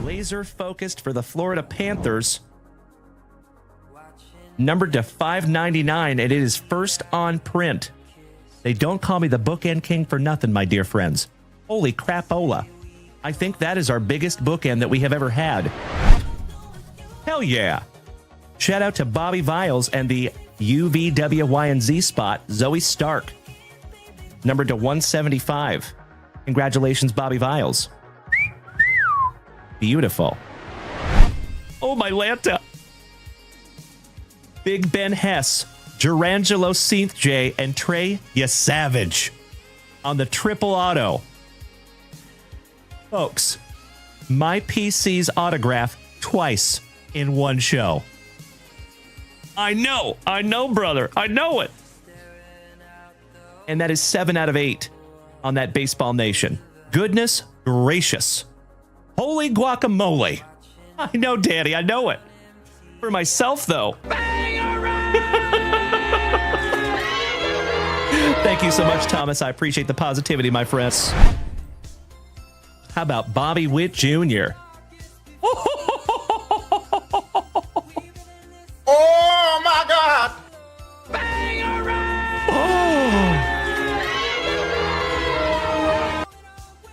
Laser focused for the Florida Panthers. Numbered to 599, and it is first on print. They don't call me the bookend king for nothing, my dear friends. Holy crapola. I think that is our biggest bookend that we have ever had. Hell yeah. Shout out to Bobby Viles and the UVWYNZ spot, Zoe Stark. Numbered to 175. Congratulations, Bobby Viles. Beautiful. Oh, my Lanta. Big Ben Hess, Durangelo Seath J, and Trey Savage on the triple auto. Folks, my PC's autograph twice in one show. I know, brother. I know it. And that is 7 out of 8 on that Baseball Nation. Goodness gracious. Holy guacamole. I know, Daddy. I know it. For myself, though. Thank you so much, Thomas. I appreciate the positivity, my friends. How about Bobby Witt Jr.? Oh, my God.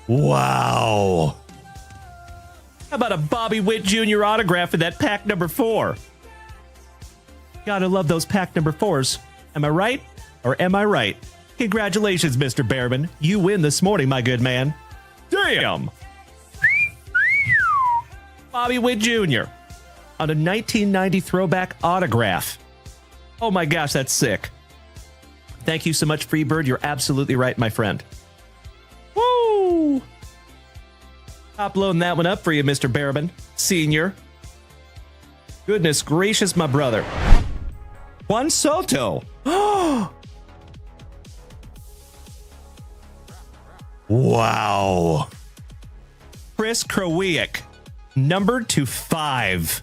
Wow. How about a Bobby Witt Jr. autograph in that pack number 4? Gotta love those pack number 4s. Am I right? Or am I right? Congratulations, Mr. Behrman. You win this morning, my good man. Damn! Bobby Witt Jr. on a 1990 throwback autograph. Oh my gosh, that's sick. Thank you so much, Freebird. You're absolutely right, my friend. Woo! Top loading that one up for you, Mr. Behrman, Senior. Goodness gracious, my brother. Juan Soto. Wow. Chris Krowiak, numbered to 5.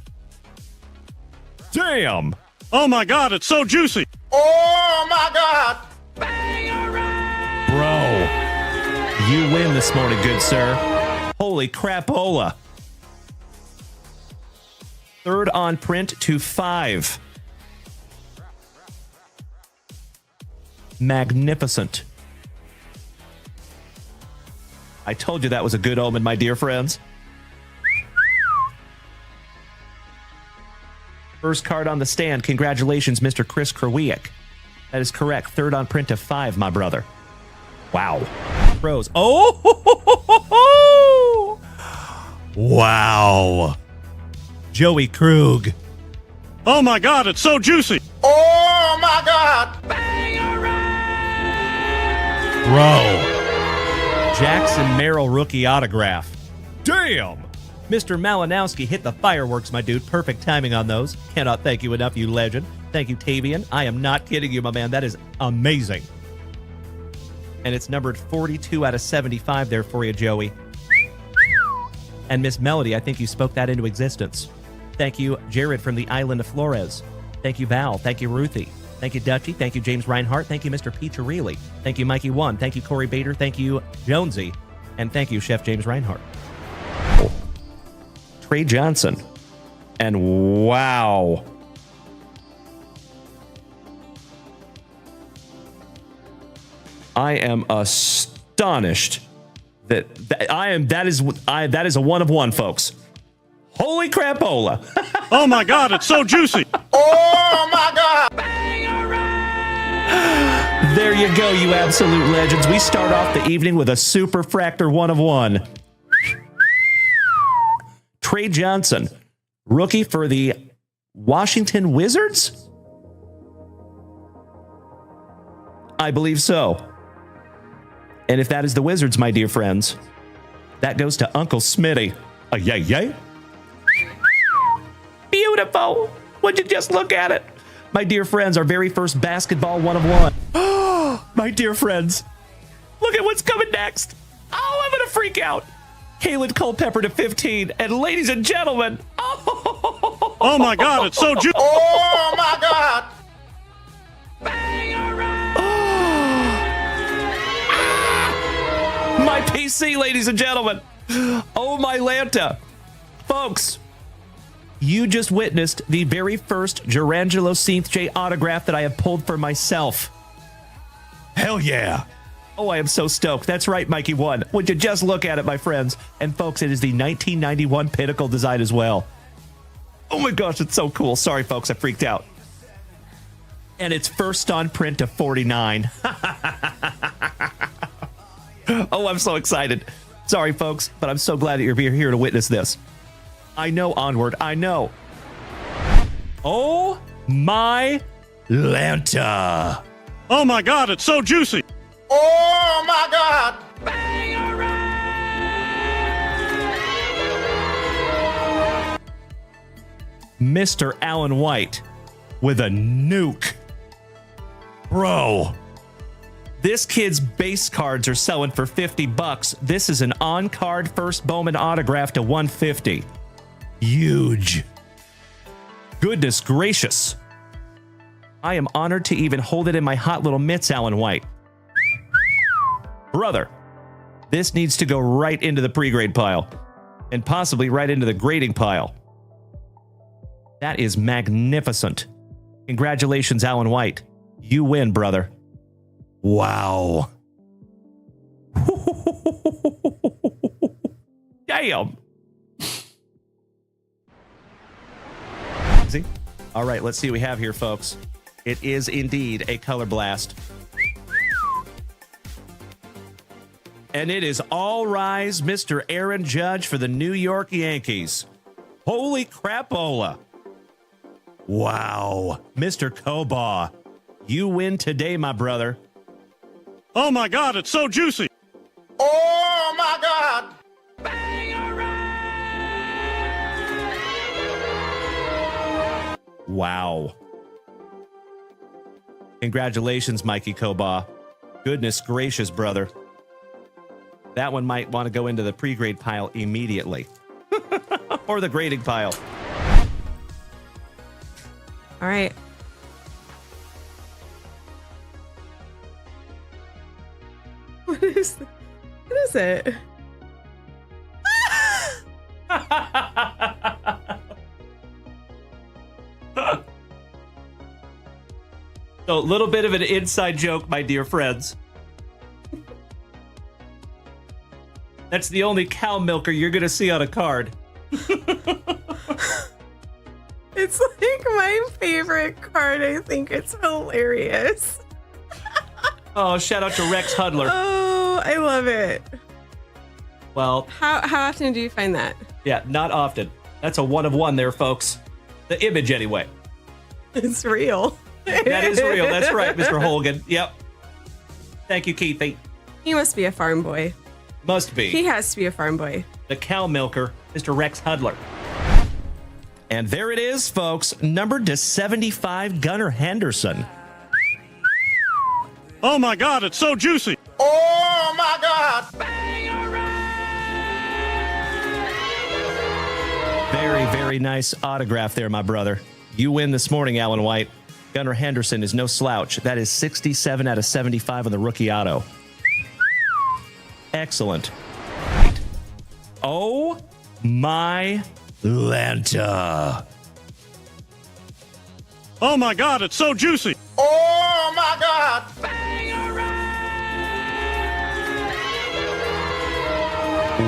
Damn. Oh my God, it's so juicy. Oh, my God. Bro, you win this morning, good sir. Holy crapola. 3rd on print to 5. Magnificent. I told you that was a good omen, my dear friends. First card on the stand. Congratulations, Mr. Chris Krowiak. That is correct. 3rd on print to 5, my brother. Wow. Pros. Oh! Wow. Joey Krug. Oh my God, it's so juicy. Oh, my God. Bro. Jackson Merrill rookie autograph. Damn! Mr. Malinowski hit the fireworks, my dude. Perfect timing on those. Cannot thank you enough, you legend. Thank you, Tavian. I am not kidding you, my man. That is amazing. And it's numbered 42 out of 75 there for you, Joey. And Miss Melody, I think you spoke that into existence. Thank you, Jared from the island of Flores. Thank you, Val. Thank you, Ruthie. Thank you, Dutchy. Thank you, James Reinhart. Thank you, Mr. Piccirilli. Thank you, Mikey One. Thank you, Corey Bader. Thank you, Jonesy. And thank you, Chef James Reinhart. Trey Johnson. And wow. I am astonished that is a 1 of 1, folks. Holy crapola. Oh my God, it's so juicy. Oh, my God. There you go, you absolute legends. We start off the evening with a super fractor 1 of 1. Trey Johnson, rookie for the Washington Wizards? I believe so. And if that is the Wizards, my dear friends, that goes to Uncle Smitty. Yay, yay. Beautiful. Would you just look at it? My dear friends, our very first basketball 1 of 1. My dear friends, look at what's coming next. Oh, I'm going to freak out. Kalen Culpepper to 15. And ladies and gentlemen, oh my God, it's so juicy. Oh, my God. My PC, ladies and gentlemen. Oh, my Lanta. folks, you just witnessed the very first Gerangelo J autograph that I have pulled for myself. Hell yeah. Oh, I am so stoked. That's right, Mikey 1. Would you just look at it, my friends? And folks, it is the 1991 Pinnacle design as well. Oh my gosh, it's so cool. Sorry, folks, I freaked out. And it's first on print to 49. Oh, I'm so excited. Sorry, folks, but I'm so glad that you're here to witness this. I know, Onward, I know. Oh my Lanta. Oh my God, it's so juicy. Oh my God. Mr. Alan White with a nuke. Bro. This kid's base cards are selling for $50. This is an on-card first Bowman autograph to 150. Huge. Goodness gracious. I am honored to even hold it in my hot little mitts, Alan White. Brother, this needs to go right into the pre-grade pile and possibly right into the grading pile. That is magnificent. Congratulations, Alan White. You win, brother. Wow. Damn. See? All right, let's see what we have here, folks. It is indeed a color blast. And it is all rise, Mr. Aaron Judge for the New York Yankees. Holy crapola. Wow. Mr. Kobaugh, you win today, my brother. Oh my God, it's so juicy. Oh my God. Wow. Congratulations, Mikey Kobaugh. Goodness gracious, brother. That one might want to go into the pre-grade pile immediately. Or the grading pile. All right. What is it? So, a little bit of an inside joke, my dear friends. That's the only cow milker you're going to see on a card. It's like my favorite card. I think it's hilarious. Oh, shout out to Rex Hudler. Oh, I love it. Well, How often do you find that? yeah, not often. That's a one of one there, folks. The image, anyway. It's real. That is real. That's right, Mr. Holgan. Yep. Thank you, Keithy. He must be a farm boy. Must be. He has to be a farm boy. The cow milker, Mr. Rex Hudler. And there it is, folks. Numbered to 75, Gunnar Henderson. Oh my God, it's so juicy. Oh my God. Very, very nice autograph there, my brother. You win this morning, Alan White. Gunnar Henderson is no slouch. That is 67 out of 75 on the rookie auto. Excellent. Oh my Lanta. Oh my God, it's so juicy. Oh my God.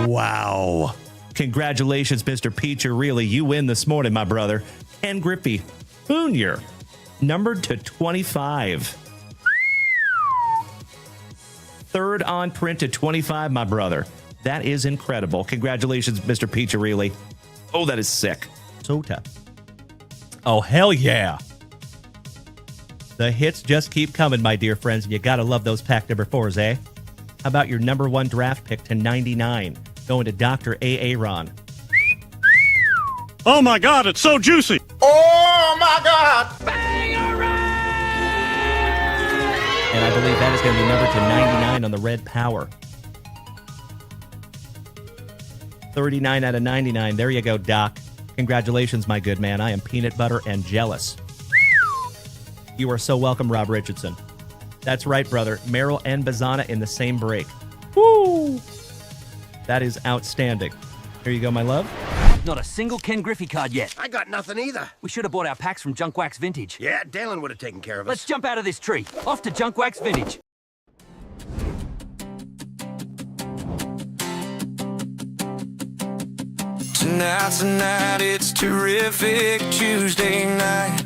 Wow. Congratulations, Mr. Peacher. Really, you win this morning, my brother. Ken Griffey Jr., numbered to 25. Third on print to 25, my brother. That is incredible. Congratulations, Mr. Peacher. Oh, that is sick. So tough. Oh, hell yeah. The hits just keep coming, my dear friends. You got to love those pack number 4s, eh? How about your number 1 draft pick to 99? Going to Dr. A. Aaron. Oh my God, it's so juicy. Oh my God. And I believe that is going to be numbered to 99 on the red power. 39 out of 99. There you go, Doc. Congratulations, my good man. I am peanut butter and jealous. You are so welcome, Rob Richardson. That's right, brother. Merrill and Bazana in the same break. Woo! That is outstanding. Here you go, my love. Not a single Ken Griffey card yet. I got nothing either. We should have bought our packs from Junk Wax Vintage. Yeah, Dalen would have taken care of us. Let's jump out of this tree. Off to Junk Wax Vintage. Tonight, it's Terrific Tuesday night.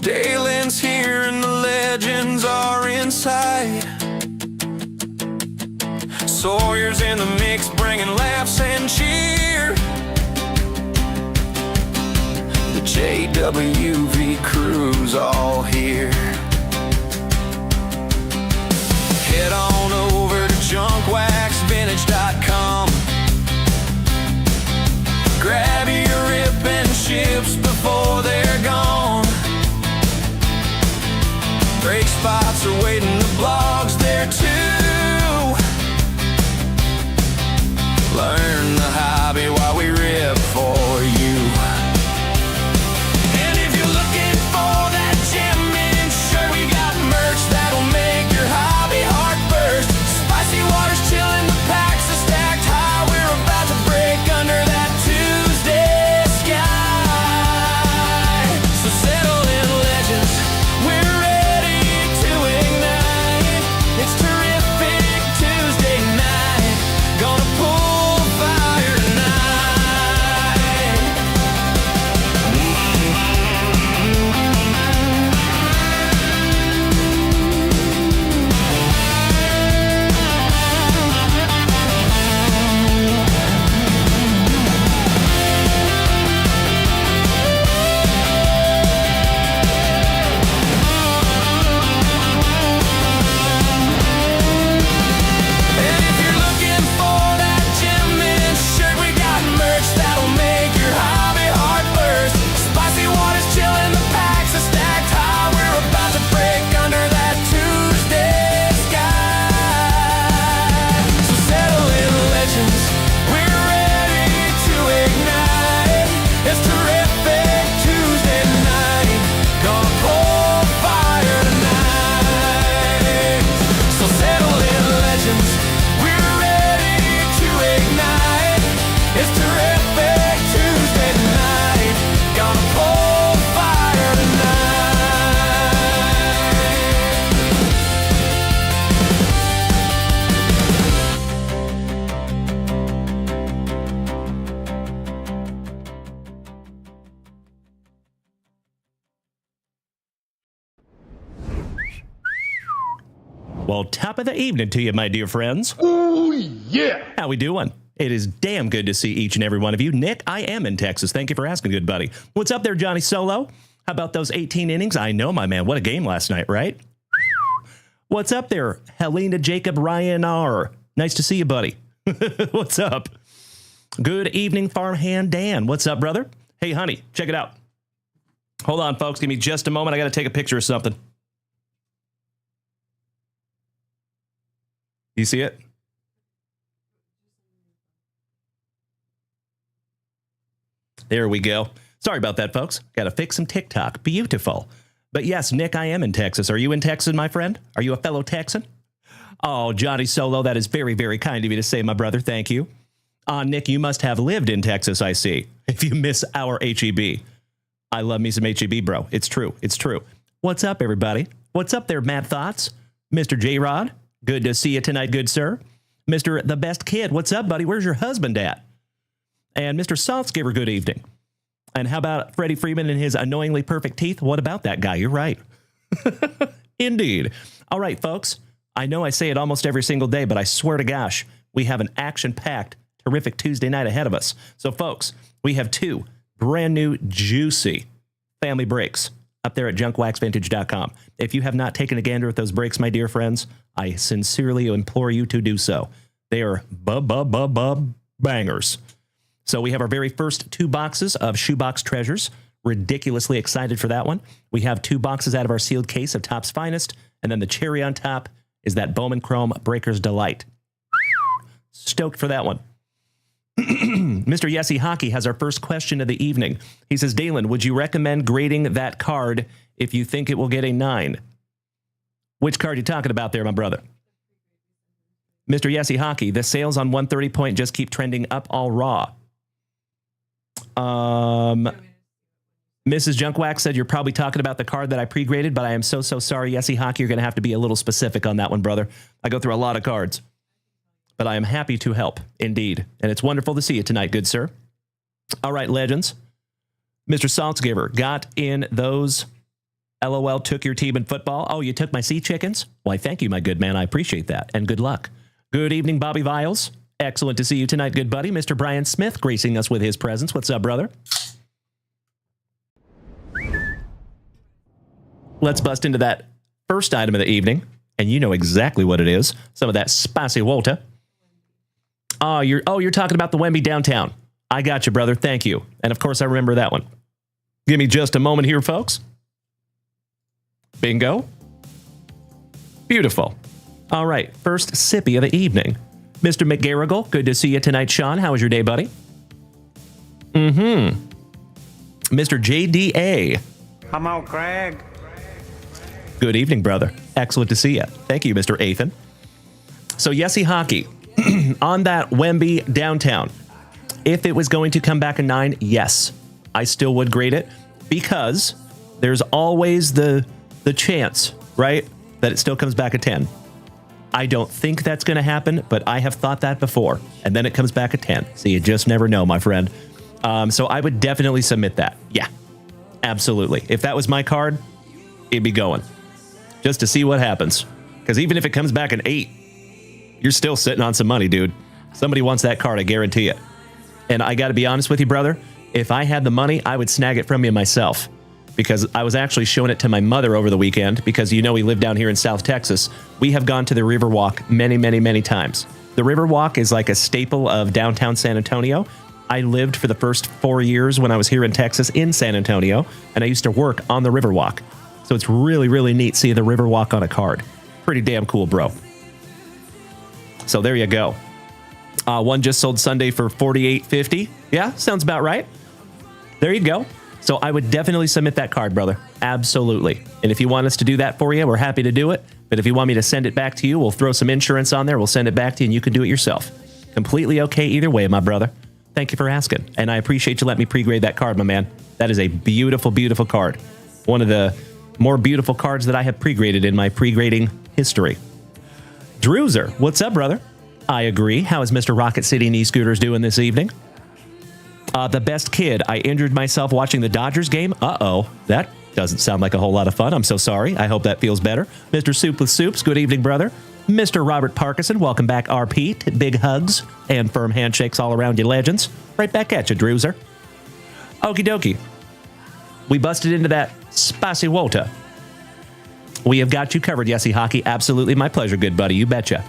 Dalen's here and the legends are inside. Sawyer's in the mix, bringing laughs and cheer. The JWV crew's all here. Head on over to junkwaxvintage.com. Grab your rip and ships before they're gone. Break spots are waiting, the blog's there too. Learn the hobby while we rip for you. And if you're looking for that gem-in shirt, we got merch that'll make your hobby heart burst. Spicy water's chilling, the packs are stacked high. We're about to break under that Tuesday sky. So settle in, legends, we're ready to ignite. It's Terrific Tuesday night, gonna pull fire tonight. And if you're looking for that gem-in shirt, we got merch that'll make your hobby heart burst. Spicy water's chilling, the packs are stacked high. We're about to break under that Tuesday sky. So settle in, legends, we're ready to ignite. It's Terrific Tuesday night, gonna pull fire tonight. So settle in, legends, we're ready to ignite. It's Terrific Tuesday night, gonna pull fire Well, top of the evening to you, my dear friends. Oh, yeah. How we doing? It is damn good to see each and every one of you. Nick, I am in Texas. Thank you for asking, good buddy. What's up there, Johnny Solo? How about those 18 innings? I know, my man. What a game last night, right? What's up there, Helena Jacob Ryan R? Nice to see you, buddy. What's up? Good evening, Farmhand Dan. What's up, brother? Hey, honey, check it out. Hold on, folks. Give me just a moment. I got to take a picture of something. You see it? There we go. Sorry about that, folks. Got to fix some TikTok. Beautiful. But yes, Nick, I am in Texas. Are you in Texas, my friend? Are you a fellow Texan? Oh, Johnny Solo, that is very, very kind of you to say, my brother. Thank you. Nick, you must have lived in Texas, I see, if you miss our HEB. I love me some HEB, bro. It's true. It's true. What's up, everybody? What's up there, Mad Thoughts? Mr. J-Rod, good to see you tonight, good sir. Mr. The Best Kid, what's up, buddy? Where's your husband at? And Mr. Saltzgiver, good evening. And how about Freddie Friedman and his annoyingly perfect teeth? What about that guy? You're right. Indeed. All right, folks. I know I say it almost every single day, but I swear to gosh, we have an action-packed, terrific Tuesday night ahead of us. So, folks, we have two brand new, juicy family breaks up there at junkwaxvintage.com. If you have not taken a gander at those breaks, my dear friends, I sincerely implore you to do so. They are bangers. So we have our very first two boxes of Shoebox Treasures. Ridiculously excited for that one. We have two boxes out of our sealed case of Topps Finest, and then the cherry on top is that Bowman Chrome Breaker's Delight. Stoked for that one. Mr. Yessie Hockey has our first question of the evening. He says, Dalen, would you recommend grading that card if you think it will get a 9? Which card are you talking about there, my brother? Mr. Yesy Hockey, the sales on 130 point just keep trending up all raw. Mrs. Junkwax said you're probably talking about the card that I pre-graded, but I am so sorry, Yesy Hockey. You're going to have to be a little specific on that one, brother. I go through a lot of cards, but I am happy to help, indeed. And it's wonderful to see you tonight, good sir. All right, legends. Mr. Saltzgiver got in those. LOL took your team in football. Oh, you took my sea chickens? Why, thank you, my good man. I appreciate that. And good luck. Good evening, Bobby Viles. Excellent to see you tonight, good buddy. Mr. Brian Smith gracing us with his presence. What's up, brother? Let's bust into that first item of the evening. And you know exactly what it is. Some of that spicy Walter. Oh, you're talking about the Wemby downtown. I got you, brother. Thank you. And of course, I remember that one. Give me just a moment here, folks. Bingo. Beautiful. All right. First sippy of the evening. Mr. McGarrigle, good to see you tonight, Sean. How was your day, buddy? Mr. JDA. I'm out, Craig. Good evening, brother. Excellent to see you. Thank you, Mr. Athan. So, Yesy Hockey, on that Wemby downtown, if it was going to come back a 9, yes, I still would grade it because there's always the chance, right, that it still comes back a 10. I don't think that's going to happen, but I have thought that before, and then it comes back a 10. So you just never know, my friend. So I would definitely submit that. Yeah, absolutely. If that was my card, it'd be going just to see what happens. Because even if it comes back an 8, you're still sitting on some money, dude. Somebody wants that card, I guarantee it. And I got to be honest with you, brother. If I had the money, I would snag it from you myself. Because I was actually showing it to my mother over the weekend. Because you know we live down here in South Texas. We have gone to the Riverwalk many times. The Riverwalk is like a staple of downtown San Antonio. I lived for the first 4 years when I was here in Texas in San Antonio. And I used to work on the Riverwalk. So it's really neat seeing the Riverwalk on a card. Pretty damn cool, bro. So there you go. One just sold Sunday for $48.50. Yeah, sounds about right. There you go. So I would definitely submit that card, brother. Absolutely. And if you want us to do that for you, we're happy to do it. But if you want me to send it back to you, we'll throw some insurance on there. We'll send it back to you and you can do it yourself. Completely okay either way, my brother. Thank you for asking. And I appreciate you letting me pre-grade that card, my man. That is a beautiful card. One of the more beautiful cards that I have pre-graded in my pre-grading history. Drewzer, what's up, brother? I agree. How is Mr. Rocket City Knee Scooters doing this evening? The best kid. I injured myself watching the Dodgers game. Uh-oh. That doesn't sound like a whole lot of fun. I'm so sorry. I hope that feels better. Mr. Soup with Soups, good evening, brother. Mr. Robert Parkinson, welcome back, RP. Big hugs and firm handshakes all around you, legends. Right back at you, Drewzer. Okie dokie. We busted into that spicy Walter. We have got you covered, Yesy Hockey. Absolutely my pleasure, good buddy. You betcha.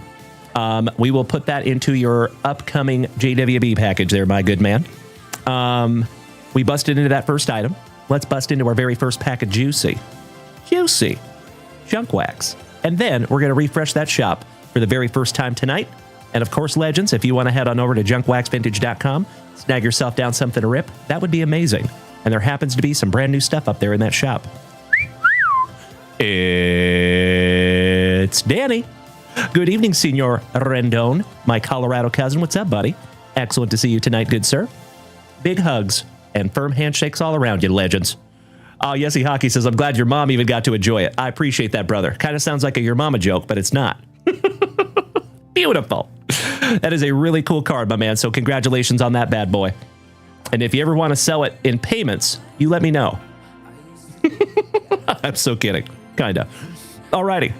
We will put that into your upcoming JWB package there, my good man. We busted into that first item. Let's bust into our very first pack of Juicy Junk Wax. And then we're going to refresh that shop for the very first time tonight. And of course, legends, if you want to head on over to junkwaxvintage.com, snag yourself down something to rip, that would be amazing. And there happens to be some brand new stuff up there in that shop. It's Danny. Good evening, Senor Rendon, my Colorado cousin. What's up, buddy? Excellent to see you tonight, good sir. Big hugs and firm handshakes all around you, legends. Oh, Yesy Hockey says, I'm glad your mom even got to enjoy it. I appreciate that, brother. Kind of sounds like a your mama joke, but it's not. Beautiful. That is a really cool card, my man. So congratulations on that bad boy. And if you ever want to sell it in payments, you let me know. I'm so kidding. Kinda. Alrighty.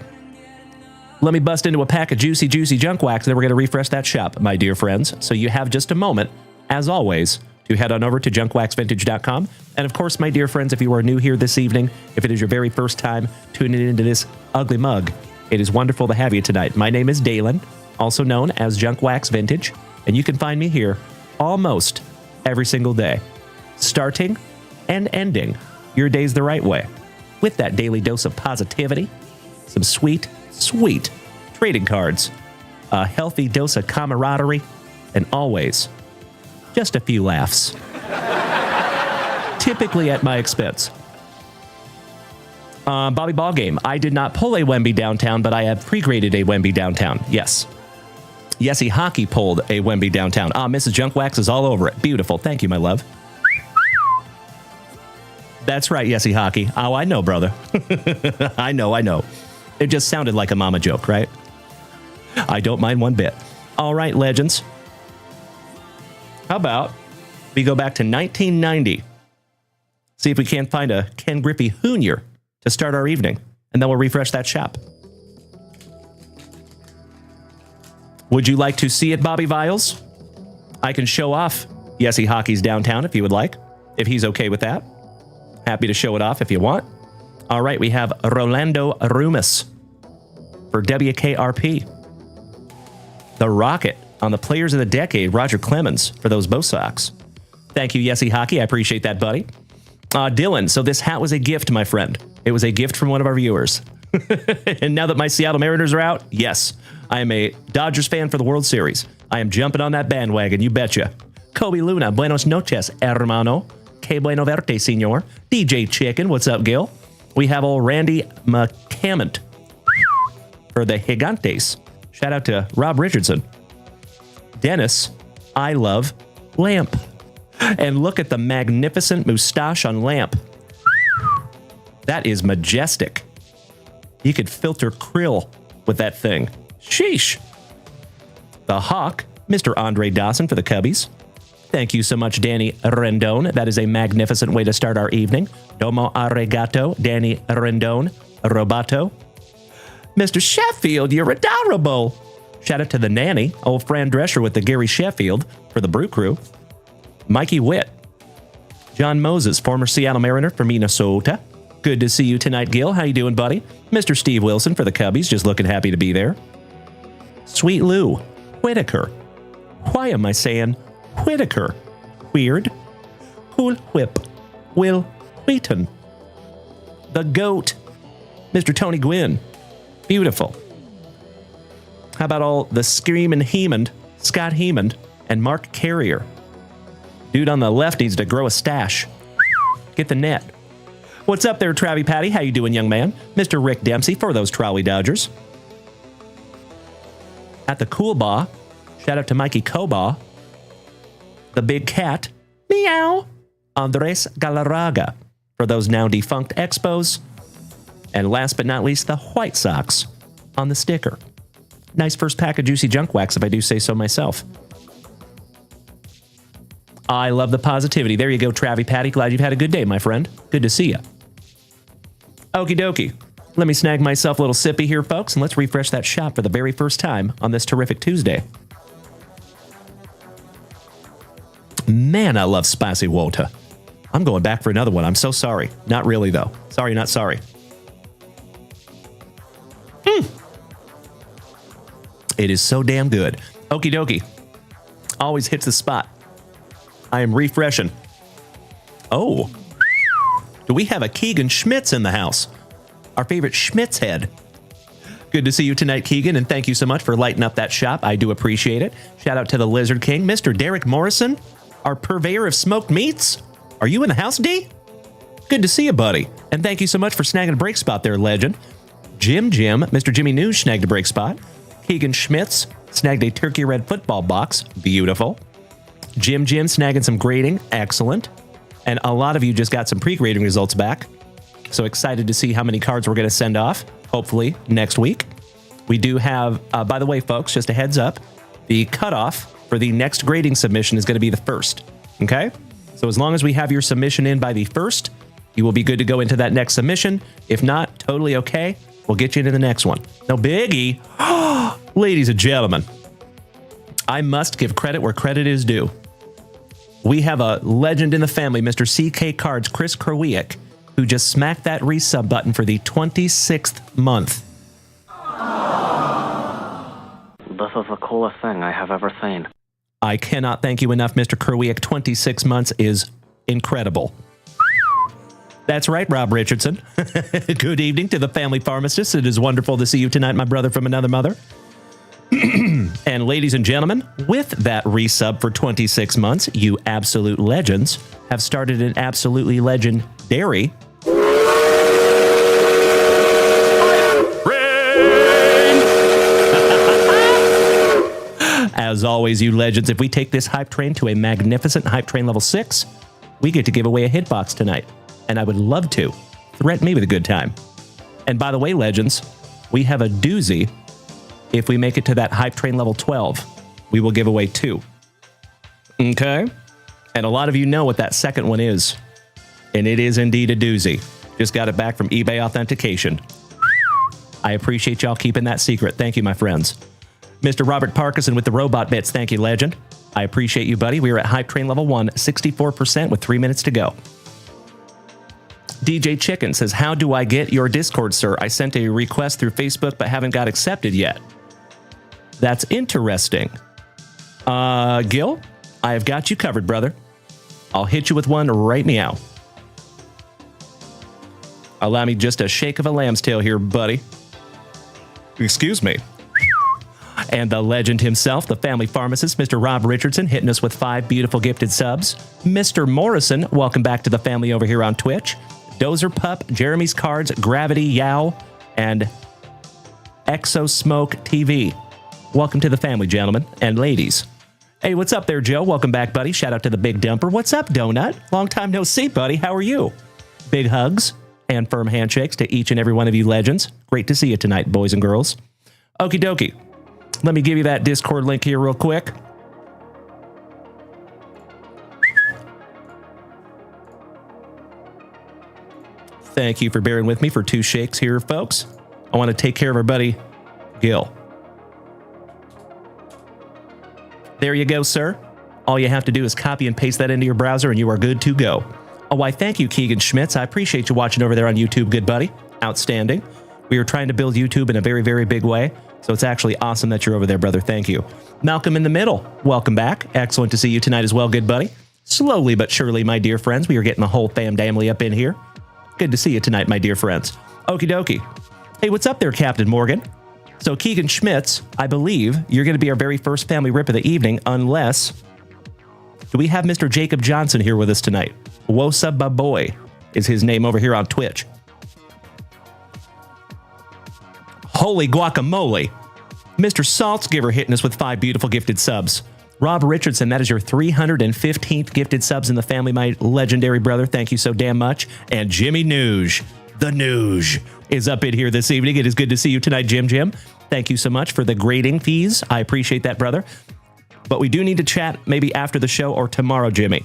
Let me bust into a pack of juicy junk wax, and then we're going to refresh that shop, my dear friends. So you have just a moment, as always, to head on over to junkwaxvintage.com. And of course, my dear friends, if you are new here this evening, if it is your very first time tuning into this ugly mug, it is wonderful to have you tonight. My name is Dalen, also known as Junk Wax Vintage, and you can find me here almost every single day, starting and ending your days the right way, with that daily dose of positivity, some sweet trading cards, a healthy dose of camaraderie, and always just a few laughs. Typically at my expense. Bobby Ballgame. I did not pull a Wemby downtown, but I have pre-graded a Wemby downtown. Yes. Yesy Hockey pulled a Wemby downtown. Ah, Mrs. Junkwax is all over it. Beautiful. Thank you, my love. That's right, Yesy Hockey. Oh, I know, brother. I know. It just sounded like a mama joke, right? I don't mind one bit. All right, legends. How about we go back to 1990? See if we can't find a Ken Griffey Jr. to start our evening, and then we'll refresh that shop. Would you like to see it, Bobby Viles? I can show off Yesy Hockey's downtown if you would like, if he's okay with that. Happy to show it off if you want. All right, we have Rolando Arumas for WKRP. The Rocket on the Players of the Decade, Roger Clemens for those Bo Sox. Thank you, Yesy Hockey. I appreciate that, buddy. Dylan, so this hat was a gift, my friend. It was a gift from one of our viewers. And now that my Seattle Mariners are out, yes, I am a Dodgers fan for the World Series. I am jumping on that bandwagon, you betcha. Kobe Luna, buenos noches, hermano. Que bueno verte, senor. DJ Chicken, what's up, Gil? We have old Randy McCammont for the Gigantes. Shout out to Rob Richardson. Dennis, I love Lamp. And look at the magnificent moustache on Lamp. That is majestic. You could filter krill with that thing. Sheesh. The Hawk, Mr. Andre Dawson for the Cubbies. Thank you so much, Danny Rendon. That is a magnificent way to start our evening. Domo arigato, Danny Rendon. Robato. Mr. Sheffield, you're adorable. Shout out to the nanny, old Fran Drescher with the Gary Sheffield for the Brew Crew. Mikey Witt. John Moses, former Seattle Mariner for Minnesota. Good to see you tonight, Gil. How you doing, buddy? Mr. Steve Wilson for the Cubbies, just looking happy to be there. Sweet Lou Whitaker. Why am I saying Whitaker? Weird. Who'll Whip. Will Wheaton. The GOAT. Mr. Tony Gwynn. Beautiful. How about all the Screamin' Hemond, Scott Hemond, and Mark Carrier? Dude on the left needs to grow a stash. Get the net. What's up there, Travie Patty? How you doing, young man? Mr. Rick Dempsey for those Trolley Dodgers. At the Cool Ba, shout out to Mikey Koba. The Big Cat, meow. Andres Galarraga for those now defunct Expos. And last but not least, the White Sox on the sticker. Nice first pack of Juicy Junk Wax, if I do say so myself. I love the positivity. There you go, Travie Patty. Glad you've had a good day, my friend. Good to see you. Okie dokie. Let me snag myself a little sippy here, folks, and let's refresh that shop for the very first time on this terrific Tuesday. Man, I love spicy water. I'm going back for another one. I'm so sorry. Not really, though. Sorry, not sorry. It is so damn good. Okie dokie. Always hits the spot. I am refreshing. Oh. Do we have a Keegan Schmitz in the house? Our favorite Schmitz head. Good to see you tonight, Keegan, and thank you so much for lighting up that shop. I do appreciate it. Shout out to the Lizard King, Mr. Derek Morrison, our purveyor of smoked meats. Are you in the house, D? Good to see you, buddy. And thank you so much for snagging a break spot there, legend. Jim, Mr. Jimmy News snagged a break spot. Keegan Schmitz snagged a turkey red football box. Beautiful. Jim snagging some grading. Excellent. And a lot of you just got some pre-grading results back. So excited to see how many cards we're going to send off, hopefully, next week. We do have, by the way, folks, just a heads up, the cutoff for the next grading submission is going to be the 1st. Okay? So as long as we have your submission in by the 1st, you will be good to go into that next submission. If not, totally okay. We'll get you into the next one. No biggie. Ladies and gentlemen, I must give credit where credit is due. We have a legend in the family, Mr. CK Cards, Chris Krowiak, who just smacked that resub button for the 26th month. This is the coolest thing I have ever seen. I cannot thank you enough, Mr. Krowiak. 26 months is incredible. That's right, Rob Richardson. Good evening to the family pharmacist. It is wonderful to see you tonight, my brother from another mother. And ladies and gentlemen, with that resub for 26 months, you absolute legends have started an absolutely legendary As always, you legends, if we take this hype train to a magnificent hype train level 6, we get to give away a hitbox tonight. And I would love to. Threaten me with a good time. And by the way, legends, we have a doozy. If we make it to that hype train level 12, we will give away 2. Okay? And a lot of you know what that second one is. And it is indeed a doozy. Just got it back from eBay authentication. I appreciate y'all keeping that secret. Thank you, my friends. Mr. Robert Parkinson with the robot bits. Thank you, legend. I appreciate you, buddy. We are at hype train level 1, 64% with 3 minutes to go. DJ Chicken says, how do I get your Discord, sir? I sent a request through Facebook, but haven't got accepted yet. That's interesting. Gil, I have got you covered, brother. I'll hit you with one right meow. Allow me just a shake of a lamb's tail here, buddy. Excuse me. And the legend himself, the family pharmacist, Mr. Rob Richardson, hitting us with 5 beautiful gifted subs. Mr. Morrison, welcome back to the family over here on Twitch. Dozer Pup, Jeremy's Cards, Gravity Yow, and Exo Smoke TV. Welcome to the family, gentlemen and ladies. Hey, what's up there, Joe? Welcome back, buddy. Shout out to the Big Dumper. What's up, Donut? Long time no see, buddy. How are you? Big hugs and firm handshakes to each and every one of you legends. Great to see you tonight, boys and girls. Okie dokie. Let me give you that Discord link here real quick. Thank you for bearing with me for 2 shakes here, folks. I want to take care of our buddy, Gil. There you go, sir. All you have to do is copy and paste that into your browser and you are good to go. Oh, why, thank you, Keegan Schmitz. I appreciate you watching over there on YouTube, good buddy. Outstanding. We are trying to build YouTube in a very, very big way, so it's actually awesome that you're over there, brother. Thank you. Malcolm in the middle, welcome back. Excellent to see you tonight as well, good buddy. Slowly but surely, my dear friends, we are getting the whole family up in here. Good to see you tonight, my dear friends. Okie dokie. Hey, what's up there, Captain Morgan? So Keegan Schmitz, I believe you're going to be our very first family rip of the evening, unless... Do we have Mr. Jacob Johnson here with us tonight? Wosaba Boy is his name over here on Twitch. Holy guacamole. Mr. Saltzgiver hitting us with 5 beautiful gifted subs. Rob Richardson, that is your 315th gifted subs in the family, my legendary brother. Thank you so damn much. And Jimmy Nooge, the Nooge, is up in here this evening. It is good to see you tonight, Jim. Thank you so much for the grading fees. I appreciate that, brother. But we do need to chat maybe after the show or tomorrow, Jimmy,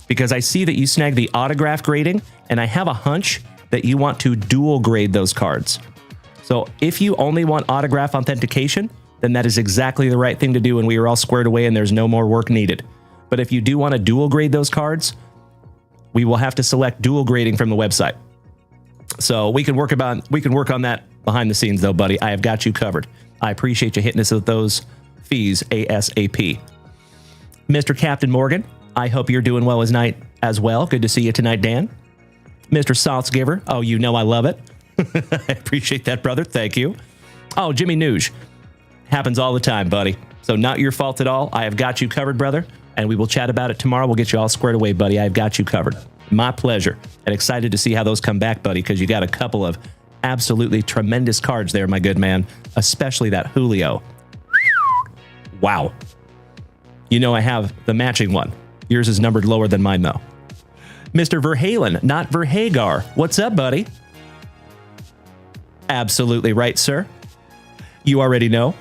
because I see that you snagged the autograph grading, and I have a hunch that you want to dual grade those cards. So if you only want autograph authentication, then that is exactly the right thing to do, and we are all squared away and there's no more work needed. But if you do want to dual grade those cards, we will have to select dual grading from the website. So we can work on that behind the scenes though, buddy. I have got you covered. I appreciate you hitting us with those fees ASAP. Mr. Captain Morgan, I hope you're doing well as well. Good to see you tonight, Dan. Mr. Saltzgiver, oh, you know I love it. I appreciate that, brother. Thank you. Oh, Jimmy Nooge. Happens all the time, buddy. So not your fault at all. I have got you covered, brother. And we will chat about it tomorrow. We'll get you all squared away, buddy. I've got you covered. My pleasure. And excited to see how those come back, buddy, because you got a couple of absolutely tremendous cards there, my good man. Especially that Julio. Wow. You know I have the matching one. Yours is numbered lower than mine, though. Mr. Verhalen, not Verhagar. What's up, buddy? Absolutely right, sir. You already know.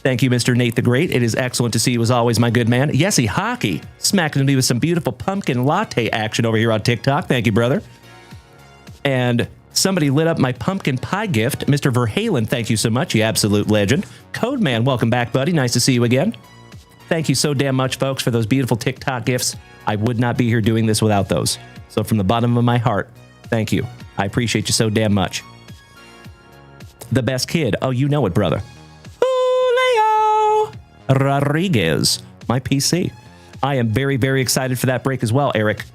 Thank you, Mr. Nate the Great. It is excellent to see you as always, my good man. Yesy Hockey, smacking me with some beautiful pumpkin latte action over here on TikTok. Thank you, brother. And somebody lit up my pumpkin pie gift. Mr. Verhalen, thank you so much, you absolute legend. Codeman, welcome back, buddy. Nice to see you again. Thank you so damn much, folks, for those beautiful TikTok gifts. I would not be here doing this without those. So from the bottom of my heart, thank you. I appreciate you so damn much. The best kid. Oh, you know it, brother. Julio Rodriguez, my PC. I am very, very excited for that break as well, Eric.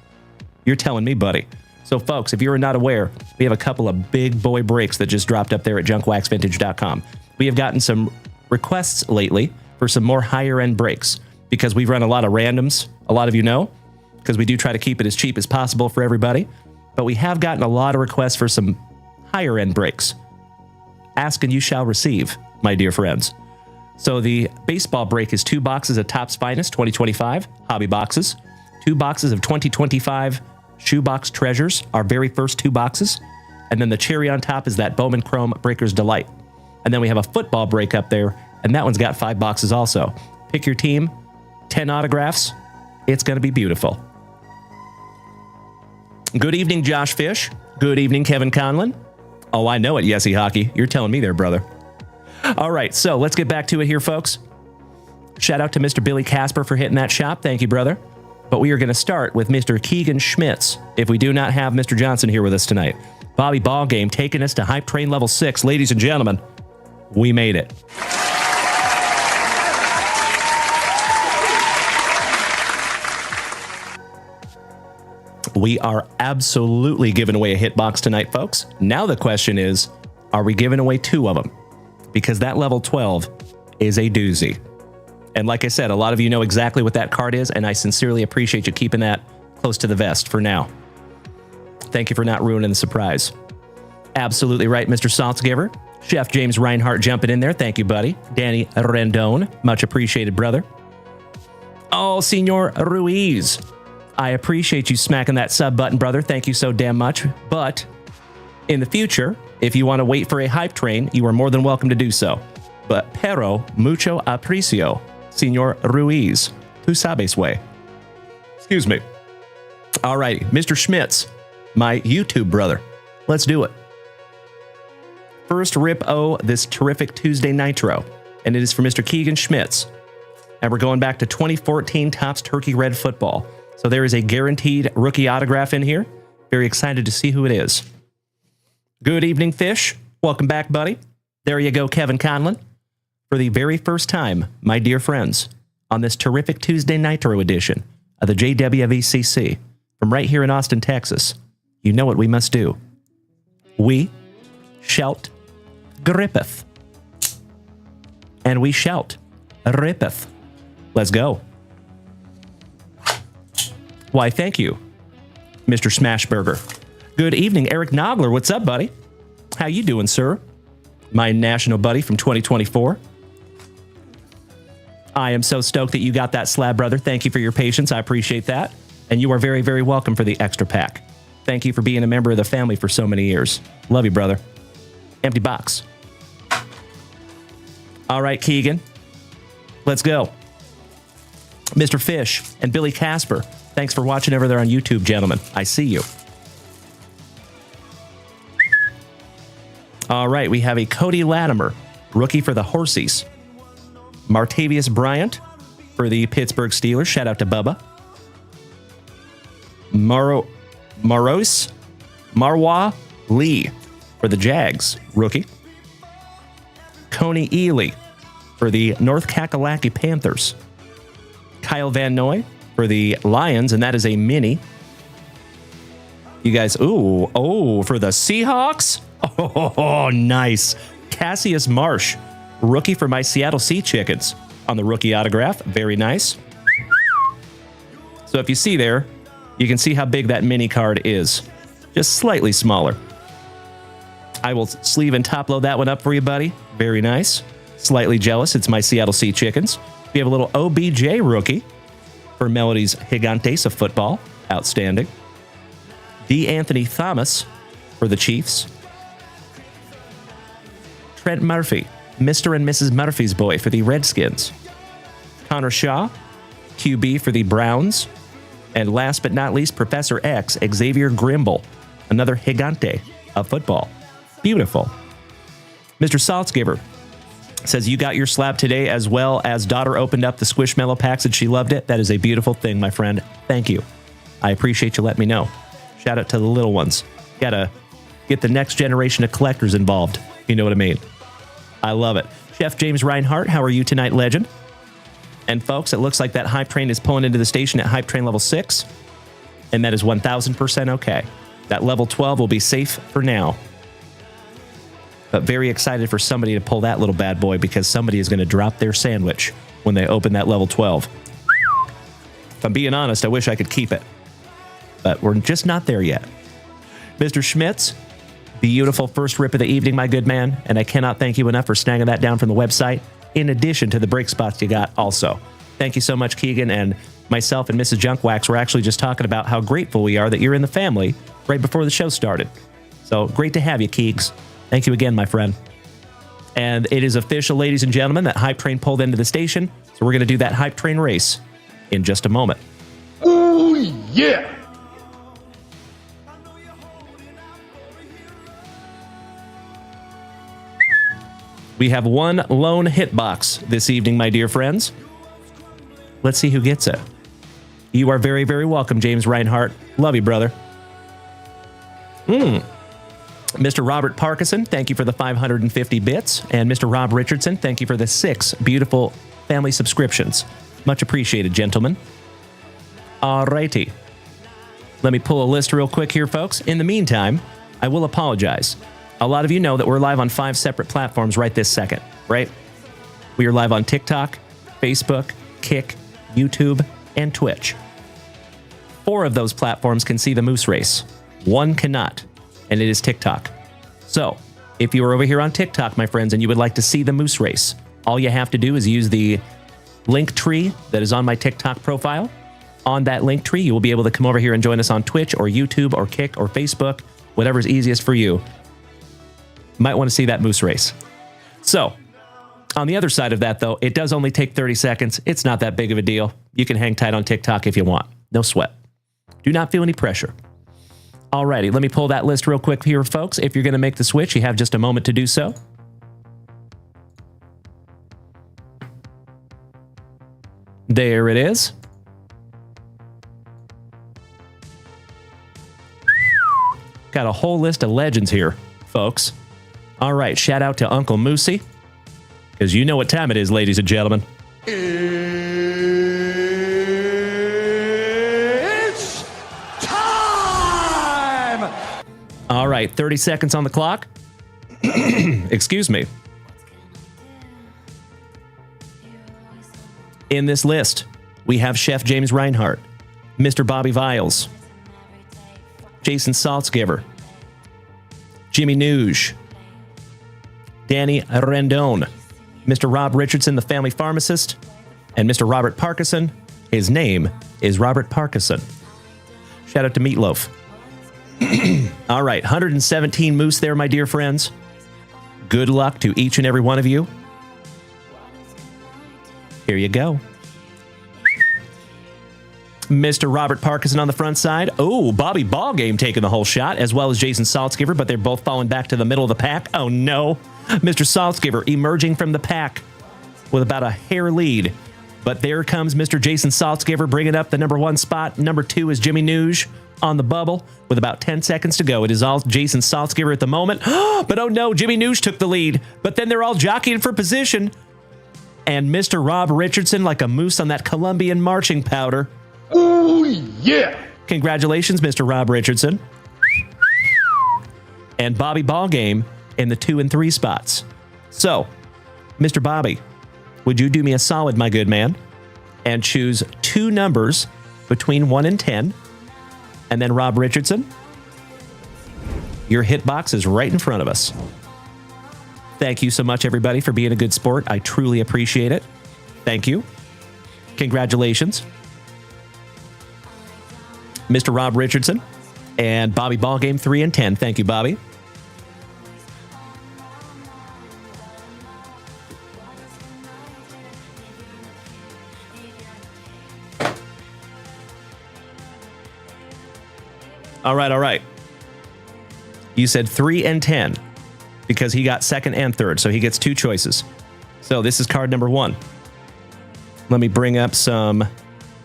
You're telling me, buddy. So, folks, if you're not aware, we have a couple of big boy breaks that just dropped up there at junkwaxvintage.com. We have gotten some requests lately for some more higher-end breaks because we've run a lot of randoms, a lot of you know, because we do try to keep it as cheap as possible for everybody. But we have gotten a lot of requests for some higher-end breaks. Ask and you shall receive, my dear friends. So the baseball break is 2 boxes of Topps Finest 2025 hobby boxes, 2 boxes of 2025 Shoebox Treasures, our very first 2 boxes, and then the cherry on top is that Bowman Chrome Breaker's Delight. And then we have a football break up there, and that one's got 5 boxes also. Pick your team, 10 autographs. It's going to be beautiful. Good evening, Josh Fish. Good evening, Kevin Conlon. Oh, I know it, Yesy Hockey. You're telling me there, brother. All right, so let's get back to it here, folks. Shout out to Mr. Billy Casper for hitting that shop. Thank you, brother. But we are going to start with Mr. Keegan Schmitz, if we do not have Mr. Johnson here with us tonight. Bobby Ballgame taking us to Hype Train Level 6. Ladies and gentlemen, we made it. We are absolutely giving away a hit box tonight, folks. Now the question is, are we giving away 2 of them? Because that level 12 is a doozy. And like I said, a lot of you know exactly what that card is, and I sincerely appreciate you keeping that close to the vest for now. Thank you for not ruining the surprise. Absolutely right, Mr. Saltzgiver. Chef James Reinhart jumping in there. Thank you, buddy. Danny Rendon. Much appreciated, brother. Oh, Senor Ruiz. I appreciate you smacking that sub button, brother. Thank you so damn much. But in the future, if you want to wait for a hype train, you are more than welcome to do so. But pero mucho aprecio, Senor Ruiz. Tu sabes way. Excuse me. All right, Mr. Schmitz, my YouTube brother. Let's do it. First rip this Terrific Tuesday NighTro, and it is for Mr. Keegan Schmitz. And we're going back to 2014 Topps Turkey Red Football. So there is a guaranteed rookie autograph in here. Very excited to see who it is. Good evening, Fish. Welcome back, buddy. There you go, Kevin Conlon. For the very first time, my dear friends, on this Terrific Tuesday NighTro edition of the JWVCC from right here in Austin, Texas, you know what we must do. We shout grippeth. And we shout rippeth. Let's go. Why, thank you, Mr. Smashburger. Good evening, Eric Nogler. What's up, buddy? How you doing, sir? My national buddy from 2024. I am so stoked that you got that slab, brother. Thank you for your patience. I appreciate that. And you are very, very welcome for the extra pack. Thank you for being a member of the family for so many years. Love you, brother. Empty box. All right, Keegan. Let's go. Mr. Fish and Billy Casper. Thanks for watching over there on YouTube, gentlemen. I see you. All right, we have a Cody Latimer, rookie for the Horsies. Martavius Bryant for the Pittsburgh Steelers. Shout out to Bubba. Marwa Lee for the Jags, rookie. Coney Ely for the North Kakalaki Panthers. Kyle Van Noy for the Lions, and that is a mini. You guys, for the Seahawks? Oh, nice. Cassius Marsh, rookie for my Seattle Sea Chickens on the rookie autograph. Very nice. So if you see there, you can see how big that mini card is. Just slightly smaller. I will sleeve and top load that one up for you, buddy. Very nice. Slightly jealous. It's my Seattle Sea Chickens. We have a little OBJ rookie for Melody's Gigantes of football. Outstanding. D. Anthony Thomas for the Chiefs. Trent Murphy, Mr. and Mrs. Murphy's boy for the Redskins. Connor Shaw, QB for the Browns. And last but not least, Professor X, Xavier Grimble, another Gigante of football. Beautiful. Mr. Saltzgiver says, you got your slab today as well as daughter opened up the Squishmallow packs and she loved it. That is a beautiful thing, my friend. Thank you. I appreciate you letting me know. Shout out to the little ones. Gotta get the next generation of collectors involved. You know what I mean? I love it. Chef James Reinhart, how are you tonight, legend? And folks, it looks like that hype train is pulling into the station at hype train level 6. And that is 1000% okay. That level 12 will be safe for now. But very excited for somebody to pull that little bad boy because somebody is going to drop their sandwich when they open that level 12. If I'm being honest, I wish I could keep it. But we're just not there yet. Mr. Schmitz, beautiful first rip of the evening, my good man. And I cannot thank you enough for snagging that down from the website. in addition to the break spots you got also. Thank you so much, Keegan. And myself and Mrs. Junkwax were actually just talking about how grateful we are that you're in the family right before the show started. So great to have you, Keegs. Thank you again, my friend. And it is official, ladies and gentlemen, that Hype Train pulled into the station. So we're going to do that Hype Train race in just a moment. Oh, yeah. We have one lone hitbox this evening, my dear friends. Let's see who gets it. You are very, very welcome, James Reinhart. Love you, brother. Mr. Robert Parkinson, thank you for the 550 bits. And Mr. Rob Richardson, thank you for the 6 beautiful family subscriptions. Much appreciated, gentlemen. Alrighty. Let me pull a list real quick here, folks. In the meantime, I will apologize. A lot of you know that we're live on 5 separate platforms right this second, right? We are live on TikTok, Facebook, Kick, YouTube, and Twitch. 4 of those platforms can see the Moose Race. 1 cannot, and it is TikTok. So, if you are over here on TikTok, my friends, and you would like to see the Moose Race, all you have to do is use the link tree that is on my TikTok profile. On that link tree, you will be able to come over here and join us on Twitch or YouTube or Kick or Facebook, whatever's easiest for you. Might want to see that Moose Race. So, on the other side of that, though, it does only take 30 seconds. It's not that big of a deal. You can hang tight on TikTok if you want. No sweat. Do not feel any pressure. Alrighty, let me pull that list real quick here, folks. If you're going to make the switch, you have just a moment to do so. There it is. Got a whole list of legends here, folks. All right, shout out to Uncle Moosey, because you know what time it is, ladies and gentlemen. It's time! All right, 30 seconds on the clock. Excuse me. In this list, we have Chef James Reinhart, Mr. Bobby Viles, Jason Saltzgiver, Jimmy Nuge, Danny Rendon, Mr. Rob Richardson, the family pharmacist, and Mr. Robert Parkinson. His name is Robert Parkinson. Shout out to Meatloaf. All right, 117 moose there, my dear friends. Good luck to each and every one of you. Here you go. Mr. Robert Parkinson on the front side. Oh, Bobby Ballgame taking the whole shot, as well as Jason Saltzgiver, but they're both falling back to the middle of the pack. Oh, no. Mr. Saltzgiver emerging from the pack with about a hair lead. But there comes Mr. Jason Saltzgiver bringing up the number 1 spot. Number 2 is Jimmy Nuge on the bubble with about 10 seconds to go. It is all Jason Saltzgiver at the moment. But oh, no, Jimmy Nuge took the lead. But then they're all jockeying for position. And Mr. Rob Richardson, like a moose on that Colombian marching powder. Oh, yeah. Congratulations, Mr. Rob Richardson. And Bobby Ballgame in the 2 and 3 spots. So, Mr. Bobby, would you do me a solid, my good man, and choose 2 numbers between 1 and 10? And then Rob Richardson, your hitbox is right in front of us. Thank you so much, everybody, for being a good sport. I truly appreciate it. Thank you. Congratulations. Mr. Rob Richardson and Bobby Ballgame 3 and 10. Thank you, Bobby. All right. You said 3 and 10 because he got 2nd and 3rd, so he gets 2 choices. So this is card number 1. Let me bring up some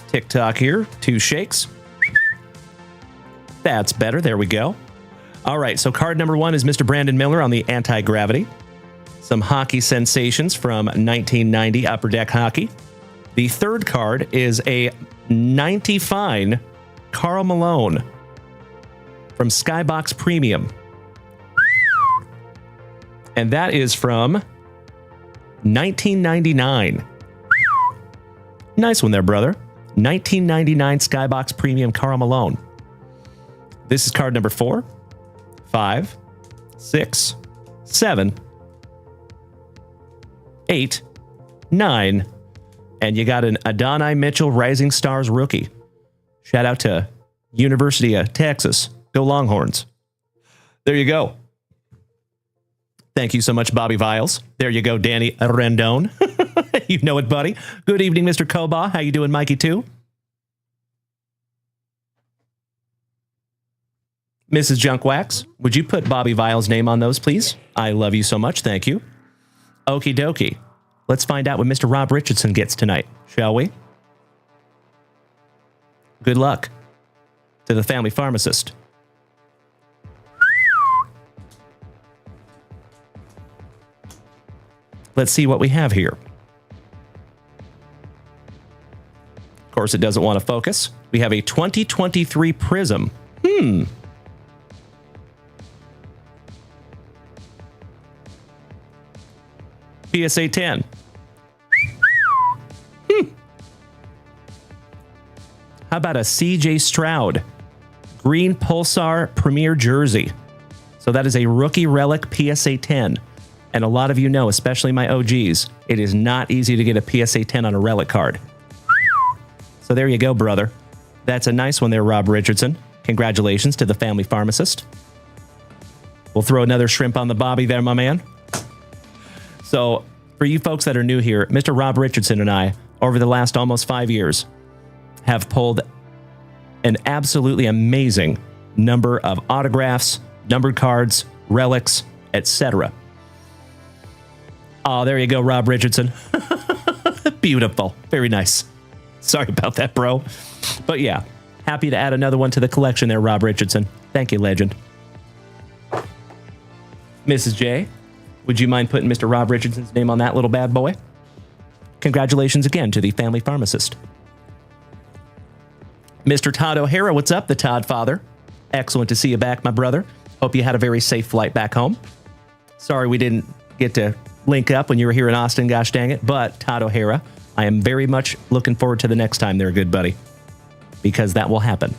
TikTok here. 2 shakes. That's better. There we go. All right, so card number 1 is Mr. Brandon Miller on the anti-gravity. Some hockey sensations from 1990 Upper Deck Hockey. The 3rd card is a 90 fine Karl Malone from Skybox Premium. And that is from 1999. Nice one there, brother. 1999 Skybox Premium Karl Malone. This is card number 4, 5, 6, 7, 8, 9. And you got an Adonai Mitchell Rising Stars rookie. Shout out to University of Texas. Go Longhorns. There you go. Thank you so much, Bobby Viles. There you go, Danny Rendon. You know it, buddy. Good evening, Mr. Koba. How you doing, Mikey, too? Mrs. Junkwax, would you put Bobby Viles' name on those, please? I love you so much. Thank you. Okie dokie. Let's find out what Mr. Rob Richardson gets tonight, shall we? Good luck to the family pharmacist. Let's see what we have here. Of course, it doesn't want to focus. We have a 2023 Prism. PSA 10. How about a CJ Stroud Green Pulsar Premier Jersey? So that is a rookie relic PSA 10. And a lot of you know, especially my OGs, it is not easy to get a PSA 10 on a relic card. So there you go, brother. That's a nice one there, Rob Richardson. Congratulations to the family pharmacist. We'll throw another shrimp on the bobby there, my man. So for you folks that are new here, Mr. Rob Richardson and I, over the last almost 5 years, have pulled an absolutely amazing number of autographs, numbered cards, relics, etc. Oh, there you go, Rob Richardson. Beautiful. Very nice. Sorry about that, bro. But yeah, happy to add another one to the collection there, Rob Richardson. Thank you, legend. Mrs. J, would you mind putting Mr. Rob Richardson's name on that little bad boy? Congratulations again to the family pharmacist. Mr. Todd O'Hara, what's up, the Todd father? Excellent to see you back, my brother. Hope you had a very safe flight back home. Sorry we didn't get to link up when you were here in Austin, gosh dang it. But Todd O'Hara, I am very much looking forward to the next time there, good buddy, because that will happen.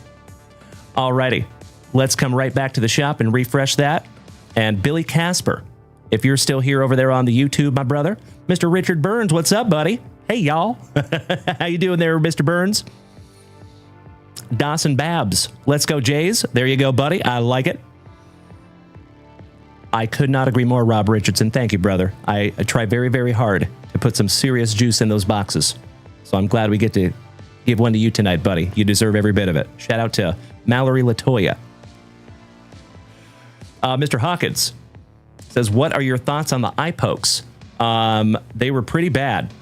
Alrighty, let's come right back to the shop and refresh that. And Billy Casper, if you're still here over there on the YouTube, my brother. Mr. Richard Burns, what's up, buddy? Hey, y'all. How you doing there, Mr. Burns? Dawson Babs, let's go Jays. There you go, buddy. I like it. I could not agree more, Rob Richardson. Thank you, brother. I try very, very hard to put some serious juice in those boxes. So I'm glad we get to give one to you tonight, buddy. You deserve every bit of it. Shout out to Mallory Latoya. Mr. Hawkins says, what are your thoughts on the eye pokes? They were pretty bad.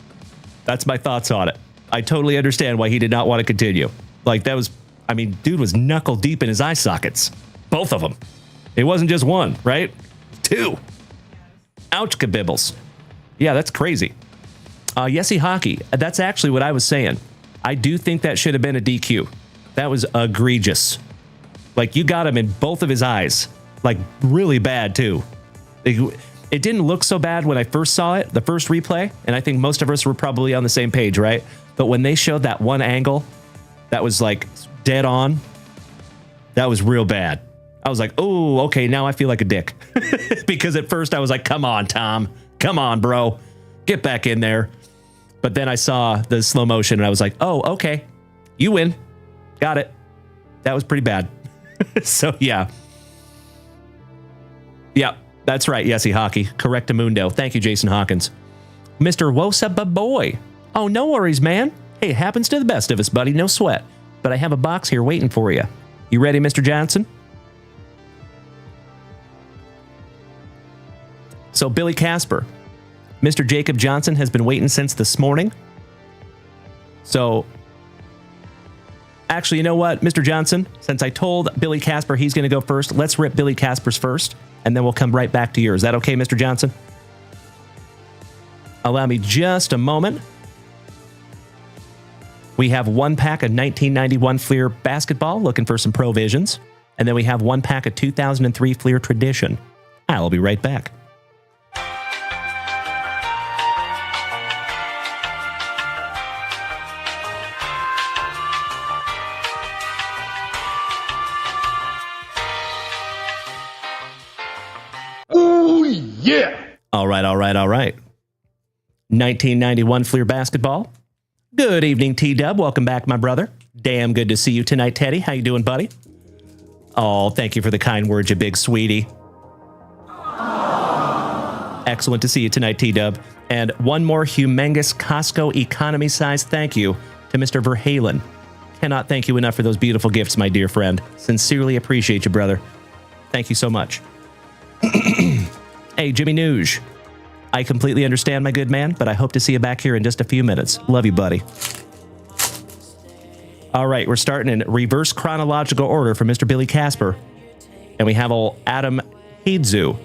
That's my thoughts on it. I totally understand why he did not want to continue. Like, that was, I mean, dude was knuckle deep in his eye sockets. Both of them. It wasn't just one, right? 2. Ouch, kabibbles. Yeah, that's crazy. Yesy Hockey, that's actually what I was saying. I do think that should have been a DQ. That was egregious. Like, you got him in both of his eyes. Like, really bad, too. It didn't look so bad when I first saw it, the first replay, and I think most of us were probably on the same page, right? But when they showed that one angle that was, like, dead on, that was real bad. I was like, oh, okay, now I feel like a dick. Because at first I was like, come on, Tom. Come on, bro. Get back in there. But then I saw the slow motion and I was like, oh, okay. You win. Got it. That was pretty bad. So, yeah. Yeah, that's right, Yesy Hockey. Correctamundo. Thank you, Jason Hawkins. Mr. Wosaba Boy. Oh, no worries, man. Hey, it happens to the best of us, buddy. No sweat. But I have a box here waiting for you. You ready, Mr. Johnson? So, Billy Casper. Mr. Jacob Johnson has been waiting since this morning. So, actually, you know what, Mr. Johnson? Since I told Billy Casper he's going to go first, let's rip Billy Casper's first, and then we'll come right back to yours. Is that okay, Mr. Johnson? Allow me just a moment. We have 1 pack of 1991 Fleer basketball, looking for some provisions. And then we have 1 pack of 2003 Fleer Tradition. I'll be right back. Ooh, yeah. All right. 1991 Fleer Basketball. Good evening, T-Dub. Welcome back, my brother. Damn good to see you tonight, Teddy. How you doing, buddy? Oh, thank you for the kind words, you big sweetie. Excellent to see you tonight, T-Dub. And one more humongous Costco economy size thank you to Mr. Verhalen. Cannot thank you enough for those beautiful gifts, my dear friend. Sincerely appreciate you, brother. Thank you so much. Hey, Jimmy Nooge. I completely understand, my good man, but I hope to see you back here in just a few minutes. Love you, buddy. All right, we're starting in reverse chronological order for Mr. Billy Casper. And we have old Adam Heedzu.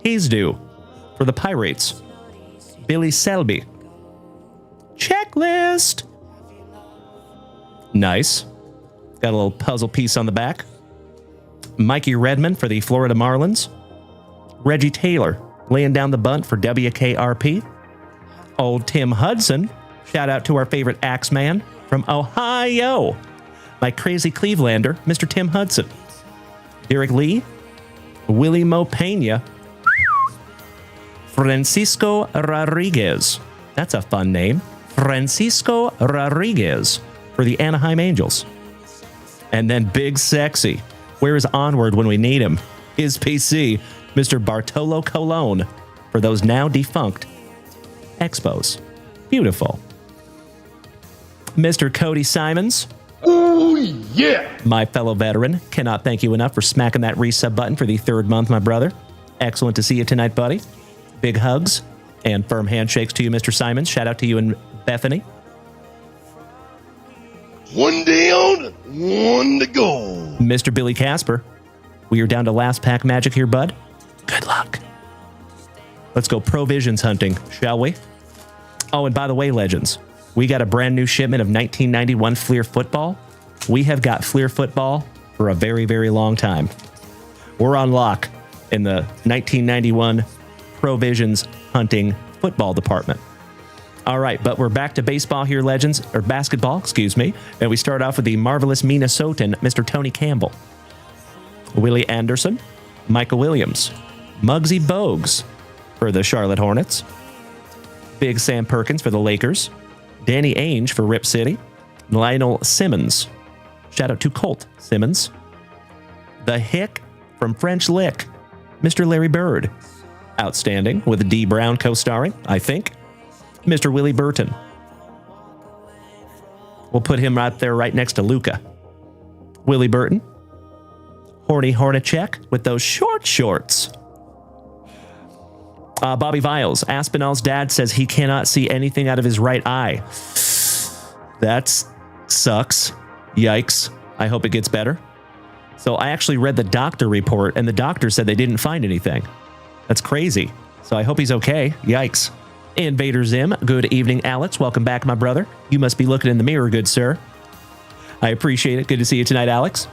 Heesdu for the Pirates. Billy Selby. Checklist. Nice. Got a little puzzle piece on the back. Mikey Redmond for the Florida Marlins. Reggie Taylor laying down the bunt for WKRP. Old Tim Hudson. Shout out to our favorite Axeman from Ohio. My crazy Clevelander, Mr. Tim Hudson. Derek Lee. Willie Mo Pena. Francisco Rodriguez. That's a fun name. Francisco Rodriguez for the Anaheim Angels. And then Big Sexy. Where is Onward when we need him? His PC, Mr. Bartolo Colon for those now defunct Expos. Beautiful. Mr. Cody Simons. Ooh, yeah. My fellow veteran. Cannot thank you enough for smacking that resub button for the 3rd month, my brother. Excellent to see you tonight, buddy. Big hugs and firm handshakes to you, Mr. Simons. Shout out to you and Bethany. One down, one to go. Mr. Billy Casper, we are down to last pack magic here, bud. Good luck. Let's go provisions hunting, shall we? Oh, and by the way, legends, we got a brand new shipment of 1991 Fleer football. We have got Fleer football for a very, very long time. We're on lock in the 1991 provisions hunting football department. All right, but we're back to baseball here, legends, or basketball, excuse me. And we start off with the marvelous Minnesotan, Mr. Tony Campbell. Willie Anderson, Michael Williams, Muggsy Bogues for the Charlotte Hornets, Big Sam Perkins for the Lakers, Danny Ainge for Rip City, Lionel Simmons, shout out to Colt Simmons, the Hick from French Lick, Mr. Larry Bird, outstanding, with D. Brown co-starring, I think, Mr. Willie Burton. We'll put him right there right next to Luca. Willie Burton. Horny Hornacek with those short shorts. Bobby Viles. Aspinall's dad says he cannot see anything out of his right eye. That sucks. Yikes. I hope it gets better. So I actually read the doctor report, and the doctor said they didn't find anything. That's crazy. So I hope he's okay. Yikes. Invader Zim. Good evening, Alex. Welcome back, my brother. You must be looking in the mirror, good sir. I appreciate it. Good to see you tonight, Alex.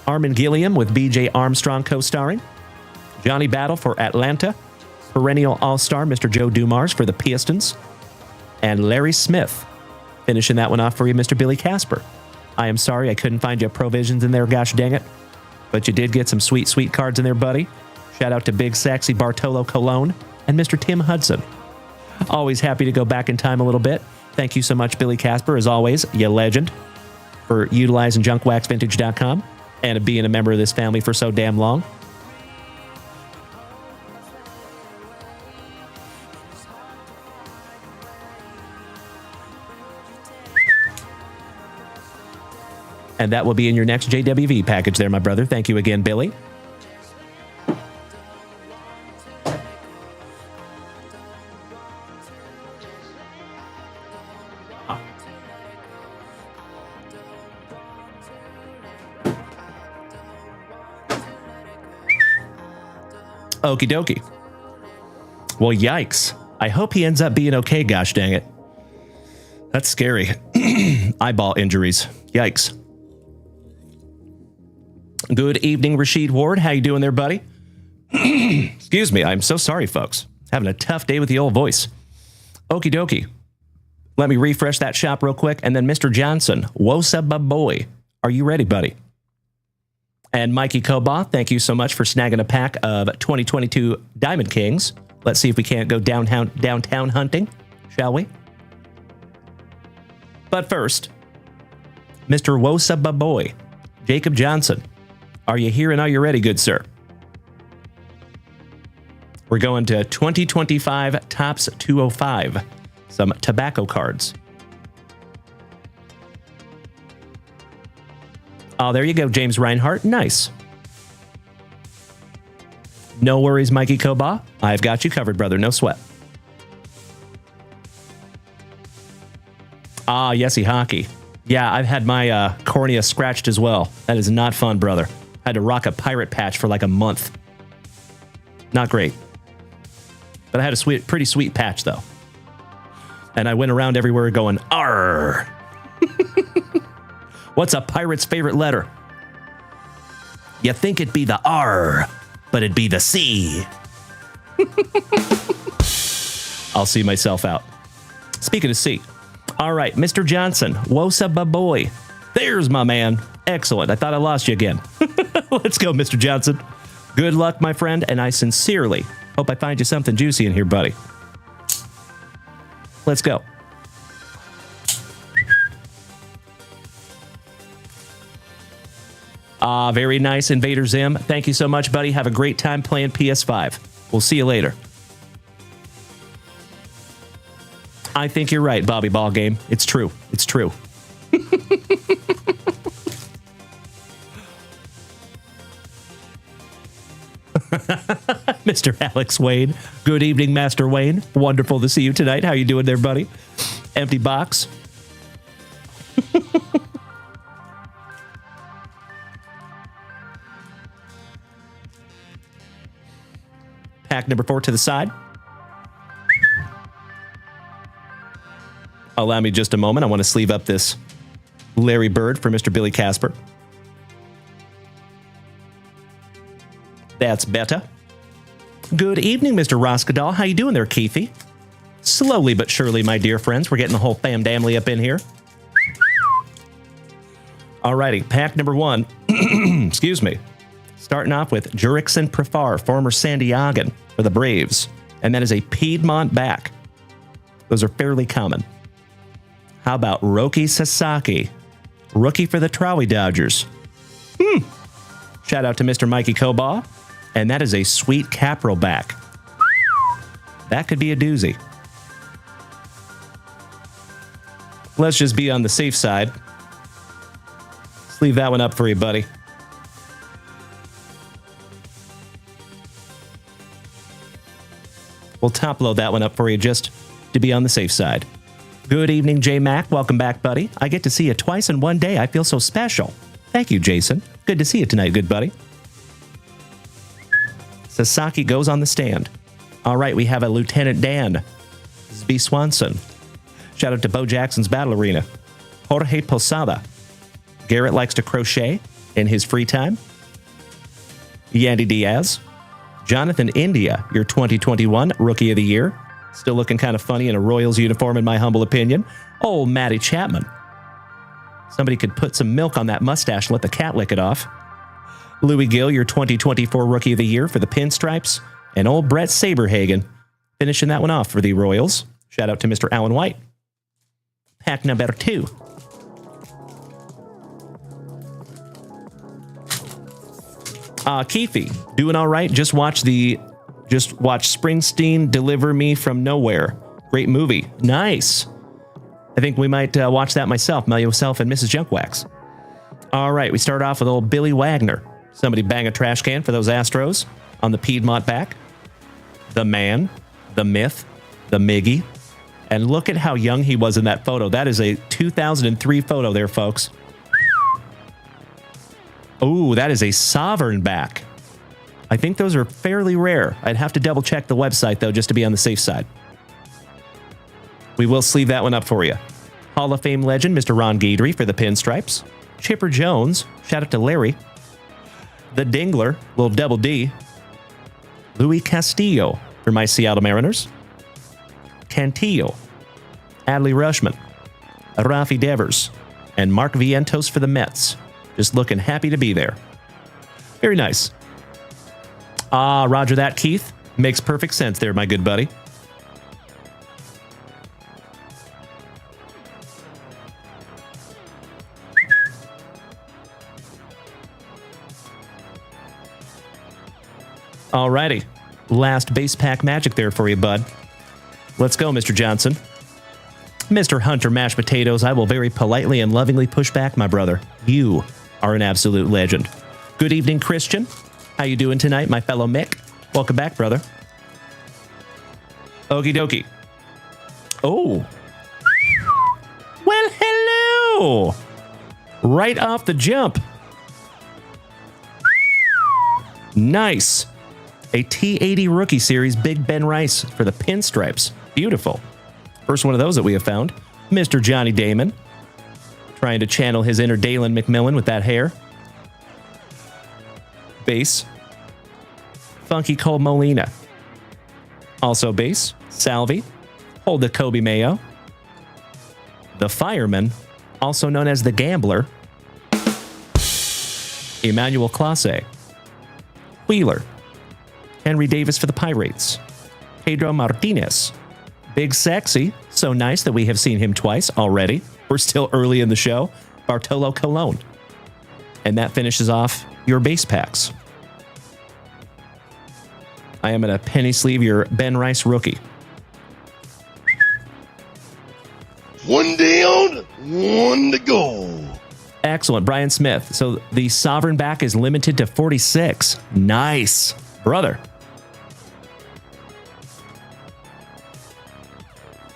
Armin Gilliam with BJ Armstrong co-starring. Johnny Battle for Atlanta. Perennial All-Star Mr. Joe Dumars for the Pistons. And Larry Smith. Finishing that one off for you, Mr. Billy Casper. I am sorry I couldn't find you provisions in there, gosh dang it. But you did get some sweet, sweet cards in there, buddy. Shout out to Big Sexy Bartolo Colon and Mr. Tim Hudson. Always happy to go back in time a little bit. Thank you so much, Billy Casper, as always, you legend, for utilizing JunkWaxVintage.com and being a member of this family for so damn long. And that will be in your next JWV package there, my brother. Thank you again, Billy. Okie dokie. Well, yikes. I hope he ends up being okay, gosh dang it. That's scary. Eyeball injuries. Yikes. Good evening, Rashid Ward. How you doing there, buddy? Excuse me. I'm so sorry, folks. Having a tough day with the old voice. Okie dokie. Let me refresh that shop real quick. And then Mr. Johnson. Wosa boy. Are you ready, buddy? And Mikey Kobath, thank you so much for snagging a pack of 2022 Diamond Kings Let's see if we can't go downtown hunting, shall we? But first, Mr. Wosababoy, Jacob Johnson. Are you here and are you ready, good sir? We're going to 2025 Topps 205. Some tobacco cards. Oh, there you go, James Reinhart. Nice. No worries, Mikey Koba. I've got you covered, brother. No sweat. Ah, Yesy Hockey. Yeah, I've had my cornea scratched as well. That is not fun, brother. I had to rock a pirate patch for like a month. Not great. But I had a pretty sweet patch, though. And I went around everywhere going, "Arr!" What's a pirate's favorite letter? You think it'd be the R, but it'd be the C. I'll see myself out. Speaking of C. All right, Mr. Johnson, Wosababoy. There's my man. Excellent. I thought I lost you again. Let's go, Mr. Johnson. Good luck, my friend, and I sincerely hope I find you something juicy in here, buddy. Let's go. Very nice, Invader Zim. Thank you so much, buddy. Have a great time playing PS5. We'll see you later. I think you're right, Bobby Ballgame. It's true. It's true. Mr. Alex Wayne. Good evening, Master Wayne. Wonderful to see you tonight. How you doing there, buddy? Empty box. Pack number 4 to the side. Allow me just a moment. I want to sleeve up this Larry Bird for Mr. Billy Casper. That's better. Good evening, Mr. Roskadal. How you doing there, Keithy? Slowly but surely, my dear friends. We're getting the whole family up in here. Alrighty, pack number 1. Excuse me. Starting off with Jurickson Profar, former San Diegan for the Braves. And that is a Piedmont back. Those are fairly common. How about Roki Sasaki, rookie for the Trolley Dodgers? Shout out to Mr. Mikey Koba. And that is a sweet Capril back. That could be a doozy. Let's just be on the safe side. Let's leave that one up for you, buddy. We'll top load that one up for you just to be on the safe side. Good evening, J Mac. Welcome back, buddy. I get to see you twice in one day. I feel so special. Thank you, Jason. Good to see you tonight, good buddy. Sasaki goes on the stand. All right, we have a Lieutenant Dan. B. Swanson. Shout out to Bo Jackson's Battle Arena. Jorge Posada. Garrett likes to crochet in his free time. Yandy Diaz. Jonathan India, your 2021 Rookie of the Year. Still looking kind of funny in a Royals uniform, in my humble opinion. Oh, Matty Chapman. Somebody could put some milk on that mustache and let the cat lick it off. Louis Gill, your 2024 Rookie of the Year for the Pinstripes. And old Brett Saberhagen finishing that one off for the Royals. Shout out to Mr. Alan White. Pack number 2. Keefe, doing all right. Just watch Springsteen Deliver Me from Nowhere. Great movie. Nice. I think we might watch that myself, myself and Mrs. Junkwax. All right, we start off with old Billy Wagner. Somebody bang a trash can for those Astros on the Piedmont back. The man, the myth, the Miggy. And look at how young he was in that photo. That is a 2003 photo there, folks. Oh, that is a Sovereign back. I think those are fairly rare. I'd have to double check the website, though, just to be on the safe side. We will sleeve that one up for you. Hall of Fame legend, Mr. Ron Guidry for the Pinstripes. Chipper Jones, shout out to Larry. The Dingler, little double D. Louis Castillo for my Seattle Mariners. Cantillo. Adley Rushman. Rafi Devers. And Mark Vientos for the Mets. Just looking happy to be there. Very nice. Roger that, Keith. Makes perfect sense there, my good buddy. Alrighty. Last base pack magic there for you, bud. Let's go, Mr. Johnson. Mr. Hunter Mashed Potatoes, I will very politely and lovingly push back, my brother. You are an absolute legend. Good evening, Christian. How you doing tonight, my fellow Mick? Welcome back, brother. Okie dokie. Oh. Well, hello. Right off the jump. Nice. A T80 Rookie Series Big Ben Rice for the pinstripes. Beautiful. First one of those that we have found. Mr. Johnny Damon. Trying to channel his inner Dalen McMillan with that hair. Base. Funky Cole Molina. Also base. Salvi. Hold the Kobe Mayo. The Fireman, also known as the Gambler. Emmanuel Clase. Wheeler. Henry Davis for the Pirates. Pedro Martinez. Big Sexy. So nice that we have seen him twice already. We're still early in the show. Bartolo Colon. And that finishes off your base packs. I am going to penny sleeve your Ben Rice rookie. One down, one to go. Excellent. Brian Smith. So the Sovereign back is limited to 46. Nice. Brother.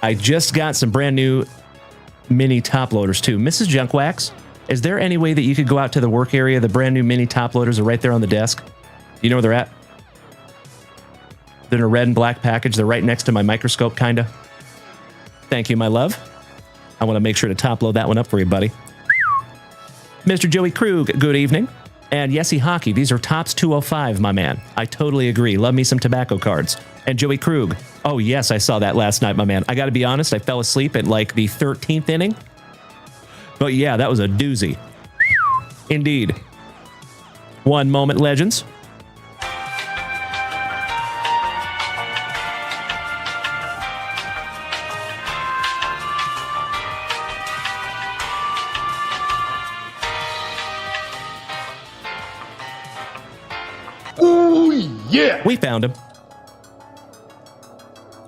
I just got some brand new mini top loaders too. Mrs. Junkwax, is there any way that you could go out to the work area? The brand new mini top loaders are right there on the desk. You know where they're at? They're in a red and black package. They're right next to my microscope, kind of. Thank you, my love. I want to make sure to top load that one up for you, buddy. Mr. Joey Krug, good evening. And Yesy Hockey, these are Tops 205, my man. I totally agree. Love me some tobacco cards. And Joey Krug, oh yes, I saw that last night, my man. I got to be honest, I fell asleep at like the 13th inning. But yeah, that was a doozy. Indeed. One moment, legends. Yeah. We found him.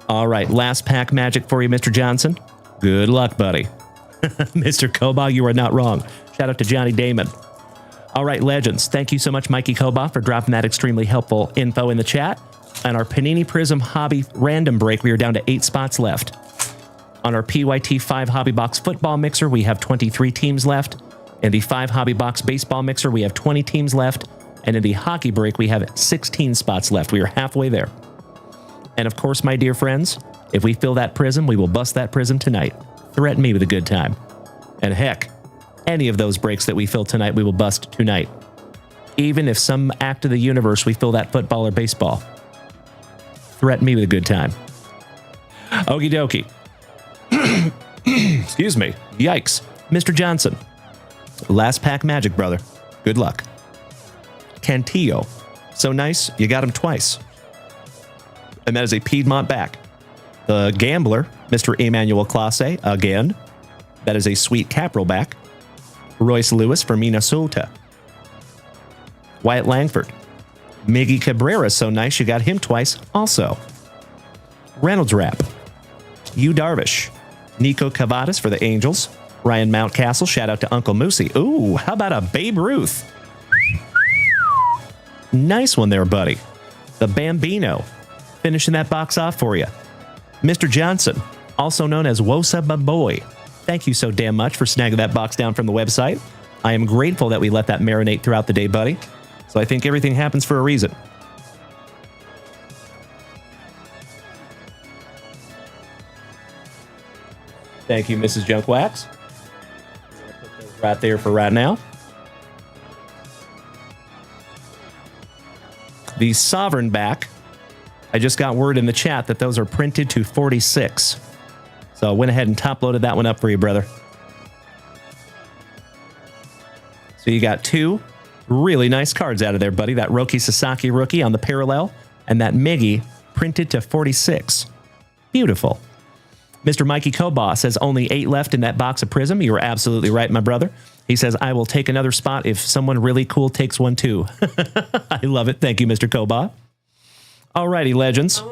All right, last pack magic for you, Mr. Johnson. Good luck, buddy. Mr. Koba, you are not wrong. Shout out to Johnny Damon. All right, legends. Thank you so much, Mikey Koba, for dropping that extremely helpful info in the chat. On our Panini Prism Hobby random break, we are down to 8 spots left. On our PYT 5 Hobby Box Football Mixer, we have 23 teams left. In the 5 Hobby Box Baseball Mixer, we have 20 teams left. And in the hockey break, we have 16 spots left. We are halfway there. And of course, my dear friends, if we fill that prism, we will bust that prism tonight. Threaten me with a good time. And heck, any of those breaks that we fill tonight, we will bust tonight. Even if some act of the universe we fill that football or baseball. Threaten me with a good time. Okie dokie. Excuse me. Yikes. Mr. Johnson. Last pack magic, brother. Good luck. Cantillo. So nice, you got him twice. And that is a Piedmont back. The Gambler, Mr. Emmanuel Clase, again. That is a sweet Capril back. Royce Lewis for Minnesota. Wyatt Langford. Miggy Cabrera, so nice, you got him twice also. Reynolds wrap. Yu Darvish. Nico Cavadas for the Angels. Ryan Mountcastle, shout out to Uncle Moosey. Ooh, how about a Babe Ruth? Nice one there, buddy. The Bambino. Finishing that box off for you. Mr. Johnson, also known as Wosa Baboy. Thank you so damn much for snagging that box down from the website. I am grateful that we let that marinate throughout the day, buddy. So I think everything happens for a reason. Thank you, Mrs. Junkwax. Put those right there for right now. The Sovereign back, I just got word in the chat that those are printed to 46. So I went ahead and top loaded that one up for you, brother. So you got 2 really nice cards out of there, buddy. That Roki Sasaki rookie on the parallel, and that Miggy printed to 46. Beautiful. Mr. Mikey Kobaugh says only 8 left in that box of Prism. You are absolutely right, my brother. He says, I will take another spot if someone really cool takes one too. I love it. Thank you, Mr. Kobaugh. Alrighty, legends.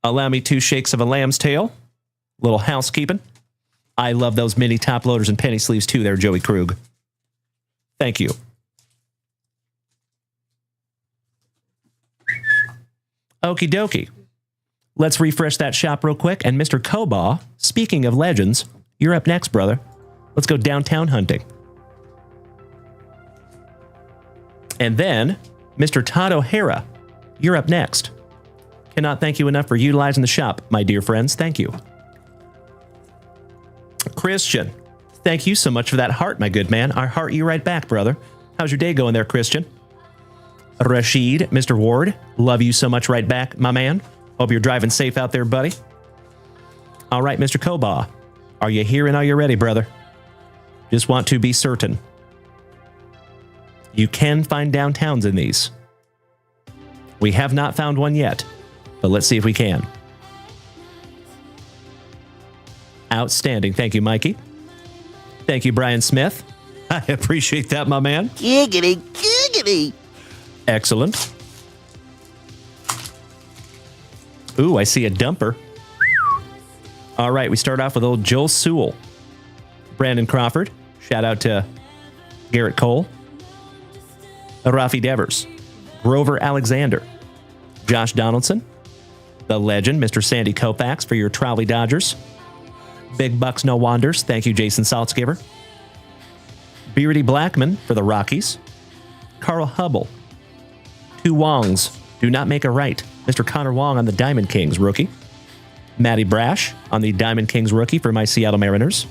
Allow me 2 shakes of a lamb's tail. Little housekeeping. I love those mini top loaders and penny sleeves too there, Joey Krug. Thank you. Okie dokie. Let's refresh that shop real quick. And Mr. Kobaugh, speaking of legends, you're up next, brother. Let's go downtown hunting. And then, Mr. Todd O'Hara, you're up next. Cannot thank you enough for utilizing the shop, my dear friends. Thank you. Christian, thank you so much for that heart, my good man. I heart you right back, brother. How's your day going there, Christian? Rashid, Mr. Ward, love you so much right back, my man. Hope you're driving safe out there, buddy. All right, Mr. Kobaugh, are you here and are you ready, brother? Just want to be certain. You can find downtowns in these. We have not found one yet, but let's see if we can. Outstanding. Thank you, Mikey. Thank you, Brian Smith. I appreciate that, my man. Giggity, giggity. Excellent. Ooh, I see a dumper. All right, we start off with old Joel Sewell. Brandon Crawford. Shout out to Garrett Cole. Rafi Devers. Grover Alexander. Josh Donaldson. The legend, Mr. Sandy Koufax for your Trolley Dodgers. Big Bucks No Wanders. Thank you, Jason Saltzgiver. Beardy Blackman for the Rockies. Carl Hubble. 2 Wongs. Do not make a right. Mr. Connor Wong on the Diamond Kings rookie. Matty Brash on the Diamond Kings rookie for my Seattle Mariners.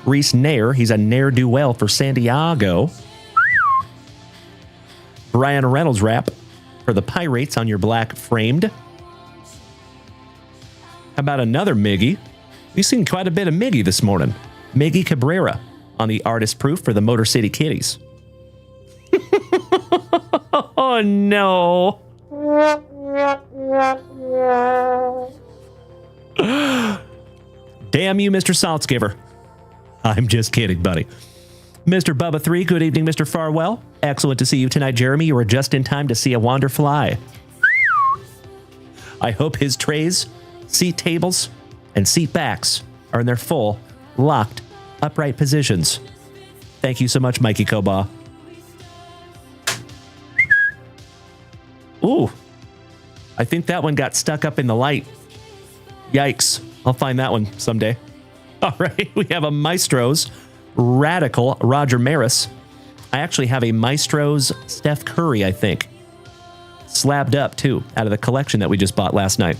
Reese Nair. He's a ne'er-do-well for San Diego. Brian Reynolds wrap for the Pirates on your black framed. How about another Miggy? We've seen quite a bit of Miggy this morning. Miggy Cabrera on the artist proof for the Motor City Kitties. Oh, no. Damn you, Mr. Saltzgiver. I'm just kidding, buddy. Mr. Bubba 3, good evening, Mr. Farwell. Excellent to see you tonight, Jeremy. You were just in time to see a wander fly. I hope his trays, seat tables, and seat backs are in their full, locked, upright positions. Thank you so much, Mikey Kobaugh. Ooh, I think that one got stuck up in the light. Yikes. I'll find that one someday. All right, we have a Maestro's Radical Roger Maris. I actually have a Maestro's Steph Curry, I think. Slabbed up, too, out of the collection that we just bought last night.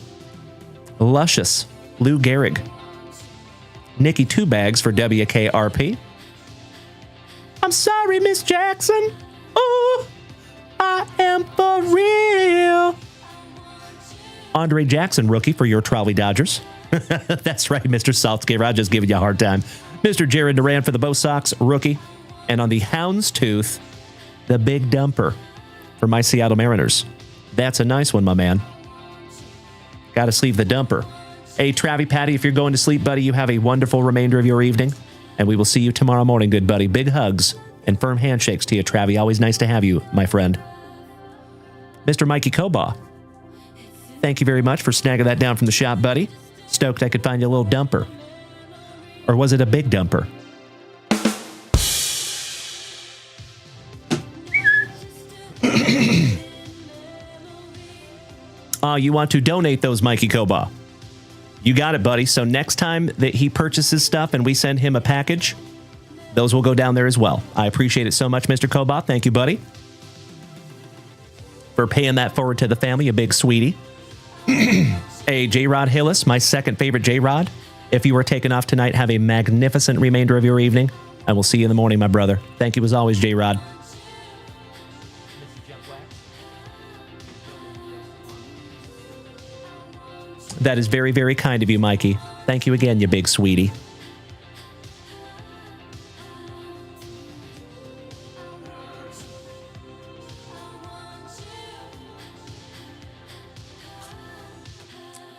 Luscious Lou Gehrig. Nikki 2 bags for WKRP. I'm sorry, Miss Jackson. Oh, I am for real. Andre Jackson, rookie for your Trolley Dodgers. That's right, Mr. Saltzgiver. I'm just giving you a hard time. Mr. Jared Duran for the Bo Sox, rookie. And on the Houndstooth, the big dumper for my Seattle Mariners. That's a nice one, my man. Got to sleeve the dumper. Hey, Travie Patty, if you're going to sleep, buddy, you have a wonderful remainder of your evening. And we will see you tomorrow morning, good buddy. Big hugs and firm handshakes to you, Travie. Always nice to have you, my friend. Mr. Mikey Kobaugh, thank you very much for snagging that down from the shop, buddy. Stoked I could find you a little dumper. Or was it a big dumper? You want to donate those, Mikey Kobaugh? You got it, buddy. So next time that he purchases stuff and we send him a package, those will go down there as well. I appreciate it so much, Mr. Kobaugh. Thank you, buddy, for paying that forward to the family, a big sweetie. Hey, J-Rod Hillis, my second favorite J-Rod. If you were taken off tonight, have a magnificent remainder of your evening, and we'll see you in the morning, my brother. Thank you as always, J-Rod. That is very, very kind of you, Mikey. Thank you again, you big sweetie.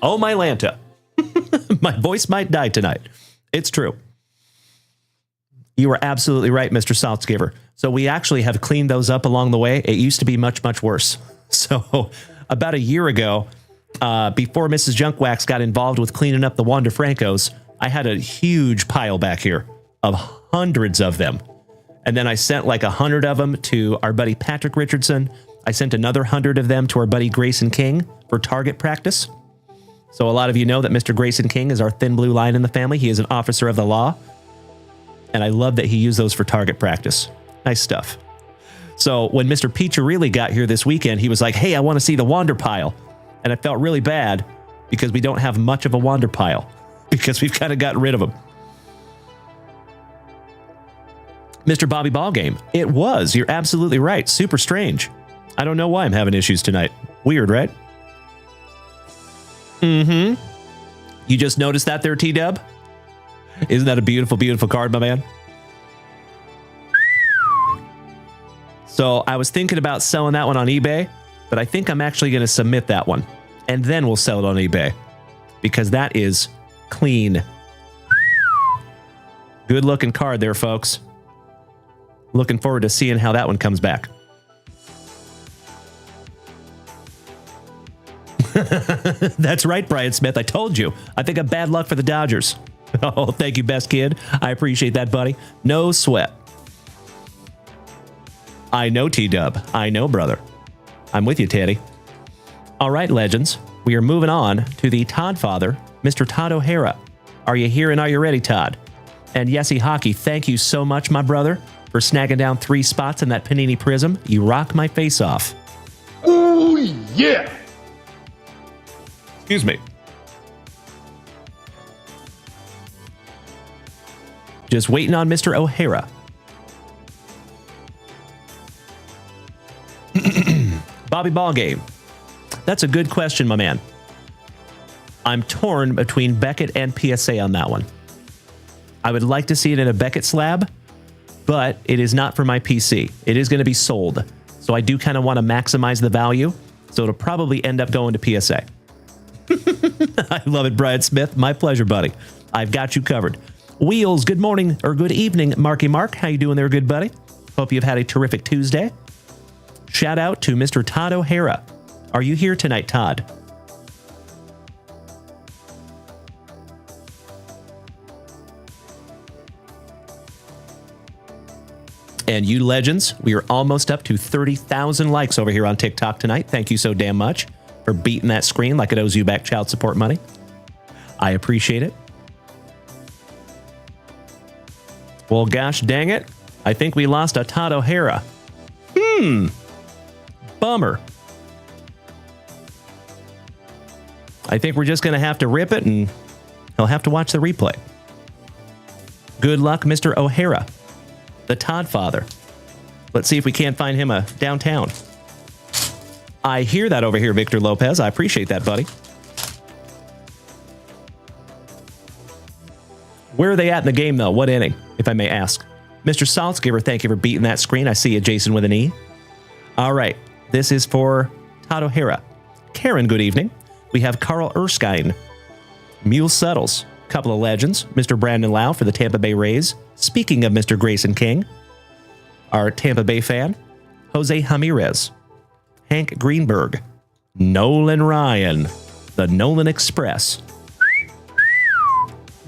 Oh, my Lanta. My voice might die tonight. It's true. You are absolutely right, Mr. Saltzgiver. So we actually have cleaned those up along the way. It used to be much, much worse. So about a year ago, before Mrs. Junkwax got involved with cleaning up the Wander Francos, I had a huge pile back here of hundreds of them. And then I sent like 100 of them to our buddy Patrick Richardson. I sent another 100 of them to our buddy Grayson King for target practice. So a lot of you know that Mr. Grayson King is our thin blue line in the family. He is an officer of the law. And I love that he used those for target practice. Nice stuff. So when Mr. Piccirilli got here this weekend, he was like, hey, I want to see the Wander pile. And I felt really bad because we don't have much of a Wander pile because we've kind of gotten rid of them. Mr. Bobby Ballgame. It was. You're absolutely right. Super strange. I don't know why I'm having issues tonight. Weird, right? You just noticed that there, T-Dub? Isn't that a beautiful, beautiful card, my man? So I was thinking about selling that one on eBay, but I think I'm actually going to submit that one. And then we'll sell it on eBay. Because that is clean. Good looking card there, folks. Looking forward to seeing how that one comes back. That's right, Brian Smith. I told you. I think I'm bad luck for the Dodgers. Oh, thank you, best kid. I appreciate that, buddy. No sweat. I know, T-Dub. I know, brother. I'm with you, Teddy. All right, legends. We are moving on to the Todd father, Mr. Todd O'Hara. Are you here and are you ready, Todd? And Yesy Hockey, thank you so much, my brother, for snagging down 3 spots in that Panini Prism. You rock my face off. Oh, yeah. Excuse me. Just waiting on Mr. O'Hara. Bobby Ballgame. That's a good question, my man. I'm torn between Beckett and PSA on that one. I would like to see it in a Beckett slab, but it is not for my PC. It is going to be sold. So I do kind of want to maximize the value. So it'll probably end up going to PSA. I love it, Brian Smith. My pleasure, buddy. I've got you covered. Wheels, good morning or good evening, Marky Mark. How you doing there, good buddy? Hope you've had a terrific Tuesday. Shout out to Mr. Todd O'Hara. Are you here tonight, Todd? And you legends, we are almost up to 30,000 likes over here on TikTok tonight. Thank you so damn much for beating that screen like it owes you back child support money. I appreciate it. Well, gosh dang it. I think we lost a Todd O'Hara. Bummer. I think we're just going to have to rip it and he'll have to watch the replay. Good luck, Mr. O'Hara, the Todd father. Let's see if we can't find him a downtown. I hear that over here, Victor Lopez. I appreciate that, buddy. Where are they at in the game, though? What inning, if I may ask? Mr. Saltzgiver, thank you for beating that screen. I see you, Jason, with an E. All right. This is for Todd O'Hara. Karen, good evening. We have Carl Erskine. Mule Settles. Couple of legends. Mr. Brandon Lau for the Tampa Bay Rays. Speaking of Mr. Grayson King, our Tampa Bay fan. Jose Ramirez. Hank Greenberg. Nolan Ryan. The Nolan Express.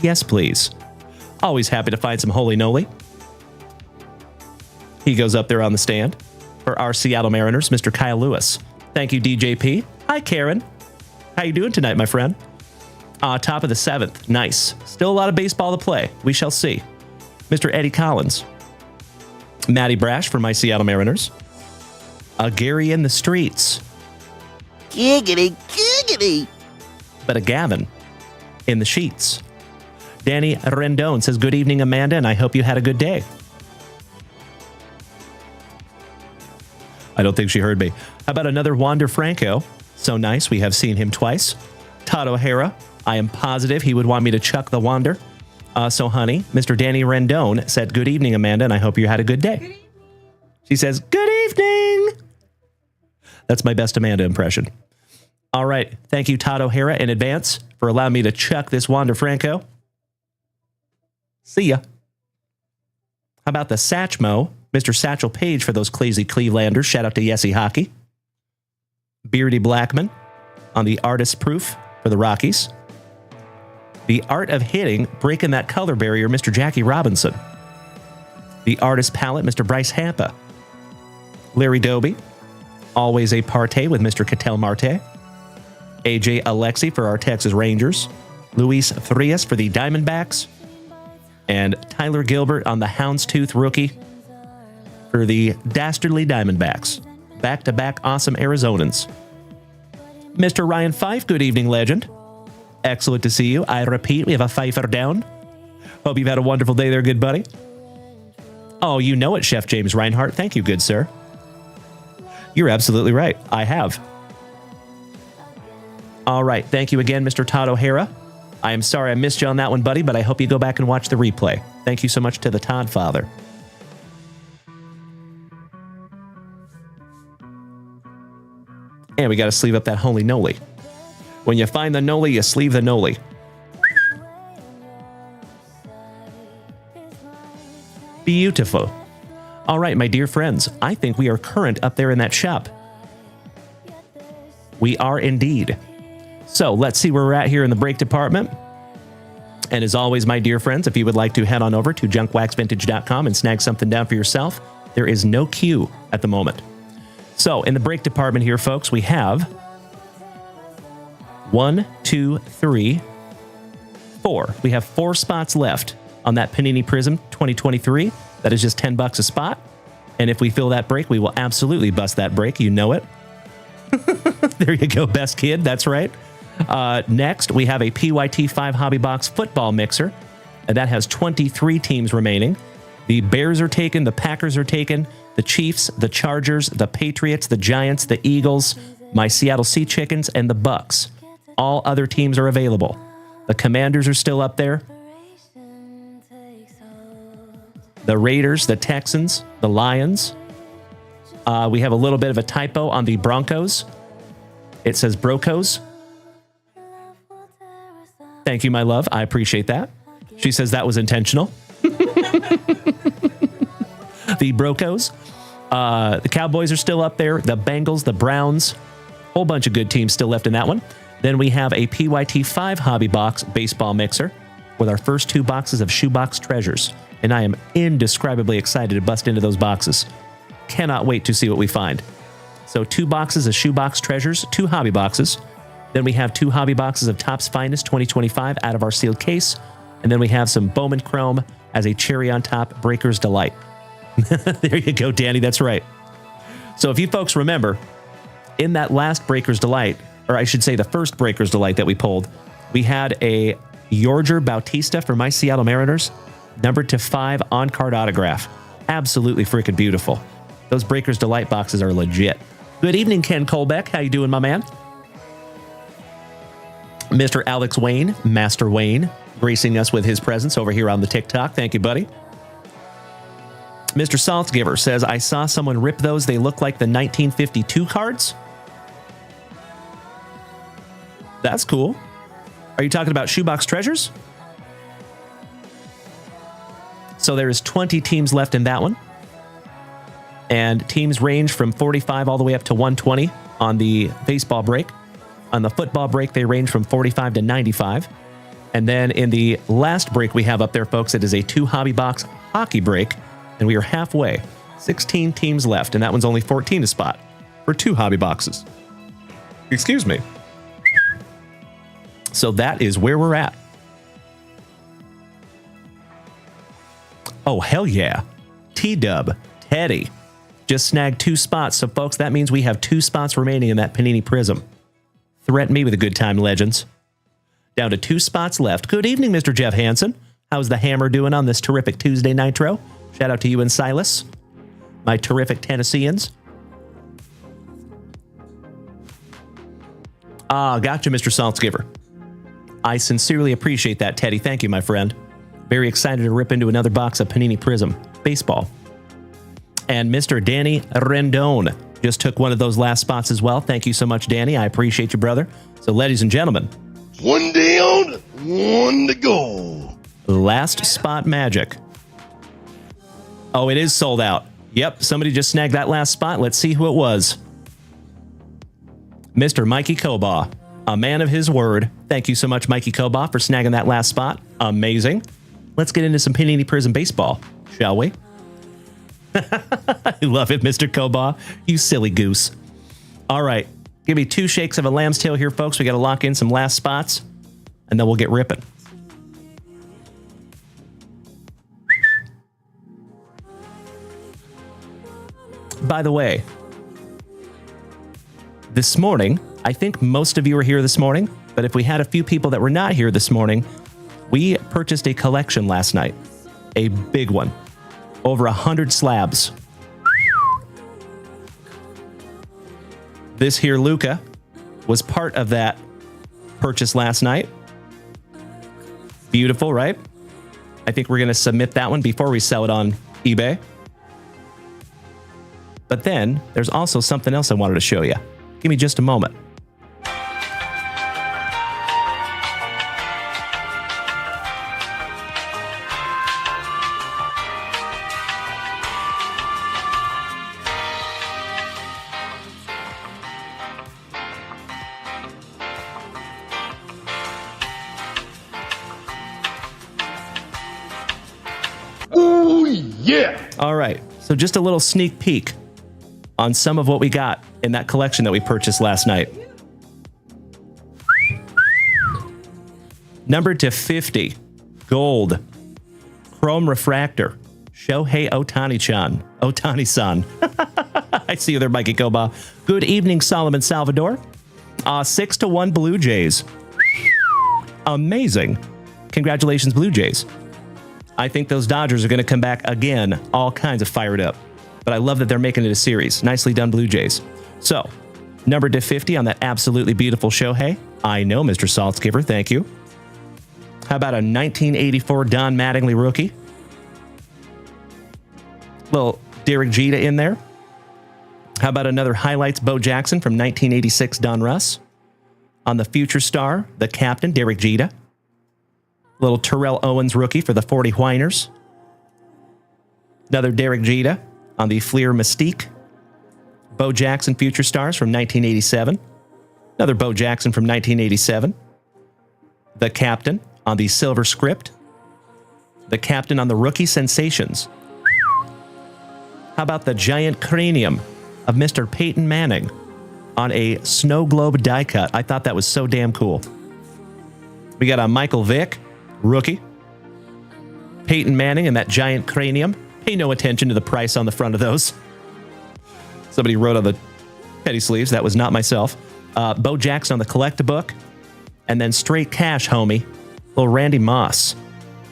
Yes, please. Always happy to find some holy noli. He goes up there on the stand. For our Seattle Mariners, Mr. Kyle Lewis. Thank you, DJP. Hi, Karen. How you doing tonight, my friend? Top of the 7th. Nice. Still a lot of baseball to play. We shall see. Mr. Eddie Collins. Matty Brash for my Seattle Mariners. A Gary in the Streets. Giggity, giggity. But a Gavin in the Sheets. Danny Rendon says, good evening, Amanda, and I hope you had a good day. I don't think she heard me. How about another Wander Franco? So nice. We have seen him twice. Todd O'Hara. I am positive he would want me to chuck the Wander. So, honey, Mr. Danny Rendon said, good evening, Amanda, and I hope you had a good day. She says, good evening. That's my best Amanda impression. All right. Thank you, Todd O'Hara, in advance for allowing me to chuck this Wander Franco. See ya. How about the Satchmo? Mr. Satchel Paige for those crazy Clevelanders. Shout out to Yessie Hockey. Beardy Blackman on the artist proof for the Rockies. The art of hitting, breaking that color barrier, Mr. Jackie Robinson. The artist palette, Mr. Bryce Hampa. Larry Doby, always a partay with Mr. Ketel Marte. AJ Alexi for our Texas Rangers. Luis Frias for the Diamondbacks. And Tyler Gilbert on the Houndstooth rookie for the Dastardly Diamondbacks. Back-to-back awesome Arizonans. Mr. Ryan Fife, good evening, legend. Excellent to see you. I repeat, we have a Pfeiffer down. Hope you've had a wonderful day there, good buddy. Oh, you know it, Chef James Reinhart. Thank you, good sir. You're absolutely right. I have. All right. Thank you again, Mr. Todd O'Hara. I am sorry I missed you on that one, buddy, but I hope you go back and watch the replay. Thank you so much to the Todd father. And we got to sleeve up that holy noli. When you find the noli, you sleeve the noli. Beautiful. All right, my dear friends, I think we are current up there in that shop. We are indeed. So let's see where we're at here in the break department. And as always, my dear friends, if you would like to head on over to junkwaxvintage.com and snag something down for yourself, there is no queue at the moment. So in the break department here, folks, we have 1, 2, 3, 4. We have 4 spots left on that Panini Prism 2023. That is just $10 a spot. And if we fill that break, we will absolutely bust that break. You know it. There you go, best kid. That's right. Next, we have a PYT 5 Hobby Box football mixer. And that has 23 teams remaining. The Bears are taken. The Packers are taken. The Chiefs, the Chargers, the Patriots, the Giants, the Eagles, my Seattle Sea Chickens, and the Bucks. All other teams are available. The Commanders are still up there. The Raiders, the Texans, the Lions. We have a little bit of a typo on the Broncos. It says Brocos. Thank you, my love. I appreciate that. She says that was intentional. The Brocos. The Cowboys are still up there. The Bengals, the Browns. Whole bunch of good teams still left in that one. Then we have a PYT 5 Hobby Box baseball mixer with our first 2 boxes of Shoebox treasures. And I am indescribably excited to bust into those boxes. Cannot wait to see what we find. So 2 boxes of Shoebox treasures, 2 hobby boxes. Then we have 2 hobby boxes of Topps Finest 2025 out of our sealed case. And then we have some Bowman Chrome as a cherry on top Breaker's Delight. There you go, Danny. That's right. So if you folks remember, in that last Breaker's Delight, or I should say the first Breaker's Delight that we pulled, we had a Yorger Bautista for my Seattle Mariners, numbered to 5 on-card autograph. Absolutely freaking beautiful. Those Breaker's Delight boxes are legit. Good evening, Ken Colbeck. How you doing, my man? Mr. Alex Wayne, Master Wayne, gracing us with his presence over here on the TikTok. Thank you, buddy. Mr. Saltgiver says, I saw someone rip those. They look like the 1952 cards. That's cool. Are you talking about Shoebox Treasures? So there is 20 teams left in that one. And teams range from 45 all the way up to 120 on the baseball break. On the football break, they range from 45 to 95. And then in the last break we have up there, folks, it is a 2 hobby box hockey break. And we are halfway. 16 teams left. And that one's only 14 a spot for 2 hobby boxes. Excuse me. So that is where we're at. Oh, hell yeah. T-Dub, Teddy, just snagged 2 spots. So, folks, that means we have 2 spots remaining in that Panini Prism. Threaten me with a good time, legends. Down to 2 spots left. Good evening, Mr. Jeff Hansen. How's the Hammer doing on this terrific Tuesday Nitro? Shout out to you and Silas, my terrific Tennesseans. Gotcha, Mr. Saltzgiver. I sincerely appreciate that, Teddy. Thank you, my friend. Very excited to rip into another box of Panini Prism Baseball. And Mr. Danny Rendon. just took one of those last spots as well. Thank you so much, Danny. I appreciate you, brother. So, ladies and gentlemen, One down, one to go. last spot magic. Oh, it is sold out. Yep, somebody just snagged that last spot. Let's see who it was. Mr. Mikey Kobaugh, a man of his word. Thank you so much, Mikey Kobaugh, for snagging that last spot. Amazing. Let's get into some Panini Prism baseball, shall we? I love it, Mr. Kobaugh. You silly goose. All right. Give me 2 shakes of a lamb's tail here, folks. We got to lock in some last spots, and then we'll get ripping. By the way, this morning, I think most of you were here this morning, but if we had a few people that were not here this morning, we purchased a collection last night. A big one. Over 100 slabs. This here Luca was part of that purchase last night. Beautiful, right? I think we're going to submit that one before we sell it on eBay. But then there's also something else I wanted to show you. Give me just a moment. Ooh, yeah. All right, so just a little sneak peek on some of what we got in that collection that we purchased last night. Numbered to 50, gold, chrome refractor, Shohei Ohtani-chan. Ohtani-san. I see you there, Mikey Koba. Good evening, Solomon Salvador. 6-1 Blue Jays. Amazing. Congratulations, Blue Jays. I think those Dodgers are going to come back again, all kinds of fired up. But I love that they're making it a series. Nicely done, Blue Jays. So, numbered to 50 on that absolutely beautiful Shohei. I know, Mr. Saltzgiver. Thank you. How about a 1984 Don Mattingly rookie? Little Derek Jeter in there. How about another highlights Bo Jackson from 1986 Don Russ? On the future star, the captain, Derek Jeter. Little Terrell Owens rookie for the 40 Whiners. Another Derek Jeter on the Fleer Mystique. Bo Jackson Future Stars from 1987. Another Bo Jackson from 1987. The Captain on the Silver Script. The Captain on the Rookie Sensations. How about the giant cranium of Mr. Peyton Manning on a Snow Globe die cut? I thought that was so damn cool. We got a Michael Vick rookie. Peyton Manning and that giant cranium. Pay no attention to the price on the front of those. Somebody wrote on the petty sleeves. That was not myself. Bo Jackson on the Collect-A-Book. And then straight cash, homie. Little Randy Moss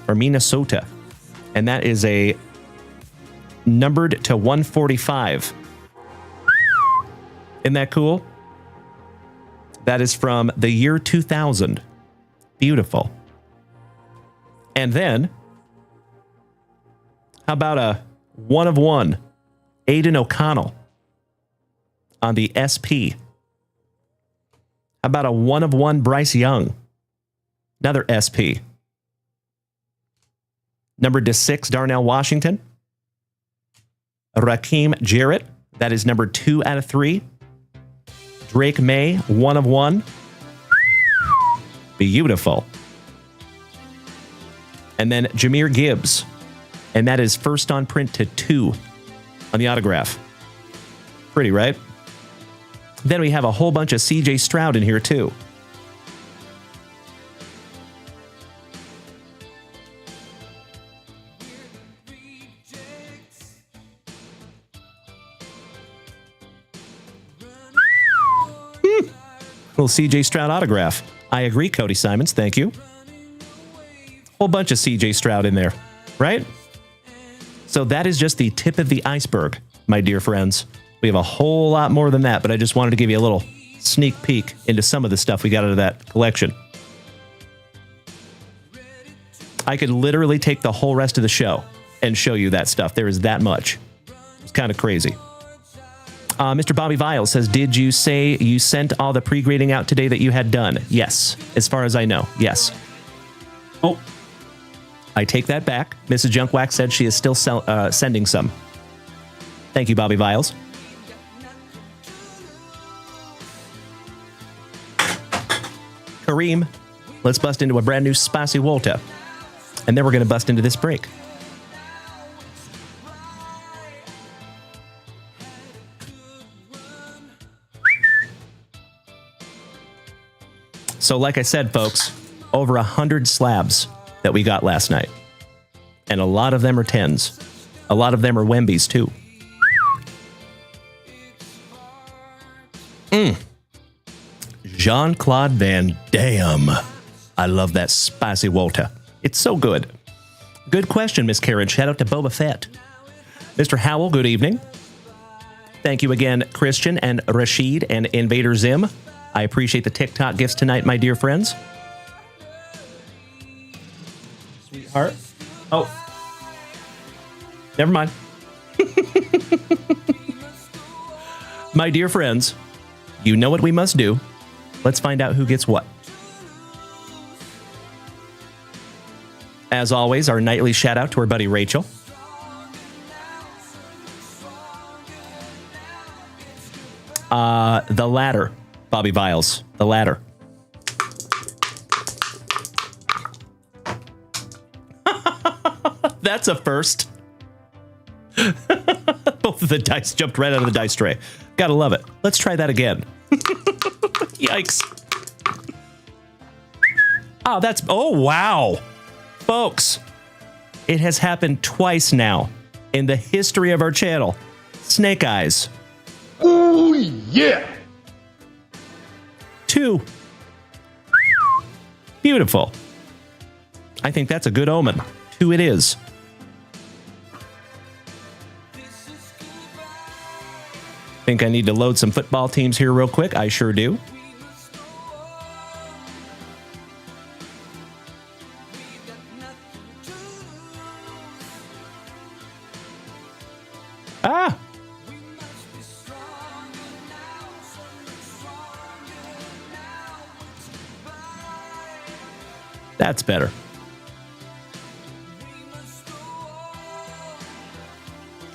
for Minnesota. And that is a numbered to 145. Isn't that cool? That is from the year 2000. Beautiful. And then, how about a 1/1 Aiden O'Connell on the SP? How about a 1/1 Bryce Young? Another SP. Numbered to 6, Darnell Washington. Raheem Jarrett. That is number 2 out of 3. Drake May, 1/1. Beautiful. And then Jahmyr Gibbs. And that is first on print to 2 on the autograph. Pretty, right? Then we have a whole bunch of CJ Stroud in here, too. Little CJ Stroud autograph. I agree, Cody Simons. Thank you. Whole bunch of CJ Stroud in there, right? So that is just the tip of the iceberg, my dear friends. We have a whole lot more than that, but I just wanted to give you a little sneak peek into some of the stuff we got out of that collection. I could literally take the whole rest of the show and show you that stuff. There is that much. It's kind of crazy. Mr. Bobby Viles says, did you say you sent all the pre-grading out today that you had done? Yes, as far as I know, yes. Oh, I take that back. Mrs. Junkwax said she is still sending some. Thank you, Bobby Viles. Kareem, let's bust into a brand new Spicy Volta. And then we're going to bust into this break. So like I said, folks, over 100 slabs that we got last night. And a lot of them are 10s. A lot of them are Wembies, too. Jean-Claude Van Damme. I love that Spicy Volta. It's so good. Good question, Miss Karen. Shout out to Boba Fett. Mr. Howell, good evening. Thank you again, Christian and Rashid and Invader Zim. I appreciate the TikTok gifts tonight, my dear friends. Sweetheart. Oh. Never mind. My dear friends, you know what we must do. Let's find out who gets what. As always, our nightly shout out to our buddy Rachel. The ladder, Bobby Viles. The ladder. That's a first. Both of the dice jumped right out of the dice tray. Gotta love it. Let's try that again. Yikes. Oh, that's... Oh, wow. Folks, it has happened twice now in the history of our channel. Snake Eyes. Ooh, yeah. 2. Beautiful. I think that's a good omen. 2 it is. Think I need to load some football teams here real quick. I sure do. Ah! That's better.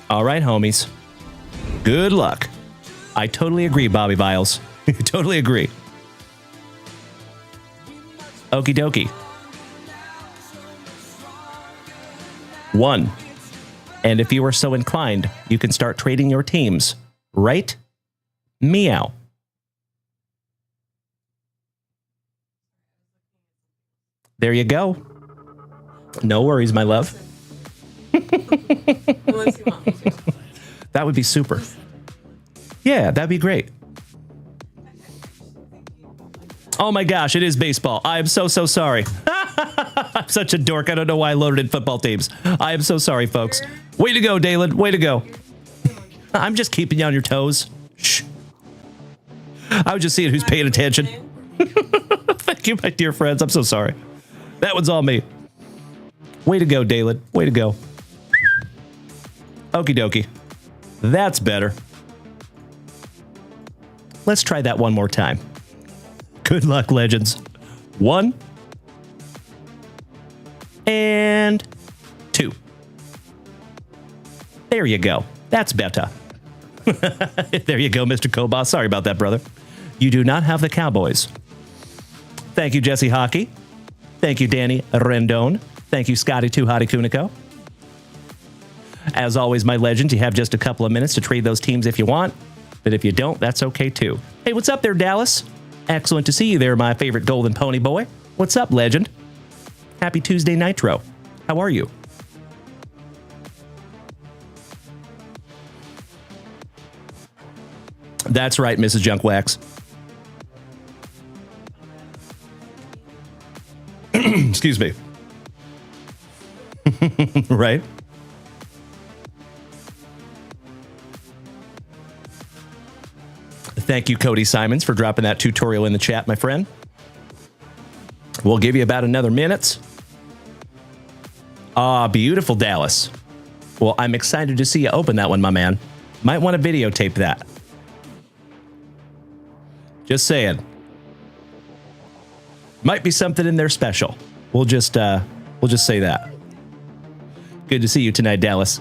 All right, homies. Good luck. I totally agree, Bobby Viles. Totally agree. Okie dokie. 1. And if you are so inclined, you can start trading your teams. Right? Meow. There you go. No worries, my love. Unless you want me to. That would be super. Yeah, that'd be great. Oh my gosh, it is baseball. I am so sorry. I'm such a dork. I don't know why I loaded in football teams. I am so sorry, folks. Way to go, Dalen. Way to go. I'm just keeping you on your toes. Shh. I was just seeing who's paying attention. Thank you, my dear friends. I'm so sorry. That one's all me. Way to go, Dalen. Way to go. Okie dokie. That's better. Let's try that one more time. Good luck, legends. 1 and 2. There you go. That's better. There you go, Mr. Kobas. Sorry about that, brother. You do not have the Cowboys. Thank you, Jesse Hockey. Thank you, Danny Rendon. Thank you, Scotty Tuhati Kuniko. As always, my legends, you have just a couple of minutes to trade those teams if you want. But if you don't, that's okay too. Hey, what's up there, Dallas? Excellent to see you there, my favorite golden pony boy. What's up, legend? Happy Tuesday NighTro. How are you? That's right, Mrs. Junkwax. Excuse me. Right? Thank you, Cody Simons, for dropping that tutorial in the chat, my friend. We'll give you about another minute. Ah, beautiful, Dallas. Well, I'm excited to see you open that one, my man. Might want to videotape that. Just saying. Might be something in there special. We'll just say that. Good to see you tonight, Dallas.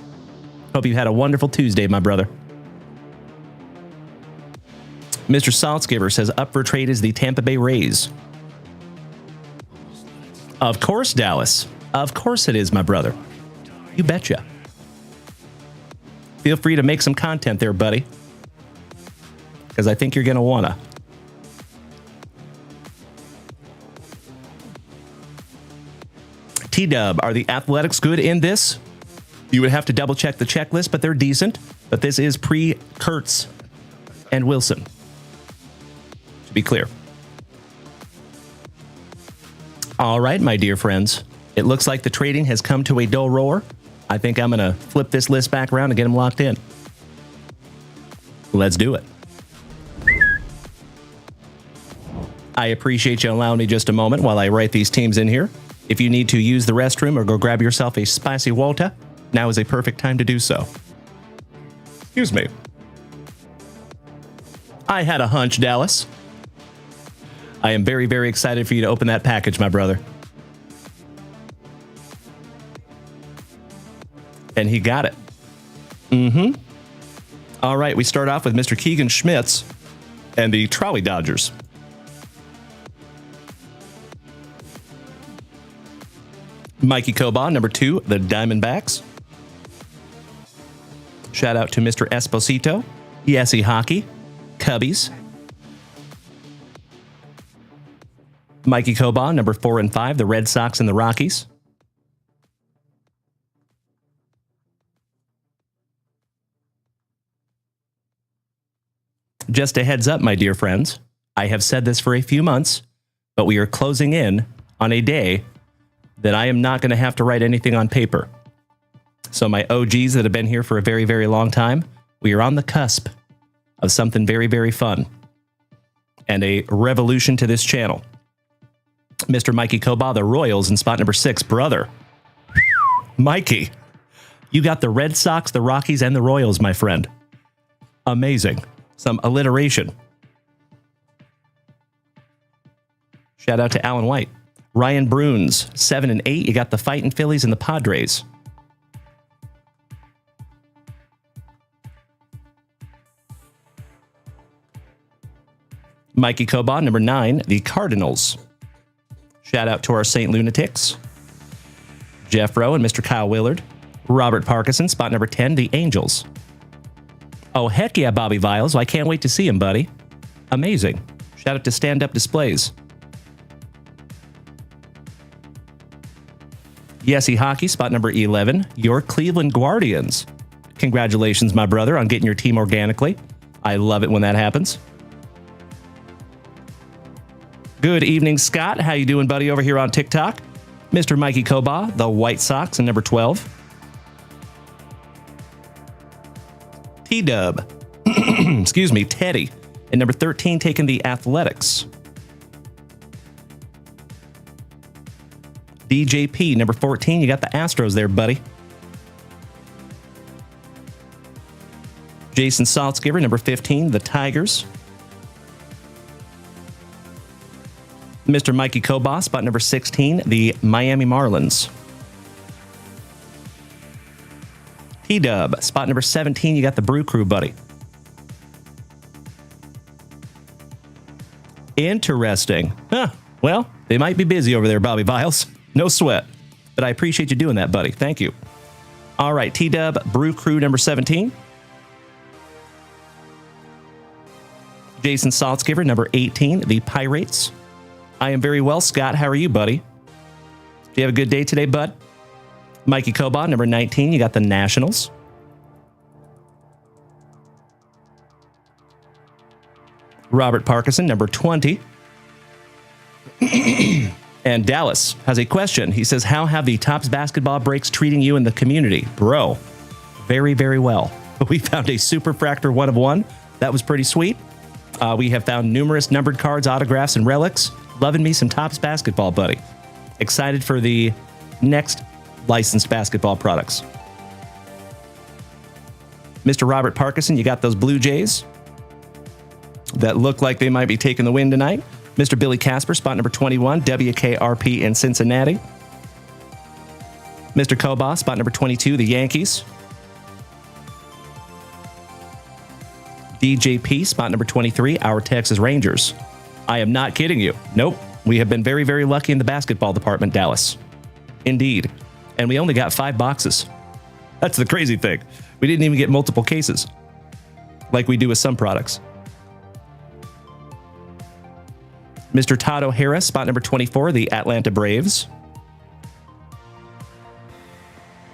Hope you had a wonderful Tuesday, my brother. Mr. Saltzgiver says up for trade is the Tampa Bay Rays. Of course, Dallas. Of course it is, my brother. You betcha. Feel free to make some content there, buddy. Because I think you're going to wanna. T-Dub, are the Athletics good in this? You would have to double check the checklist, but they're decent. But this is pre-Kurtz and Wilson. To be clear. All right, my dear friends. It looks like the trading has come to a dull roar. I think I'm going to flip this list back around and get them locked in. Let's do it. I appreciate you allowing me just a moment while I write these teams in here. If you need to use the restroom or go grab yourself a spicy water, now is a perfect time to do so. Excuse me. I had a hunch, Dallas. I am very, very excited for you to open that package, my brother. And he got it. Mm-hmm. All right, we start off with Mr. Keegan Schmitz and the Trolley Dodgers. Mikey Coba, number 2, the Diamondbacks. Shout out to Mr. Esposito, Yessie Hockey, Cubbies. Mikey Coba, number 4 and 5, the Red Sox and the Rockies. Just a heads up, my dear friends. I have said this for a few months, but we are closing in on a day that I am not going to have to write anything on paper. So my OGs that have been here for a very, very long time, we are on the cusp of something very, very fun and a revolution to this channel. Mr. Mikey Coba, the Royals in spot number 6, brother. Mikey, you got the Red Sox, the Rockies, and the Royals, my friend. Amazing. Some alliteration. Shout out to Alan White. Ryan Bruins, 7 and 8. You got the Fightin' Phillies and the Padres. Mikey Coba, number 9, the Cardinals. Shout out to our St. Lunatics. Jeff Rowe and Mr. Kyle Willard. Robert Parkinson, spot number 10, the Angels. Oh, heck yeah, Bobby Viles. I can't wait to see him, buddy. Amazing. Shout out to Stand Up Displays. Yessie Hockey, spot number 11, your Cleveland Guardians. Congratulations, my brother, on getting your team organically. I love it when that happens. Good evening, Scott. How you doing, buddy, over here on TikTok? Mr. Mikey Coba, the White Sox, and number 12. T-Dub, excuse me, Teddy, and number 13, taking the Athletics. DJP, number 14, you got the Astros there, buddy. Jason Saltzgiver, number 15, the Tigers. Mr. Mikey Coba, spot number 16, the Miami Marlins. T-Dub, spot number 17, you got the Brew Crew, buddy. Interesting. Huh. Well, they might be busy over there, Bobby Viles. No sweat. But I appreciate you doing that, buddy. Thank you. All right, T-Dub, Brew Crew, number 17. Jason Saltzgiver, number 18, the Pirates. I am very well, Scott. How are you, buddy? Do you have a good day today, bud? Mikey Coba, number 19, you got the Nationals. Robert Parkinson, number 20. And Dallas has a question. He says, how have the Topps basketball breaks treating you in the community? Bro, very, very well. We found a Superfractor 1 of 1. That was pretty sweet. We have found numerous numbered cards, autographs, and relics. Loving me some Topps basketball, buddy. Excited for the next licensed basketball products. Mr. Robert Parkinson, you got those Blue Jays. that look like they might be taking the win tonight. Mr. Billy Casper, spot number 21, WKRP in Cincinnati. Mr. Koba, spot number 22, the Yankees. DJP, spot number 23, our Texas Rangers. I am not kidding you. Nope. We have been very, very lucky in the basketball department, Dallas. Indeed. And we only got 5 boxes. That's the crazy thing. We didn't even get multiple cases, like we do with some products. Mr. Todd O'Hara, spot number 24, the Atlanta Braves.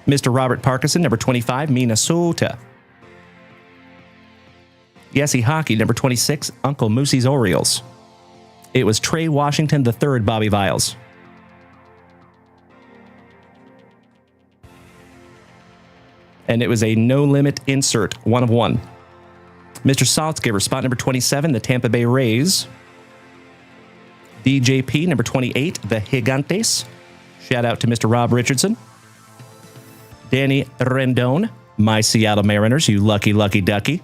Mr. Robert Parkinson, number 25, Minnesota. Yesy Hockey, number 26, Uncle Moosey's Orioles. It was Trey Washington III, Bobby Viles. And it was a no-limit insert, 1 of 1. Mr. Saltzgiver, spot number 27, the Tampa Bay Rays. DJP, number 28, the Gigantes. Shout out to Mr. Rob Richardson. Danny Rendon, my Seattle Mariners, you lucky, lucky ducky.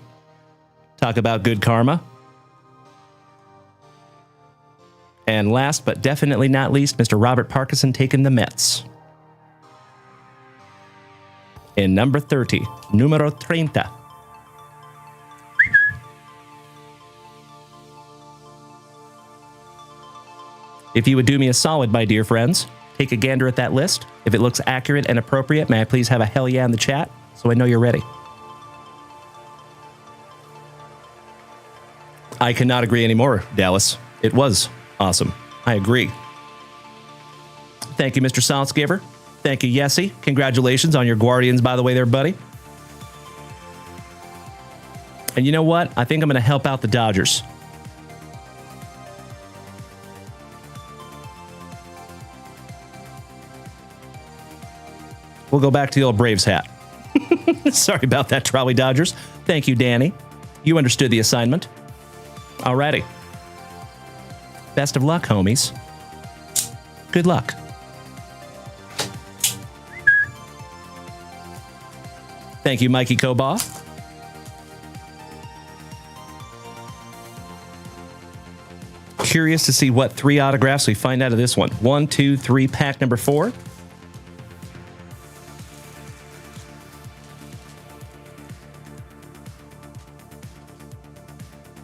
Talk about good karma. And last but definitely not least, Mr. Robert Parkinson taking the Mets. In number 30, numero 30. If you would do me a solid, my dear friends, take a gander at that list. If it looks accurate and appropriate, may I please have a hell yeah in the chat so I know you're ready. I cannot agree anymore, Dallas. It was awesome. I agree. Thank you, Mr. Saltzgiver. Thank you, Yesy. Congratulations on your Guardians, by the way, there, buddy. And you know what? I think I'm going to help out the Dodgers. We'll go back to the old Braves hat. Sorry about that, Trolley Dodgers. Thank you, Danny. You understood the assignment. Alrighty. Best of luck, homies. Good luck. Thank you, Mikey Koba. Curious to see what 3 autographs we find out of this one. 1, 2, 3, pack number 4.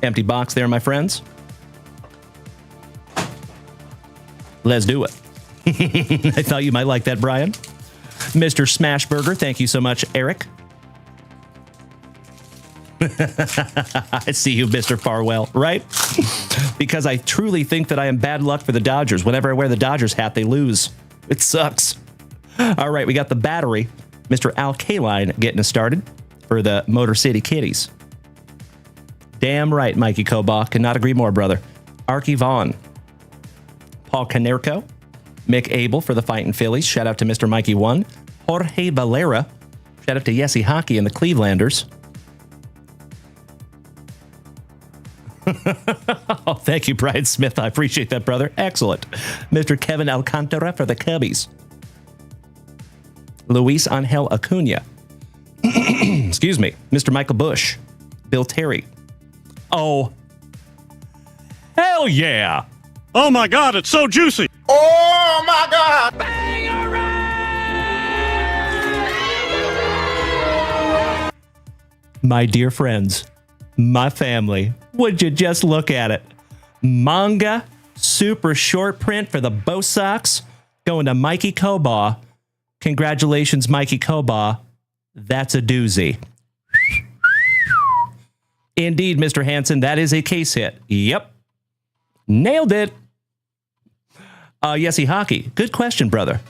Empty box there, my friends. Let's do it. I thought you might like that, Brian. Mr. Smashburger, thank you so much, Eric. I see you, Mr. Farwell, right? Because I truly think that I am bad luck for the Dodgers. Whenever I wear the Dodgers hat, they lose. It sucks. All right, we got the battery. Mr. Al Kaline getting us started for the Motor City Kitties. Damn right, Mikey Koba. Cannot agree more, brother. Archie Vaughn. Paul Canerco. Mick Abel for the Fightin' Phillies. Shout out to Mr. Mikey 1. Jorge Valera. Shout out to Yesy Hockey and the Clevelanders. Oh, thank you, Brian Smith. I appreciate that, brother. Excellent. Mr. Kevin Alcantara for the Cubbies. Luis Angel Acuna. Excuse me. Mr. Michael Bush. Bill Terry. Oh, hell yeah. Oh my God, it's so juicy. Oh my God! My dear friends, my family, would you just look at it? Manga, super short print for the Bo Sox, going to Mikey Koba. Congratulations, Mikey Koba. That's a doozy. Indeed, Mr. Hansen, that is a case hit. Yep. Nailed it. Yesy Hockey. Good question, brother.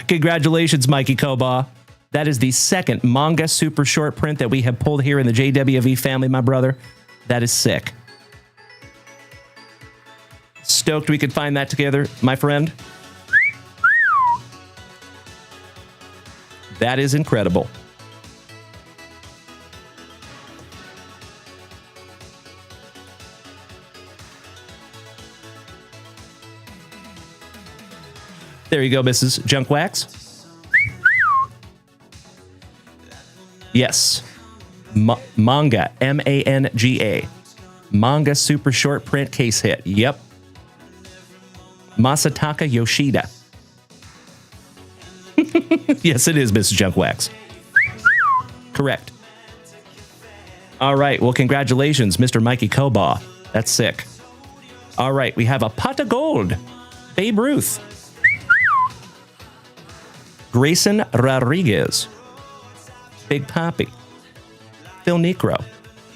Congratulations, Mikey Koba. That is the second manga super short print that we have pulled here in the JWV family, my brother. That is sick. Stoked we could find that together, my friend. That is incredible. There you go, Mrs. Junk Wax. Yes. Manga, M-A-N-G-A. Manga super short print case hit. Yep. Masataka Yoshida. Yes, it is, Mrs. Junkwax. Correct. All right. Well, congratulations, Mr. Mikey Kobaugh. That's sick. All right. We have a pot of gold. Babe Ruth. Grayson Rodriguez. Big Poppy. Phil Necro.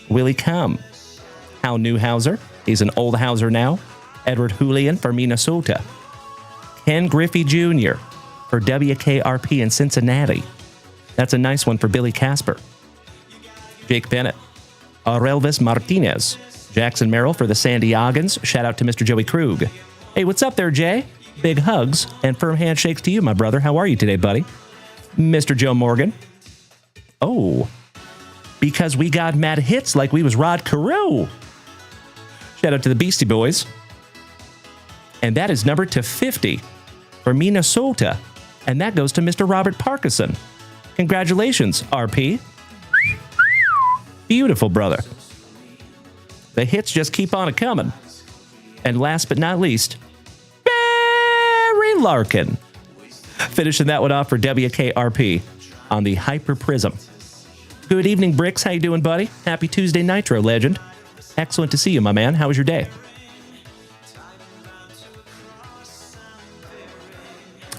Willie Cum. Hal Newhouser. He's an old Hauser now. Edward Julian for Minnesota. Ken Griffey Jr. for WKRP in Cincinnati. That's a nice one for Billy Casper. Jake Bennett. Aurelvis Martinez. Jackson Merrill for the San Diegans. Shout out to Mr. Joey Krug. Hey, what's up there, Jay? Big hugs and firm handshakes to you, my brother. How are you today, buddy? Mr. Joe Morgan. Oh, because we got mad hits like we was Rod Carew. Shout out to the Beastie Boys. And that is numbered to 50 for Minnesota. And that goes to Mr. Robert Parkinson. Congratulations, RP. Beautiful, brother. The hits just keep on a-coming. And last but not least, Barry Larkin. Finishing that one off for WKRP on the Hyper Prism. Good evening, Bricks. How you doing, buddy? Happy Tuesday NighTro, legend. Excellent to see you, my man. How was your day?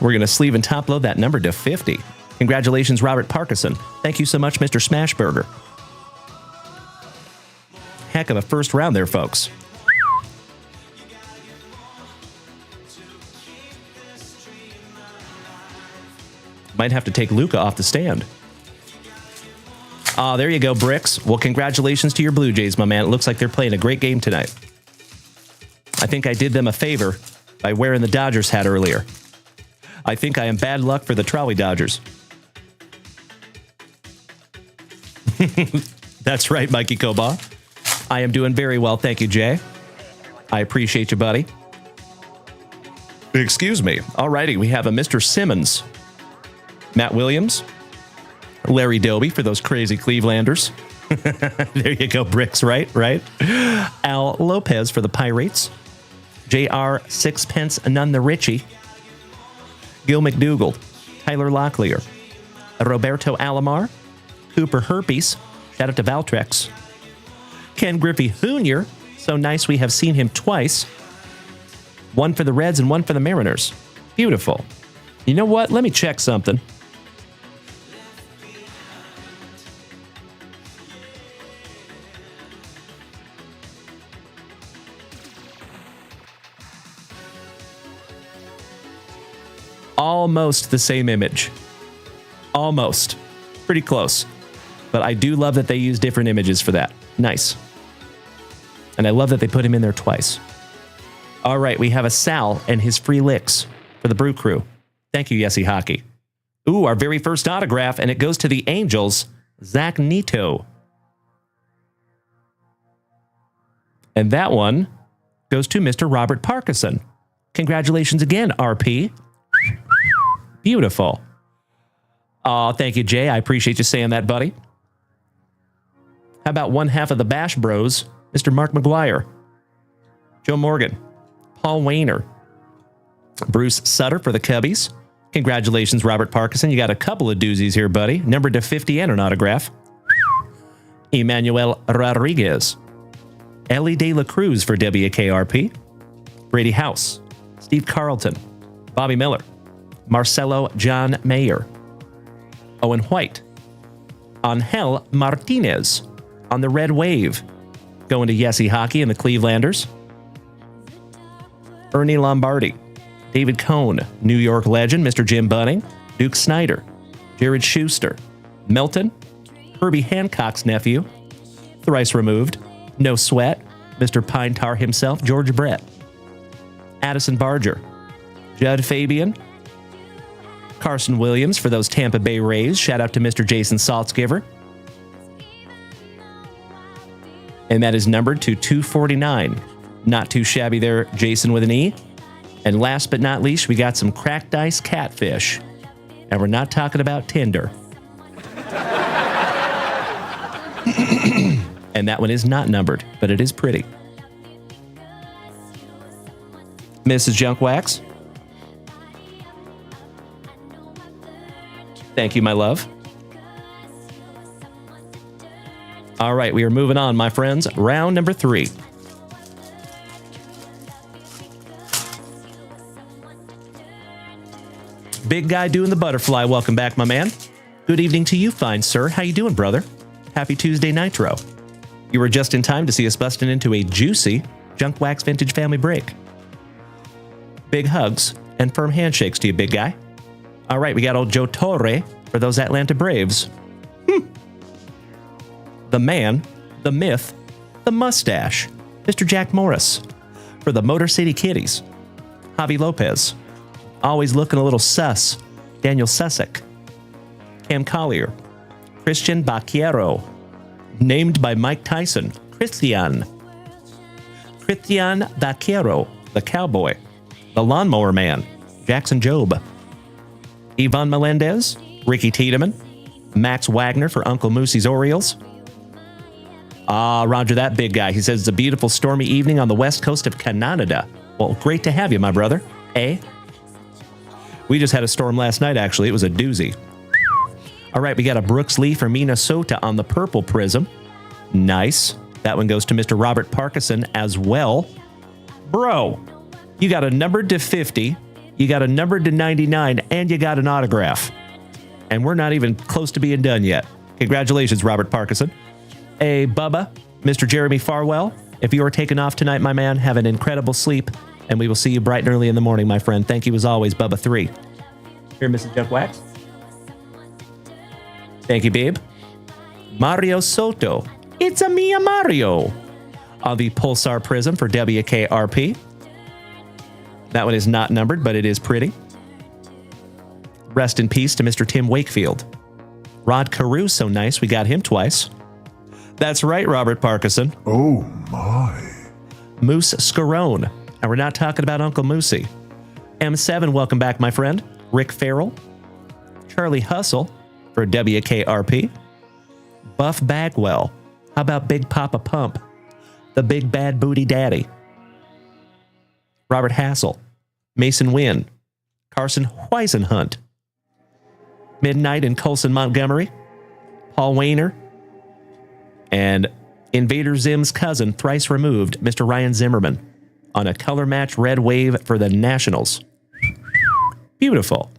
We're going to sleeve and top load that number to 50. Congratulations, Robert Parkinson. Thank you so much, Mr. Smashburger. Heck of a first round there, folks. Might have to take Luca off the stand. Ah, there you go, Bricks. Well, congratulations to your Blue Jays, my man. It looks like they're playing a great game tonight. I think I did them a favor by wearing the Dodgers hat earlier. I think I am bad luck for the Trolley Dodgers. That's right, Mikey Kobaugh. I am doing very well, thank you, Jay. I appreciate you, buddy. Excuse me. Alrighty, we have a Mr. Simmons. Matt Williams. Larry Doby for those crazy Clevelanders. There you go, Bricks, right? Al Lopez for the Pirates. J.R. Sixpence None the Richie. Gil McDougall. Tyler Locklear. Roberto Alomar. Cooper Herpes. Shout out to Valtrex. Ken Griffey Jr. So nice we have seen him twice. One for the Reds and one for the Mariners. Beautiful. You know what? Let me check something. Almost the same image. Almost. Pretty close. But I do love that they use different images for that. Nice. And I love that they put him in there twice. All right, we have a Sal and his free licks for the Brew Crew. Thank you, Yessie Hockey. Ooh, our very first autograph, and it goes to the Angels, Zach Neto. And that one goes to Mr. Robert Parkinson. Congratulations again, RP. Beautiful. Oh, thank you, Jay. I appreciate you saying that, buddy. How about one half of the Bash Bros, Mr. Mark McGuire, Joe Morgan, Paul Wayner, Bruce Sutter for the Cubbies. Congratulations, Robert Parkinson. You got a couple of doozies here, buddy. Numbered to 50 and an autograph. Emmanuel Rodriguez. Ellie De La Cruz for WKRP. Brady House. Steve Carlton. Bobby Miller. Marcelo John Mayer. Owen White. Angel Martinez on the Red Wave. Going to Yessie Hockey and the Clevelanders. Ernie Lombardi. David Cohn. New York legend, Mr. Jim Bunning. Duke Snyder. Jared Schuster. Milton. Herbie Hancock's nephew. Thrice removed. No sweat. Mr. Pine Tar himself, George Brett. Addison Barger. Judd Fabian. Carson Williams for those Tampa Bay Rays. Shout out to Mr. Jason Saltzgiver. And that is numbered to 249. Not too shabby there, Jason with an E. And last but not least, we got some cracked ice catfish. And we're not talking about Tinder. And that one is not numbered, but it is pretty. Mrs. Junk Wax. Thank you, my love. All right, we are moving on, my friends. Round number 3. Big guy doing the butterfly. Welcome back, my man. Good evening to you, fine sir. How you doing, brother? Happy Tuesday NighTro. You were just in time to see us busting into a juicy Junk Wax Vintage family break. Big hugs and firm handshakes to you, big guy. All right, we got old Joe Torre for those Atlanta Braves. The man, the myth, the mustache, Mr. Jack Morris. For the Motor City Kitties, Javi Lopez. Always looking a little sus, Daniel Susick. Cam Collier. Christian Bacchiero. Named by Mike Tyson, Christian Bacchiero, the cowboy. The Lawnmower Man, Jackson Job. Ivan Melendez, Ricky Tiedemann. Max Wagner for Uncle Moosey's Orioles. Roger that, big guy. He says it's a beautiful stormy evening on the west coast of Canada. Well, great to have you, my brother. Eh? We just had a storm last night, actually. It was a doozy. All right, we got a Brooks Lee for Minnesota on the purple prism. Nice. That one goes to Mr. Robert Parkinson as well. Bro, you got a numbered to 50, you got a numbered to 99, and you got an autograph. And we're not even close to being done yet. Congratulations, Robert Parkinson. Hey, Bubba, Mr. Jeremy Farwell, if you are taking off tonight, my man, have an incredible sleep, and we will see you bright and early in the morning, my friend. Thank you as always, Bubba 3. Here, Mrs. Junk Wax. Thank you, babe. Mario Soto. It's a Mia Mario. On the Pulsar Prism for WKRP. That one is not numbered, but it is pretty. Rest in peace to Mr. Tim Wakefield. Rod Caruso, nice. We got him twice. That's right, Robert Parkinson. Oh, my. Moose Scarone. And we're not talking about Uncle Moosey. M7, welcome back, my friend. Rick Farrell. Charlie Hustle for WKRP. Buff Bagwell. How about Big Papa Pump? The Big Bad Booty Daddy. Robert Hassel. Mason Wynn. Carson Weisenhunt. Midnight in Colson, Montgomery. Paul Wayner. And Invader Zim's cousin, thrice removed, Mr. Ryan Zimmerman, on a color match red wave for the Nationals. Beautiful.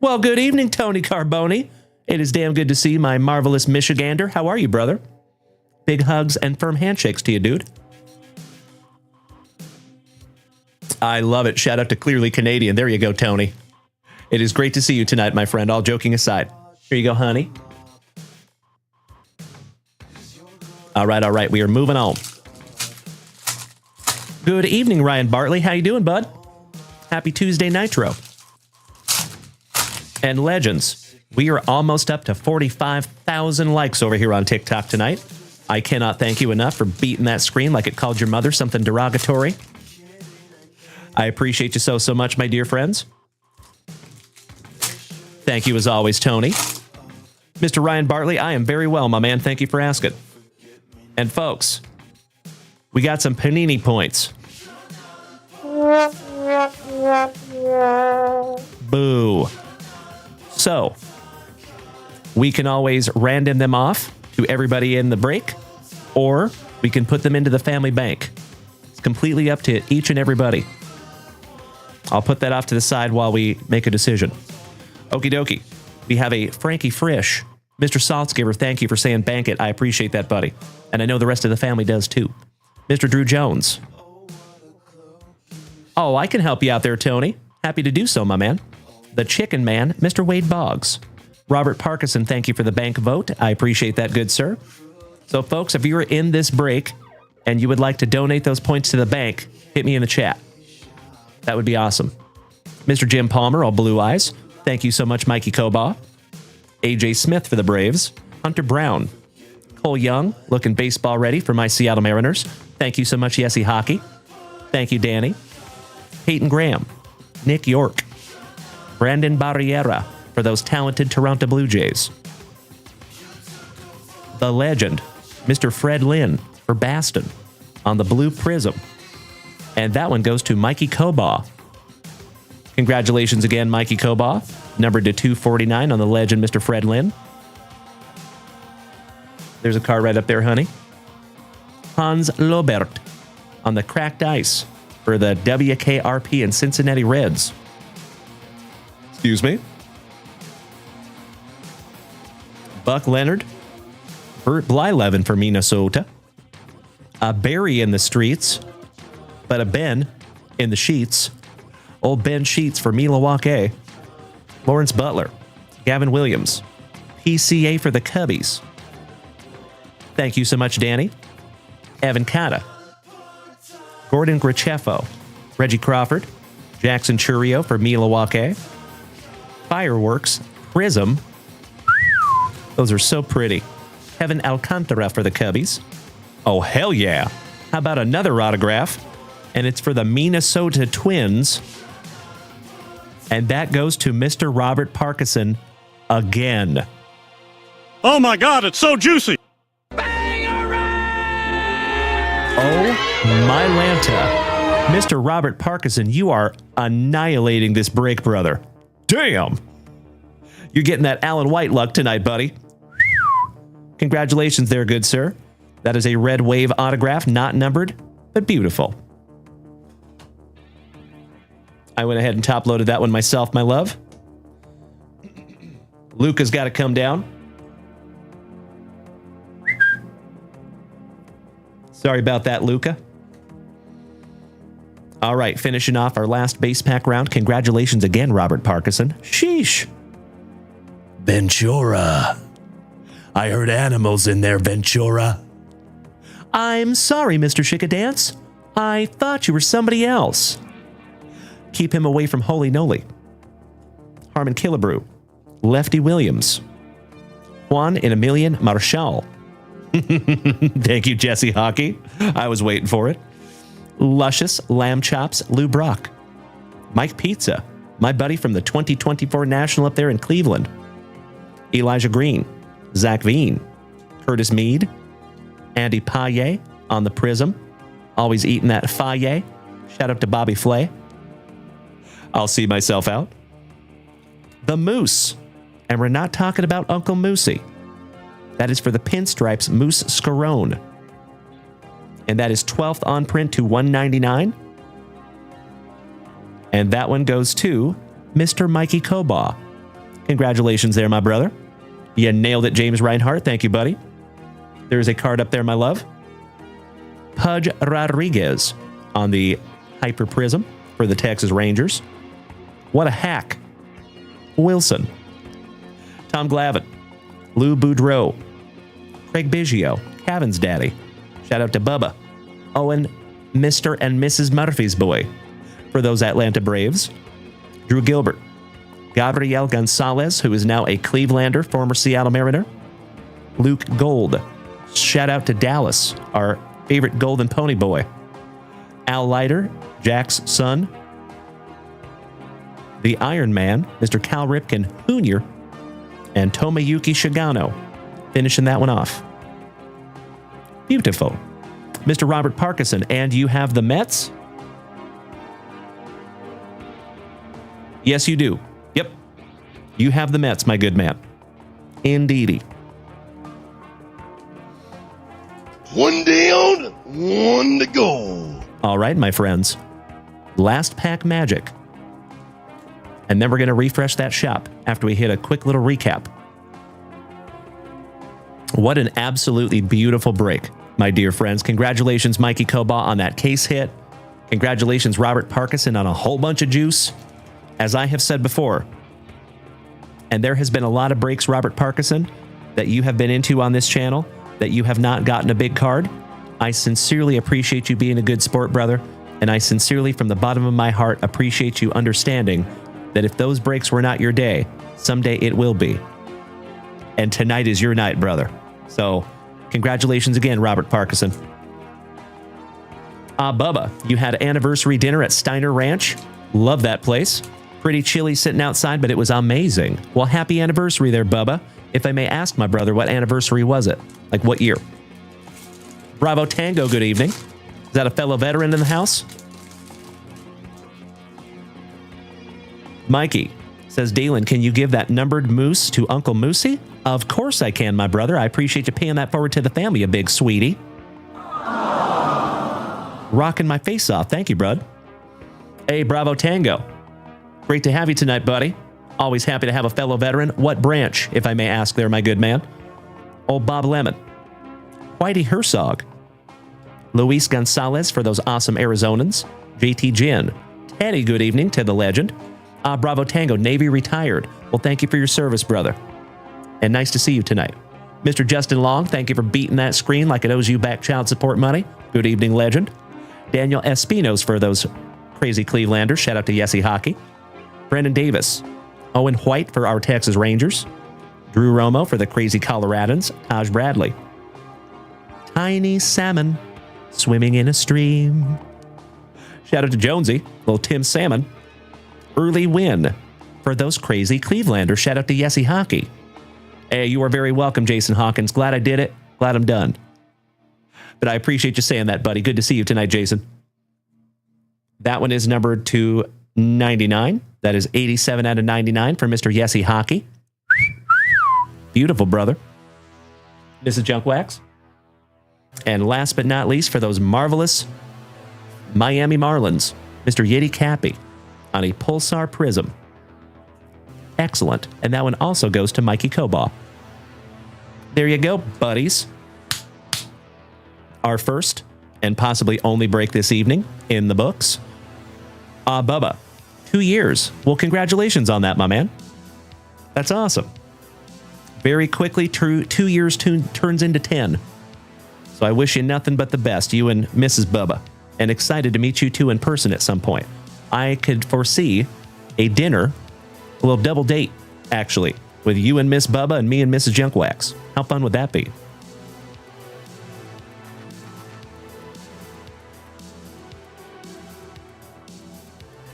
Well, good evening, Tony Carboni. It is damn good to see my marvelous Michigander. How are you, brother? Big hugs and firm handshakes to you, dude. I love it. Shout out to Clearly Canadian. There you go, Tony. It is great to see you tonight, my friend. All joking aside. Here you go, honey. All right. We are moving on. Good evening, Ryan Bartley. How you doing, bud? Happy Tuesday NighTro. And legends, we are almost up to 45,000 likes over here on TikTok tonight. I cannot thank you enough for beating that screen like it called your mother something derogatory. I appreciate you so much, my dear friends. Thank you as always, Tony. Mr. Ryan Bartley, I am very well, my man. Thank you for asking. And folks, we got some Panini points. Boo. So, we can always random them off to everybody in the break, or we can put them into the family bank. It's completely up to each and everybody. I'll put that off to the side while we make a decision. Okie dokie. We have a Frankie Frisch. Mr. Saltzgiver, thank you for saying bank it. I appreciate that, buddy. And I know the rest of the family does too. Mr. Drew Jones. Oh, I can help you out there, Tony. Happy to do so, my man. The Chicken Man, Mr. Wade Boggs. Robert Parkinson, thank you for the bank vote. I appreciate that, good sir. So, folks, if you're in this break and you would like to donate those points to the bank, hit me in the chat. That would be awesome. Mr. Jim Palmer, all blue eyes. Thank you so much, Mikey Kobaugh. AJ Smith for the Braves. Hunter Brown. Cole Young, looking baseball ready for my Seattle Mariners. Thank you so much, Yessie Hockey. Thank you, Danny. Peyton Graham. Nick York. Brandon Barriera for those talented Toronto Blue Jays. The legend, Mr. Fred Lynn for Baston on the blue prism. And that one goes to Mikey Kobaugh. Congratulations again, Mikey Kobaugh. Numbered to 249 on the legend, Mr. Fred Lynn. There's a card right up there, honey. Hans Lobert on the cracked ice for the WKRP and Cincinnati Reds. Excuse me. Buck Leonard. Bert Blyleven for Minnesota. A Barry in the streets, but a Ben in the sheets. Old Ben Sheets for Milwaukee. Lawrence Butler. Gavin Williams. PCA for the Cubbies. Thank you so much, Danny. Evan Cata. Gordon Gracheffo. Reggie Crawford. Jackson Churio for Milwaukee. Fireworks. Prism. Those are so pretty. Kevin Alcantara for the Cubbies. Oh, hell yeah. How about another autograph? And it's for the Minnesota Twins. And that goes to Mr. Robert Parkinson again. Oh my God, it's so juicy. Oh, my Lanta. Mr. Robert Parkinson, you are annihilating this break, brother. Damn. You're getting that Alan White luck tonight, buddy. Congratulations there, good sir. That is a Red Wave autograph, not numbered, but beautiful. I went ahead and top-loaded that one myself, my love. Luca's got to come down. Sorry about that, Luca. All right, finishing off our last base pack round. Congratulations again, Robert Parkinson. Sheesh. Ventura. I heard animals in there, Ventura. I'm sorry, Mr. Chickadance. I thought you were somebody else. Keep him away from Holy Noly. Harmon Killebrew. Lefty Williams. Juan and Emilian Marshall. Thank you, Jesse Hockey. I was waiting for it. Luscious Lamb Chops, Lou Brock. Mike Pizza, my buddy from the 2024 National up there in Cleveland. Elijah Green. Zach Veen. Curtis Mead. Andy Paye on the Prism. Always eating that Faye. Shout out to Bobby Flay. I'll see myself out. The Moose. And we're not talking about Uncle Moosey. That is for the Pinstripes Moose Scarone. And that is 12th on print to $199. And that one goes to Mr. Mikey Kobaugh. Congratulations there, my brother. You nailed it, James Reinhart. Thank you, buddy. There's a card up there, my love. Pudge Rodriguez on the Hyper Prism for the Texas Rangers. What a hack. Wilson. Tom Glavine. Lou Boudreau. Craig Biggio. Cavan's daddy. Shout out to Bubba. Owen, Mr. and Mrs. Murphy's boy. For those Atlanta Braves. Drew Gilbert. Gabriel Gonzalez, who is now a Clevelander, former Seattle Mariner. Luke Gold. Shout out to Dallas, our favorite Golden Pony boy. Al Leiter, Jack's son. The Iron Man, Mr. Cal Ripken Jr., and Tomoyuki Shigano, finishing that one off. Beautiful. Mr. Robert Parkinson, and you have the Mets? Yes, you do. Yep. You have the Mets, my good man. Indeedy. One down, one to go. All right, my friends. Last pack magic. And then we're going to refresh that shop after we hit a quick little recap. What an absolutely beautiful break, my dear friends. Congratulations, Mikey Kobaugh, on that case hit. Congratulations, Robert Parkinson, on a whole bunch of juice. As I have said before, and there has been a lot of breaks, Robert Parkinson, that you have been into on this channel, that you have not gotten a big card. I sincerely appreciate you being a good sport, brother, and I sincerely, from the bottom of my heart, appreciate you understanding that if those breaks were not your day, someday it will be. And tonight is your night, brother. So, congratulations again, Robert Parkinson. Bubba, you had anniversary dinner at Steiner Ranch. Love that place. Pretty chilly sitting outside, but it was amazing. Well, happy anniversary there, Bubba. If I may ask, my brother, what anniversary was it? Like, what year? Bravo Tango, good evening. Is that a fellow veteran in the house? Mikey says, Dalen, can you give that numbered moose to Uncle Moosey? Of course I can, my brother. I appreciate you paying that forward to the family, you big sweetie. Rocking my face off. Thank you, bud. Hey, Bravo Tango. Great to have you tonight, buddy. Always happy to have a fellow veteran. What branch, if I may ask there, my good man? Old Bob Lemon. Whitey Herzog. Luis Gonzalez for those awesome Arizonans. JT Gin. Teddy, good evening to the legend. Bravo Tango, Navy retired. Well, thank you for your service, brother. And nice to see you tonight. Mr. Justin Long, thank you for beating that screen like it owes you back child support money. Good evening, legend. Daniel Espinos for those crazy Clevelanders. Shout out to Yessie Hockey. Brendan Davis. Owen White for our Texas Rangers. Drew Romo for the crazy Coloradans. Taj Bradley. Tiny salmon swimming in a stream. Shout out to Jonesy. Little Tim Salmon. Early win for those crazy Clevelanders. Shout out to Yessie Hockey. Hey, you are very welcome, Jason Hawkins. Glad I did it. Glad I'm done. But I appreciate you saying that, buddy. Good to see you tonight, Jason. That one is numbered to 99. That is 87 out of 99 for Mr. Yessie Hockey. Beautiful, brother. Mrs. Junkwax. And last but not least, for those marvelous Miami Marlins, Mr. Yeti Cappy on a Pulsar Prism. Excellent. And that one also goes to Mikey Kobaugh. There you go, buddies. Our first and possibly only break this evening in the books. Bubba, 2 years. Well, congratulations on that, my man. That's awesome. Very quickly, 2 years turns into 10. So I wish you nothing but the best, you and Mrs. Bubba. And excited to meet you two in person at some point. I could foresee a dinner, a little double date, actually, with you and Miss Bubba and me and Mrs. Junkwax. How fun would that be?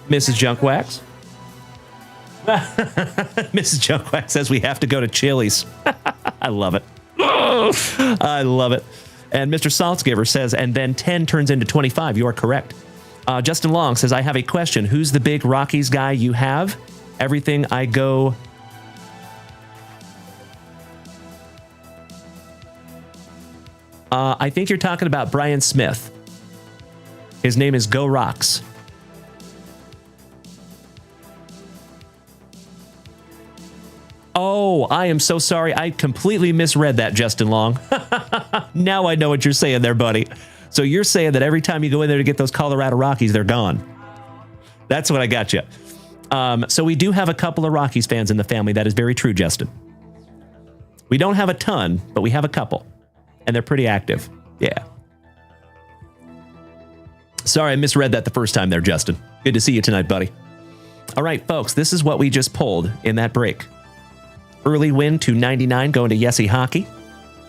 Mrs. Junkwax? Mrs. Junkwax says we have to go to Chili's. I love it. I love it. And Mr. Saltzgiver says, and then 10 turns into 25. You are correct. Justin Long says, I have a question. Who's the big Rockies guy you have? Everything I go... I think you're talking about Brian Smith. His name is Go Rocks. Oh, I am so sorry. I completely misread that, Justin Long. Now I know what you're saying there, buddy. So you're saying that every time you go in there to get those Colorado Rockies, they're gone. That's what I got you. So we do have a couple of Rockies fans in the family. That is very true, Justin. We don't have a ton, but we have a couple. And they're pretty active. Yeah. Sorry, I misread that the first time there, Justin. Good to see you tonight, buddy. All right, folks, this is what we just pulled in that break. Early win to 99 going to Yessie Hockey.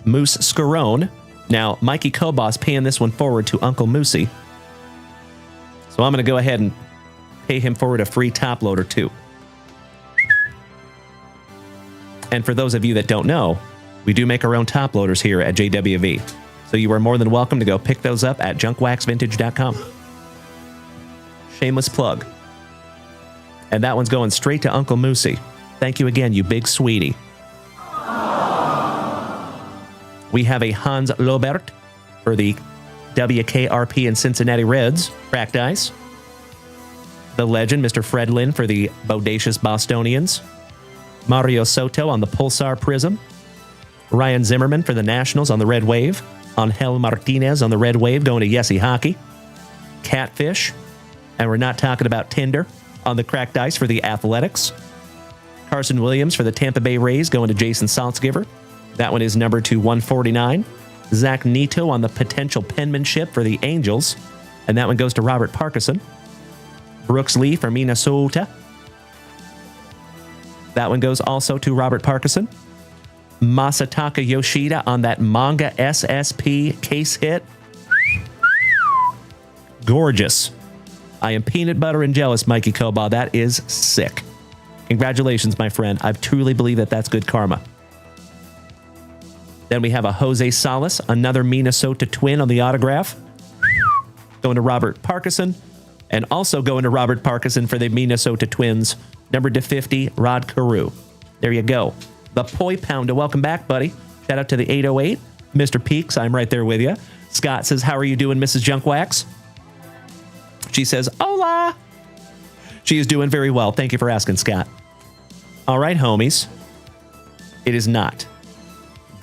Moose Scarone. Now, Mikey Kobos paying this one forward to Uncle Moosey. So I'm going to go ahead and pay him forward a free top loader too. And for those of you that don't know, we do make our own top loaders here at JWV. So you are more than welcome to go pick those up at junkwaxvintage.com. Shameless plug. And that one's going straight to Uncle Moosey. Thank you again, you big sweetie. We have a Hans Lobert for the WKRP and Cincinnati Reds, cracked ice. The legend, Mr. Fred Lynn for the bodacious Bostonians. Mario Soto on the Pulsar Prism. Ryan Zimmerman for the Nationals on the Red Wave. Angel Martinez on the Red Wave going to Yessie Hockey. Catfish, and we're not talking about Tinder, on the cracked ice for the Athletics. Carson Williams for the Tampa Bay Rays going to Jason Saltzgiver. That one is numbered to 149. Zach Neto on the potential penmanship for the Angels. And that one goes to Robert Parkinson. Brooks Lee for Minnesota. That one goes also to Robert Parkinson. Masataka Yoshida on that manga SSP case hit. Gorgeous. I am peanut butter and jealous, Mikey Kobaugh. That is sick. Congratulations, my friend. I truly believe that that's good karma. Then we have a Jose Salas, another Minnesota Twin on the autograph. Going to Robert Parkinson. And also going to Robert Parkinson for the Minnesota Twins, number /50, Rod Carew. There you go. The Poi Pounder, welcome back, buddy. Shout out to the 808. Mr. Peaks, I'm right there with you. Scott says, how are you doing, Mrs. Junkwax? She says, hola. She is doing very well. Thank you for asking, Scott. All right, homies. It is not.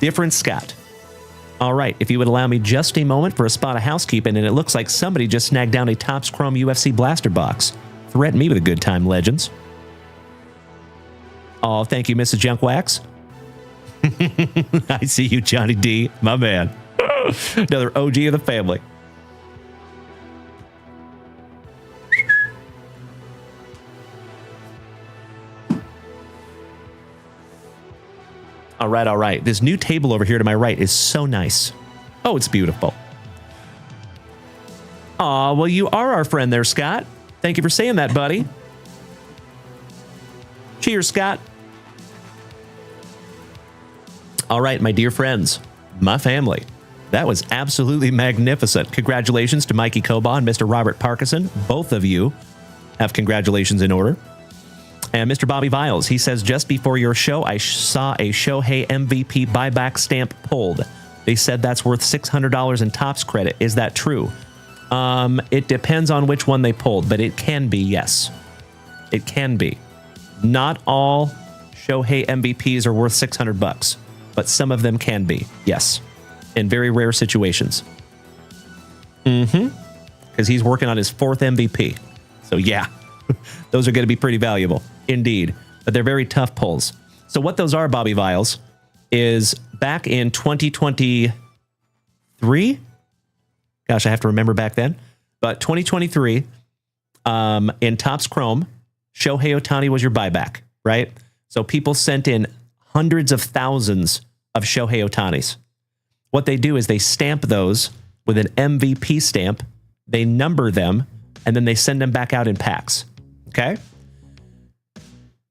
Different Scott. All right, if you would allow me just a moment for a spot of housekeeping, and it looks like somebody just snagged down a Topps Chrome UFC Blaster box. Threaten me with a good time, legends. Oh, thank you, Mrs. Junkwax. I see you, Johnny D, my man. Another OG of the family. All right, all right. This new table over here to my right is so nice. Oh, it's beautiful. Aw, well, you are our friend there, Scott. Thank you for saying that, buddy. Cheers, Scott. All right, my dear friends, my family. That was absolutely magnificent. Congratulations to Mikey Koba and Mr. Robert Parkinson. Both of you have congratulations in order. And Mr. Bobby Viles, he says, just before your show, I saw a Shohei MVP buyback stamp pulled. They said that's worth $600 in Topps credit. Is that true? It depends on which one they pulled, but it can be, yes. It can be. Not all Shohei MVPs are worth $600, but some of them can be, yes. In very rare situations. Because he's working on his 4th MVP. So yeah, those are going to be pretty valuable. Indeed. But they're very tough pulls. So what those are, Bobby Viles, is back in 2023. Gosh, I have to remember back then. But 2023, in Topps Chrome, Shohei Ohtani was your buyback, right? So people sent in hundreds of thousands of Shohei Ohtanis. What they do is they stamp those with an MVP stamp, they number them, and then they send them back out in packs. Okay?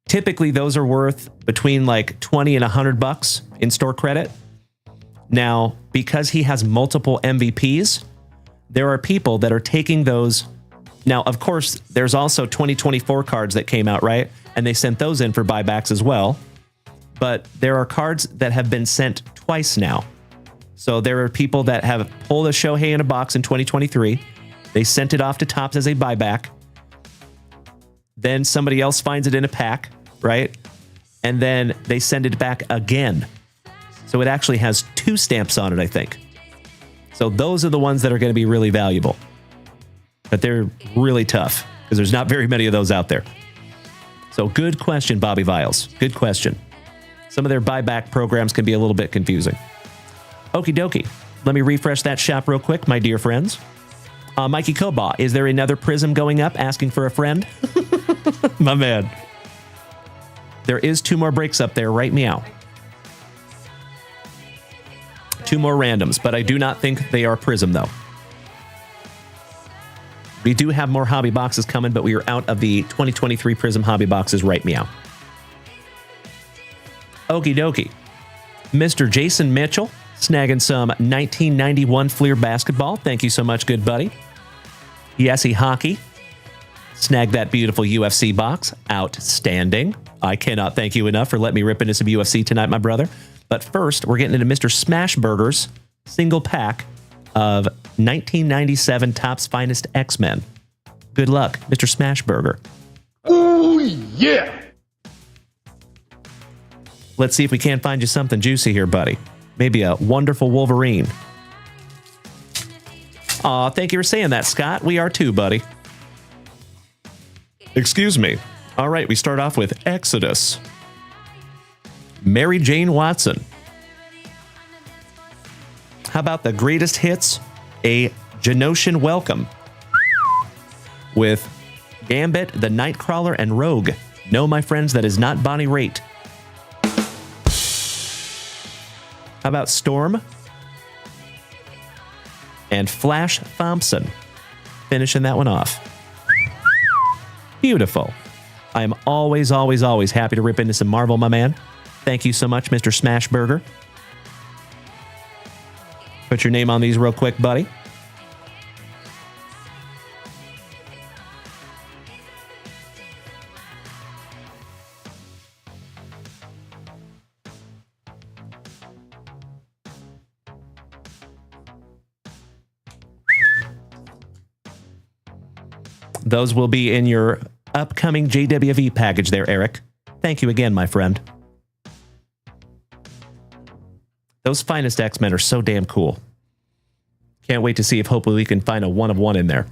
Typically, those are worth between like $20 and $100 in store credit. Now, because he has multiple MVPs, there are people that are taking those. Now, of course, there's also 2024 cards that came out, right? And they sent those in for buybacks as well. But there are cards that have been sent twice now. So there are people that have pulled a Shohei in a box in 2023. They sent it off to Topps as a buyback. Then somebody else finds it in a pack, right? And then they send it back again. So it actually has 2 stamps on it, I think. So those are the ones that are going to be really valuable. But they're really tough because there's not very many of those out there. So good question, Bobby Viles. Good question. Some of their buyback programs can be a little bit confusing. Okie dokie. Let me refresh that shop real quick, my dear friends. Mikey Koba, is there another Prism going up asking for a friend? My man. There is 2 more breaks up there, right meow. 2 more randoms, but I do not think they are Prism, though. We do have more hobby boxes coming, but we are out of the 2023 Prism hobby boxes, right meow. Okie dokie. Mr. Jason Mitchell, snagging some 1991 Fleer basketball. Thank you so much, good buddy. Yesy Hockey, snagged that beautiful UFC box. Outstanding. I cannot thank you enough for letting me rip into some UFC tonight, my brother. But first, we're getting into Mr. Smashburger's single pack of 1997 Topps Finest X-Men. Good luck, Mr. Smashburger. Oh, yeah. Let's see if we can't find you something juicy here, buddy. Maybe a wonderful Wolverine. Aw, thank you for saying that, Scott. We are too, buddy. Excuse me. All right, we start off with Exodus. Mary Jane Watson. How about the greatest hits? A Genosian Welcome. With Gambit, the Nightcrawler, and Rogue. No, my friends, that is not Bonnie Raitt. How about Storm? And Flash Thompson. Finishing that one off. Beautiful. I am always, always, always happy to rip into some Marvel, my man. Thank you so much, Mr. Smashburger. Put your name on these real quick, buddy. Those will be in your upcoming JWV package there, Eric. Thank you again, my friend. Those Finest X-Men are so damn cool. Can't wait to see if hopefully we can find a 1-of-1 in there.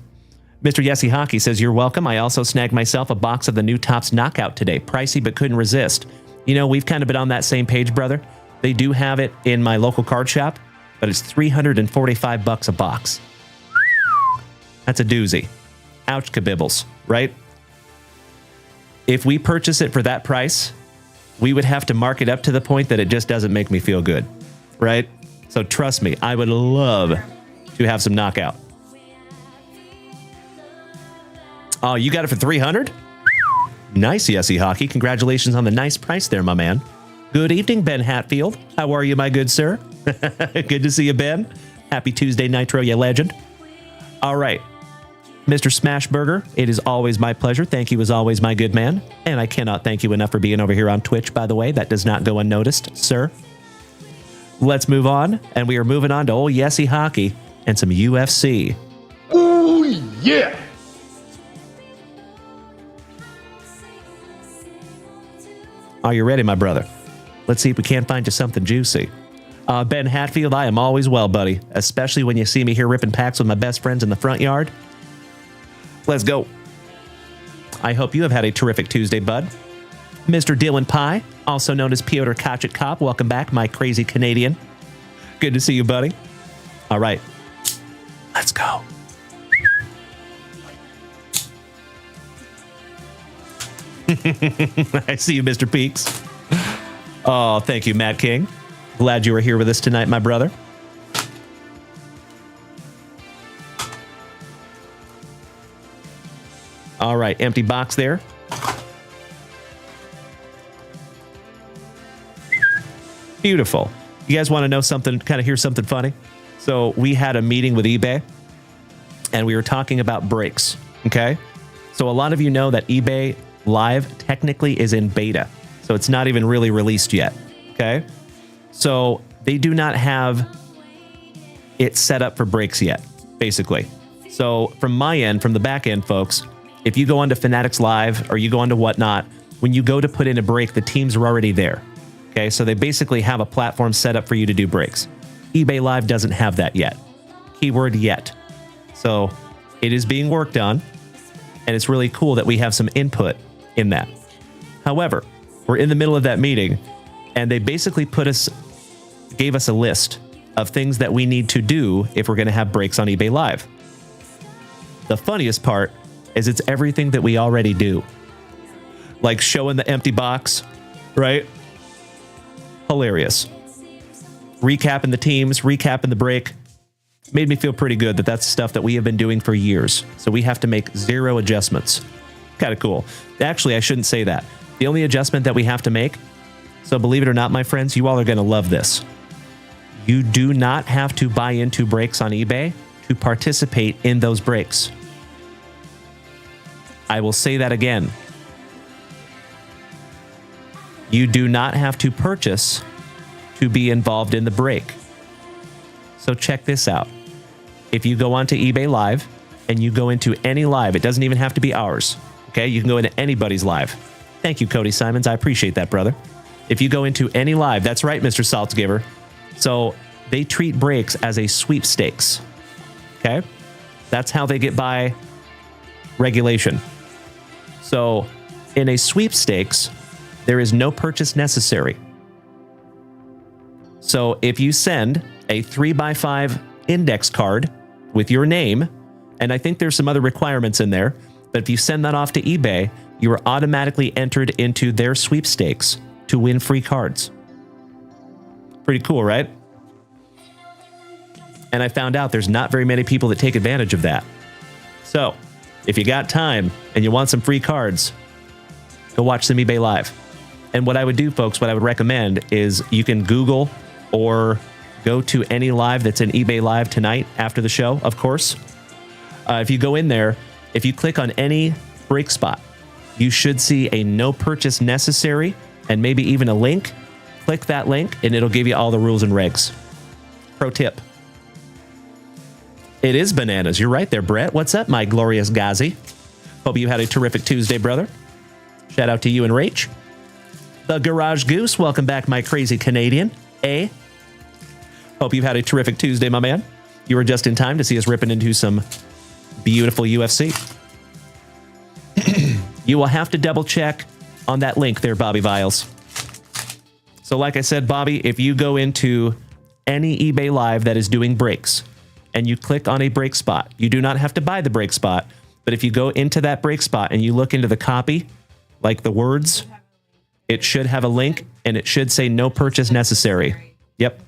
Mr. Yessie Hockey says, you're welcome. I also snagged myself a box of the new Topps Knockout today. Pricey, but couldn't resist. You know, we've kind of been on that same page, brother. They do have it in my local card shop, but it's $345 a box. That's a doozy. Ouch, kabibbles, right? If we purchase it for that price, we would have to mark it up to the point that it just doesn't make me feel good, right? So trust me, I would love to have some knockout. Oh, you got it for $300? Nice, Yessie Hockey. Congratulations on the nice price there, my man. Good evening, Ben Hatfield. How are you, my good sir? Good to see you, Ben. Happy Tuesday, Nitro, you legend. All right. Mr. Smashburger, it is always my pleasure. Thank you as always, my good man. And I cannot thank you enough for being over here on Twitch, by the way. That does not go unnoticed, sir. Let's move on. And we are moving on to old Yessie Hockey and some UFC. Ooh, yeah. Are you ready, my brother? Let's see if we can't find you something juicy. Ben Hatfield, I am always well, buddy. Especially when you see me here ripping packs with my best friends in the front yard. Let's go. I hope you have had a terrific Tuesday, bud. Mr. Dylan Pye, also known as Piotr Kochetkov, welcome back, my crazy Canadian. Good to see you, buddy. All right, let's go. I see you, Mr. Peaks. Oh, thank you, Matt King. Glad you were here with us tonight, my brother. All right, empty box there. Beautiful. You guys want to know something, kind of hear something funny? So we had a meeting with eBay, and we were talking about breaks, okay? So a lot of you know that eBay Live technically is in beta, so it's not even really released yet, okay? So they do not have it set up for breaks yet, basically. So from my end, from the back end, folks, if you go onto Fanatics Live or you go onto whatnot, when you go to put in a break, the teams are already there. Okay, so they basically have a platform set up for you to do breaks. eBay Live doesn't have that yet. Keyword yet. So it is being worked on, and it's really cool that we have some input in that. However, we're in the middle of that meeting, and they basically gave us a list of things that we need to do if we're going to have breaks on eBay Live. The funniest part is it's everything that we already do. Like showing the empty box, right? Hilarious. Recapping the teams, recapping the break. Made me feel pretty good that that's stuff that we have been doing for years. So we have to make 0 adjustments. Kind of cool. Actually, I shouldn't say that. The only adjustment that we have to make, so believe it or not, my friends, you all are going to love this. You do not have to buy into breaks on eBay to participate in those breaks. I will say that again. You do not have to purchase to be involved in the break. So check this out. If you go onto eBay Live and you go into any live, it doesn't even have to be ours. Okay, you can go into anybody's live. Thank you, Cody Simons. I appreciate that, brother. If you go into any live, that's right, Mr. Saltzgiver. So they treat breaks as a sweepstakes. Okay, that's how they get by regulation. So in a sweepstakes, there is no purchase necessary. So if you send a 3x5 index card with your name, and I think there's some other requirements in there, but if you send that off to eBay, you are automatically entered into their sweepstakes to win free cards. Pretty cool, right? And I found out there's not very many people that take advantage of that. So if you got time and you want some free cards, go watch some eBay Live. And what I would do, folks, what I would recommend is you can Google or go to any live that's in eBay Live tonight after the show, of course. If you go in there, if you click on any break spot, you should see a no purchase necessary and maybe even a link. Click that link and it'll give you all the rules and regs. Pro tip. It is bananas. You're right there, Brett. What's up, my glorious Ghazi? Hope you had a terrific Tuesday, brother. Shout out to you and Rach. The Garage Goose. Welcome back, my crazy Canadian. Hope you've had a terrific Tuesday, my man. You were just in time to see us ripping into some beautiful UFC. You will have to double check on that link there, Bobby Viles. So like I said, Bobby, if you go into any eBay Live that is doing breaks and you click on a break spot, you do not have to buy the break spot, but if you go into that break spot and you look into the copy, like the words, it should have a link and it should say no purchase necessary. Yep.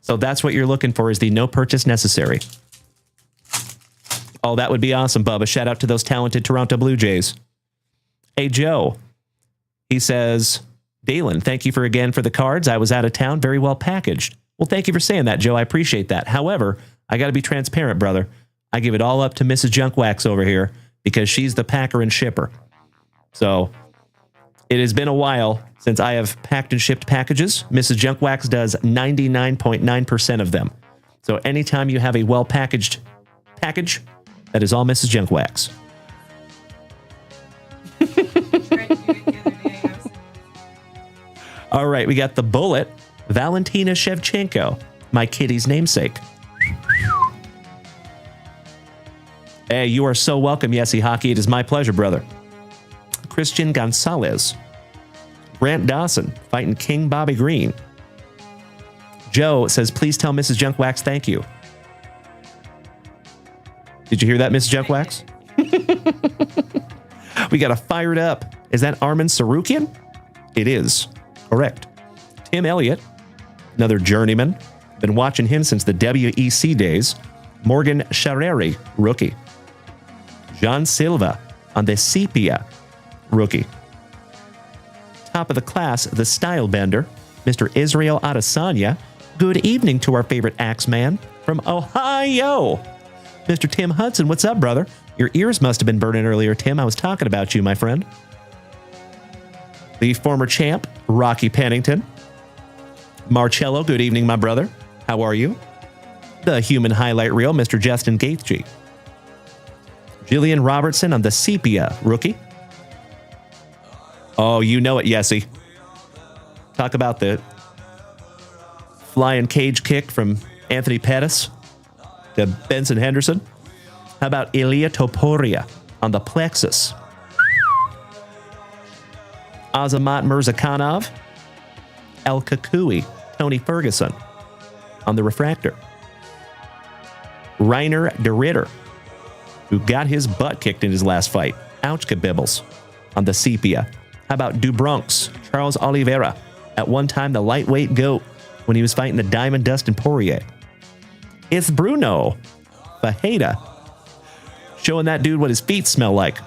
So that's what you're looking for, is the no purchase necessary. Oh, that would be awesome, Bubba. Shout out to those talented Toronto Blue Jays. Hey, Joe. He says, Dalen, thank you for the cards. I was out of town. Very well packaged. Well, thank you for saying that, Joe. I appreciate that. However, I got to be transparent, brother. I give it all up to Mrs. Junkwax over here because she's the packer and shipper. So it has been a while since I have packed and shipped packages. Mrs. Junkwax does 99.9% of them. So anytime you have a well-packaged package, that is all Mrs. Junkwax. All right, we got the Bullet, Valentina Shevchenko, my kitty's namesake. Hey, you are so welcome, Yesy Hockey. It is my pleasure, brother. Christian Gonzalez. Grant Dawson, fighting King Bobby Green. Joe says, please tell Mrs. Junkwax thank you. Did you hear that, Mrs. Junkwax? We got a fired up. Is that Armin Sarukian? It is. Correct. Tim Elliott, another journeyman. Been watching him since the WEC days. Morgan Charreri, rookie. John Silva on the Sepia, rookie. Top of the class, the style bender, Mr. Israel Adesanya. Good evening to our favorite Axeman from Ohio. Mr. Tim Hudson, what's up, brother? Your ears must have been burning earlier, Tim. I was talking about you, my friend. The former champ, Rocky Pennington. Marcello, good evening, my brother. How are you? The human highlight reel, Mr. Justin Gaethje. Jillian Robertson on the Sepia, rookie. Oh, you know it, Yessie. Talk about the flying cage kick from Anthony Pettis to Benson Henderson. How about Ilya Topuria on the Plexus? Azamat Mirzakhanov. El Kakui, Tony Ferguson on the Refractor. Reiner de Ritter, who got his butt kicked in his last fight. Ouch, kabibbles. On the Sepia. How about Dubronx, Charles Oliveira, at one time the lightweight GOAT when he was fighting the Diamond Dustin Poirier. It's Bruno Fajeda, showing that dude what his feet smell like.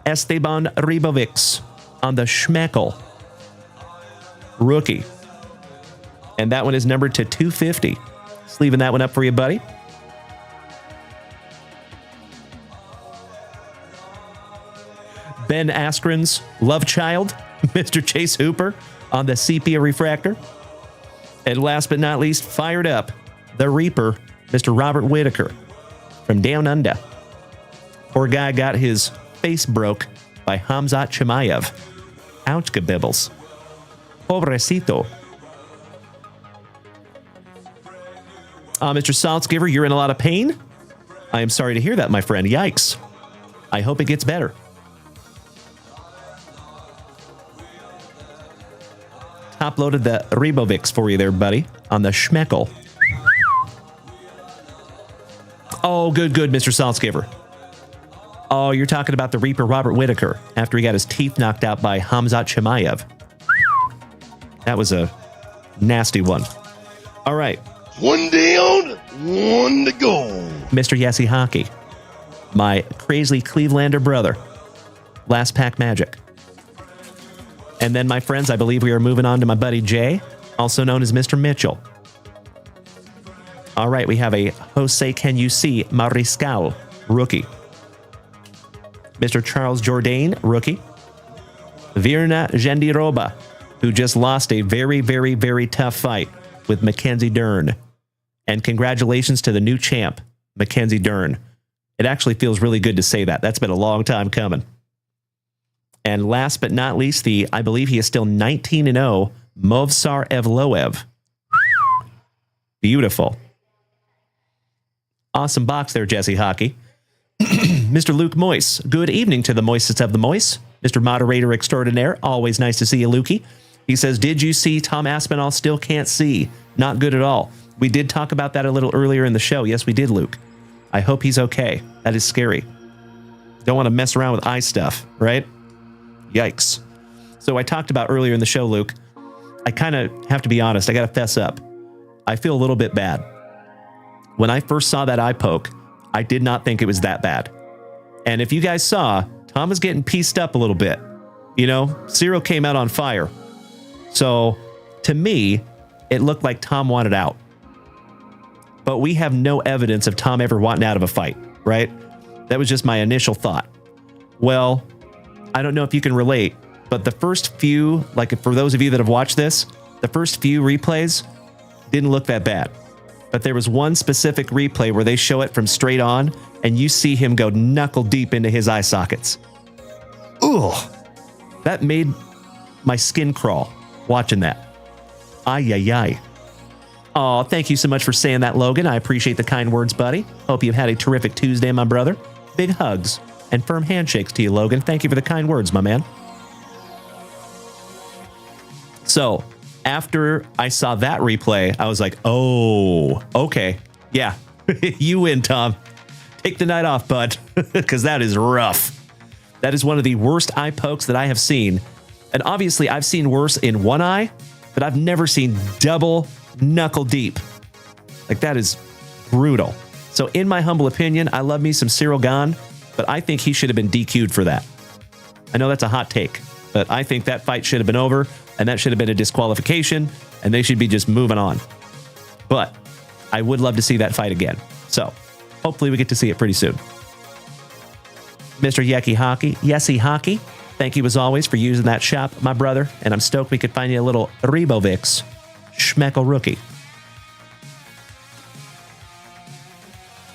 Esteban Ribovics on the Schmeckel, rookie. And that one is numbered to 250. Just leaving that one up for you, buddy. Ben Askren's love child, Mr. Chase Hooper on the Sepia Refractor. And last but not least, fired up, the Reaper, Mr. Robert Whitaker from Down Under. Poor guy got his face broke by Hamzat Chimaev. Ouch, kabibbles. Pobrecito. Mr. Saltzgiver, you're in a lot of pain? I am sorry to hear that, my friend. Yikes. I hope it gets better. Top-loaded the Ribovics for you there, buddy, on the Schmeckel. Oh, good, Mr. Saltzgiver. Oh, you're talking about the Reaper Robert Whitaker after he got his teeth knocked out by Hamzat Chimaev. That was a nasty one. All right. One down, one to go. Mr. Yessie Hockey, my crazy Clevelander brother. Last pack magic. And then, my friends, I believe we are moving on to my buddy Jay. also known as Mr. Mitchell. All right, we have a Jose Can You See Mariscal, rookie. Mr. Charles Jourdain, rookie. Virna Gendiroba, who just lost a very, very, very tough fight with Mackenzie Dern. And congratulations to the new champ, Mackenzie Dern. It actually feels really good to say that. That's been a long time coming. And last but not least, I believe he is still 19-0, Movsar Evloev. Beautiful. Awesome box there, Jesse Hockey. Mr. Luke Moyce. Good evening to the moistest of the moist. Mr. Moderator Extraordinaire. Always nice to see you, Lukey. He says, did you see Tom Aspinall still can't see? Not good at all. We did talk about that a little earlier in the show. Yes, we did, Luke. I hope he's okay. That is scary. Don't want to mess around with eye stuff, right? Yikes. So I talked about earlier in the show, Luke, I kind of have to be honest. I got to fess up. I feel a little bit bad. When I first saw that eye poke, I did not think it was that bad. And if you guys saw, Tom was getting pieced up a little bit. You know, Cyril came out on fire. So to me, it looked like Tom wanted out. But we have no evidence of Tom ever wanting out of a fight, right? That was just my initial thought. Well, I don't know if you can relate, but the first few, like for those of you that have watched this, the first few replays didn't look that bad. But there was one specific replay where they show it from straight on, and you see him go knuckle deep into his eye sockets. Ooh, that made my skin crawl watching that. Ay, ay, ay. Oh, thank you so much for saying that, Logan. I appreciate the kind words, buddy. Hope you've had a terrific Tuesday, my brother. Big hugs and firm handshakes to you, Logan. Thank you for the kind words, my man. So, after I saw that replay, I was like, oh, okay. Yeah, you win, Tom. Take the night off, bud, because that is rough. That is one of the worst eye pokes that I have seen. And obviously, I've seen worse in one eye, but I've never seen double knuckle deep. Like, that is brutal. So in my humble opinion, I love me some Cyril Gahn, but I think he should have been DQ'd for that. I know that's a hot take, but I think that fight should have been over, and that should have been a disqualification, and they should be just moving on. But I would love to see that fight again. So hopefully we get to see it pretty soon. Mr. Yesy Hockey, thank you as always for using that shop, my brother, and I'm stoked we could find you a little Rebovix Schmeckle rookie.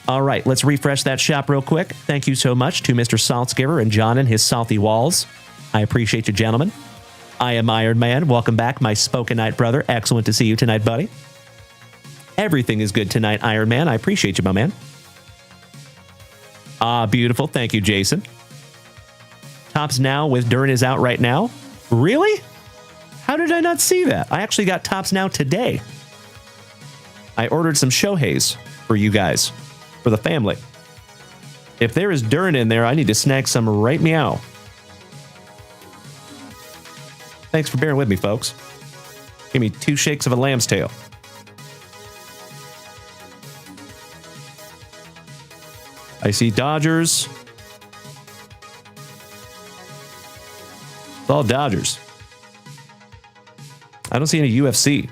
All right, let's refresh that shop real quick. Thank you so much to Mr. Saltzgiver and John and his salty walls. I appreciate you, gentlemen. I am Iron Man. Welcome back, my Spoken Night brother. Excellent to see you tonight, buddy. Everything is good tonight, Iron Man. I appreciate you, my man. Ah, beautiful. Thank you, Jason. Tops Now with Dern is out right now. Really? How did I not see that? I actually got Tops Now today. I ordered some Shoheis for you guys, for the family. If there is Dern in there, I need to snag some right meow. Thanks for bearing with me, folks. Give me 2 shakes of a lamb's tail. I see Dodgers. It's all Dodgers. I don't see any UFC.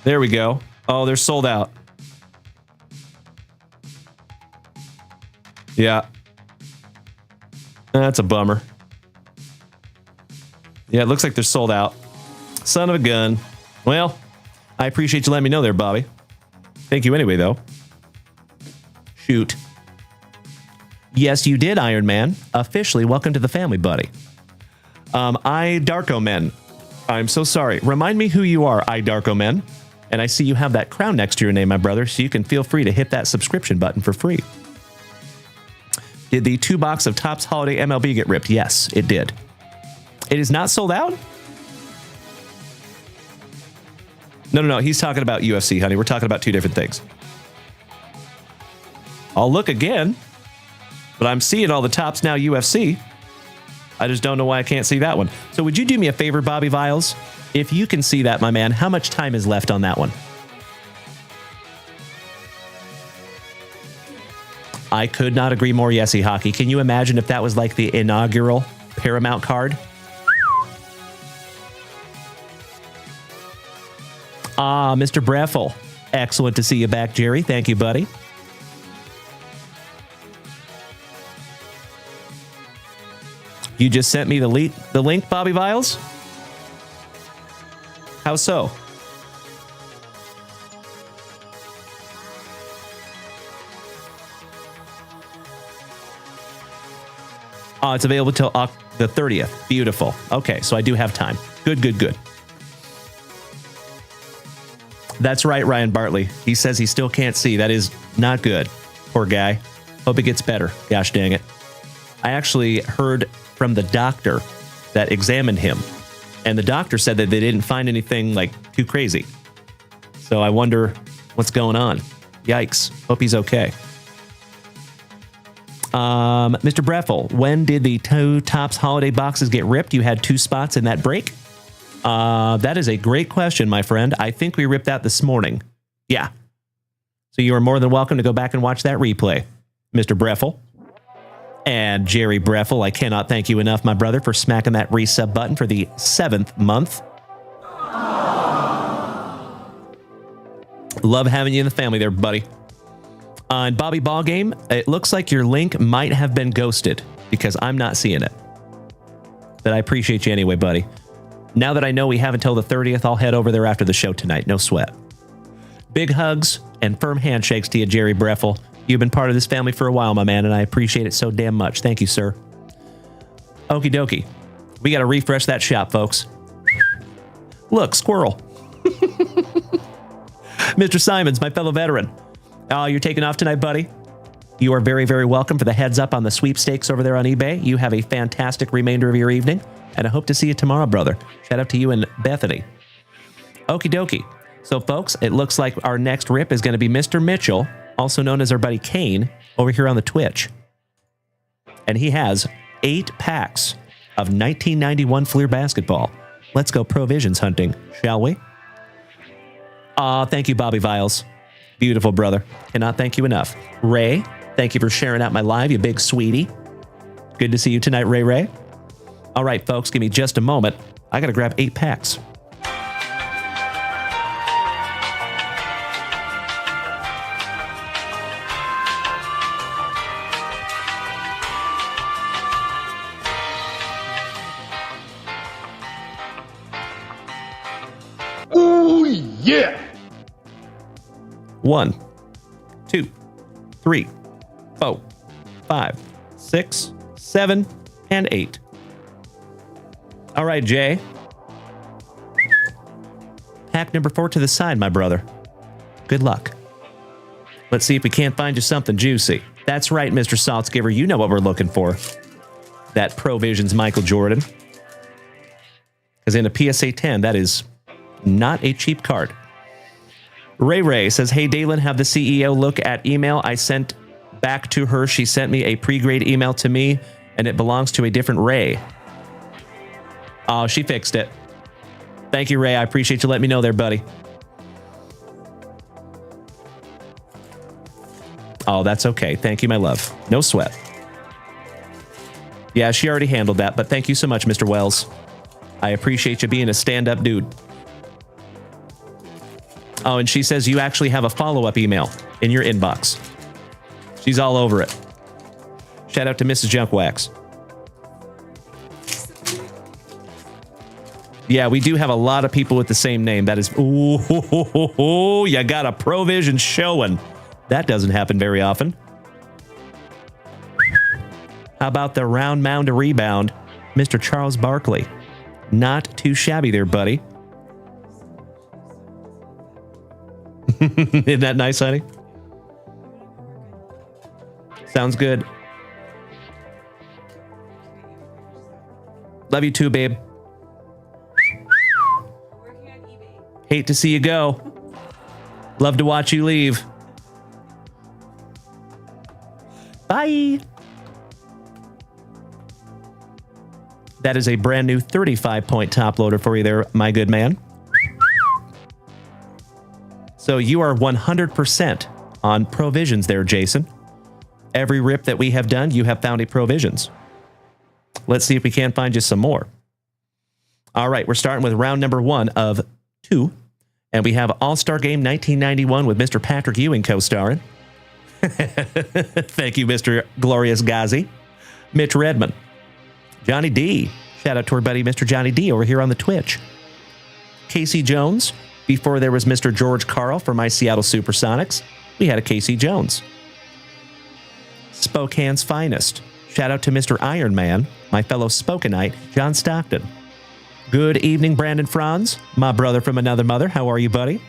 There we go. Oh, they're sold out. Yeah. That's a bummer. Yeah, it looks like they're sold out. Son of a gun. Well, I appreciate you letting me know there, Bobby. Thank you anyway, though. Shoot. Yes, you did, Iron Man. Officially, welcome to the family, buddy. Darko Men. I'm so sorry. Remind me who you are, Darko Men. And I see you have that crown next to your name, my brother, so you can feel free to hit that subscription button for free. Did the 2 box of Topps Holiday MLB get ripped? Yes, it did. It is not sold out? No. He's talking about UFC, honey. We're talking about 2 different things. I'll look again, but I'm seeing all the Topps Now UFC. I just don't know why I can't see that one. So would you do me a favor, Bobby Viles? If you can see that, my man, how much time is left on that one? I could not agree more, Yesy Hockey. Can you imagine if that was like the inaugural Paramount card? Ah, Mr. Breffel. Excellent to see you back, Jerry. Thank you, buddy. You just sent me the link, Bobby Viles? How so? Oh, it's available till the 30th. Beautiful. Okay, so I do have time. Good, good, good. That's right, Ryan Bartley. He says he still can't see. That is not good. Poor guy. Hope it gets better. Gosh dang it. I actually heard from the doctor that examined him, and the doctor said that they didn't find anything like too crazy. So I wonder what's going on. Yikes. Hope he's okay. Mr. Breffel, when did the two Topps holiday boxes get ripped? You had 2 spots in that break. That is a great question, my friend. I think we ripped that this morning. Yeah. So you are more than welcome to go back and watch that replay, Mr. Breffel. And Jerry Breffel, I cannot thank you enough, my brother, for smacking that resub button for the 7th month. Love having you in the family there, buddy. And Bobby Ballgame, it looks like your link might have been ghosted because I'm not seeing it. But I appreciate you anyway, buddy. Now that I know we have until the 30th, I'll head over there after the show tonight. No sweat. Big hugs and firm handshakes to you, Jerry Breffel. You've been part of this family for a while, my man, and I appreciate it so damn much. Thank you, sir. Okie dokie. We got to refresh that shop, folks. Look, squirrel. Mr. Simons, my fellow veteran. Oh, you're taking off tonight, buddy? You are very, very welcome for the heads up on the sweepstakes over there on eBay. You have a fantastic remainder of your evening, and I hope to see you tomorrow, brother. Shout out to you and Bethany. Okie dokie. So, folks, it looks like our next rip is going to be Mr. Mitchell, also known as our buddy Kane, over here on the Twitch. And he has 8 packs of 1991 Fleer basketball. Let's go provisions hunting, shall we? Thank you, Bobby Viles. Beautiful, brother. Cannot thank you enough. Ray, thank you for sharing out my live, you big sweetie. Good to see you tonight, Ray Ray. All right, folks, give me just a moment. I got to grab 8 packs. Ooh, yeah. 1, 2, 3, 4, 5, 6, 7, and 8. All right, Jay. Pack number 4 to the side, my brother. Good luck. Let's see if we can't find you something juicy. That's right, Mr. Saltzgiver. You know what we're looking for. That Provisions Michael Jordan. Because in a PSA 10, that is not a cheap card. Ray Ray says, hey, Dalen, have the CEO look at email I sent back to her. She sent me a pre-grade email to me, and it belongs to a different Ray. Oh, she fixed it. Thank you, Ray. I appreciate you letting me know there, buddy. Oh, that's okay. Thank you, my love. No sweat. Yeah, she already handled that, but thank you so much, Mr. Wells. I appreciate you being a stand-up dude. Oh, and she says you actually have a follow-up email in your inbox. She's all over it. Shout out to Mrs. Junkwax. Yeah, we do have a lot of people with the same name. That is, ooh, you got a Provision showing. That doesn't happen very often. How about the round mound to rebound, Mr. Charles Barkley? Not too shabby there, buddy. Isn't that nice, honey? Sounds good. Love you too, babe. Hate to see you go. Love to watch you leave. Bye. That is a brand new 35-point top loader for you there, my good man. So you are 100% on Provisions there, Jason. Every rip that we have done, you have found a Provisions. Let's see if we can't find just some more. All right, we're starting with round number 1 of 2. And we have All-Star Game 1991 with Mr. Patrick Ewing co-starring. Thank you, Mr. Glorious Ghazi. Mitch Redmond. Johnny D. Shout out to our buddy, Mr. Johnny D, over here on the Twitch. Casey Jones. Before there was Mr. George Carl for my Seattle Supersonics, we had a Casey Jones. Spokane's Finest. Shout out to Mr. Iron Man, my fellow Spokanite, John Stockton. Good evening, Brandon Franz, my brother from another mother. How are you, buddy?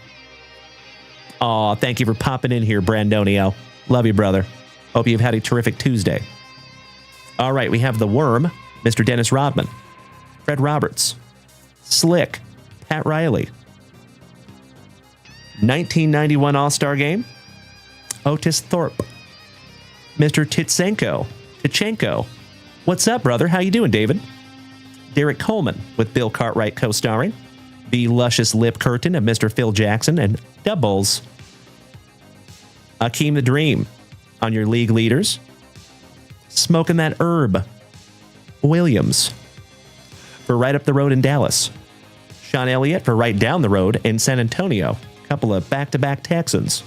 Aw, thank you for popping in here, Brandonio. Love you, brother. Hope you've had a terrific Tuesday. All right, we have The Worm, Mr. Dennis Rodman. Fred Roberts. Slick. Pat Riley. 1991 All-Star Game. Otis Thorpe. Mr. Tichenko. What's up, brother? How you doing, David? Derek Coleman with Bill Cartwright co-starring. The luscious lip curtain of Mr. Phil Jackson and doubles. Akeem the Dream on your league leaders. Smoking that herb. Williams for right up the road in Dallas. Sean Elliott for right down the road in San Antonio. Couple of back-to-back Texans.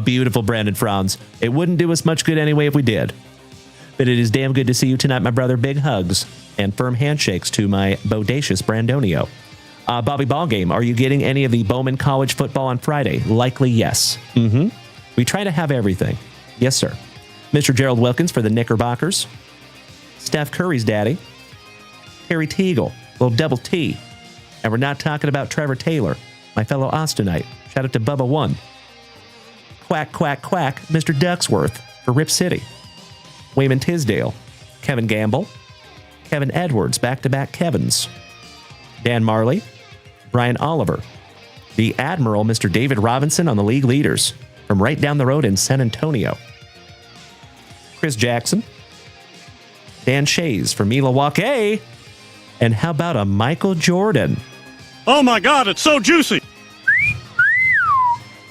Beautiful, Brandon Franz. It wouldn't do us much good anyway if we did. But it is damn good to see you tonight, my brother. Big hugs and firm handshakes to my bodacious Brandonio. Bobby Ballgame, are you getting any of the Bowman College football on Friday? Likely yes. We try to have everything. Yes, sir. Mr. Gerald Wilkins for the Knickerbockers. Steph Curry's daddy. Terry Teagle, little double T. And we're not talking about Trevor Taylor, my fellow Austinite. Shout out to Bubba One. Quack, quack, quack, Mr. Ducksworth for Rip City. Wayman Tisdale. Kevin Gamble. Kevin Edwards, back-to-back Kevins. Dan Marley. Brian Oliver. The Admiral, Mr. David Robinson on the league leaders from right down the road in San Antonio. Chris Jackson. Dan Shays for Milwaukee. And how about a Michael Jordan? Oh my God, it's so juicy.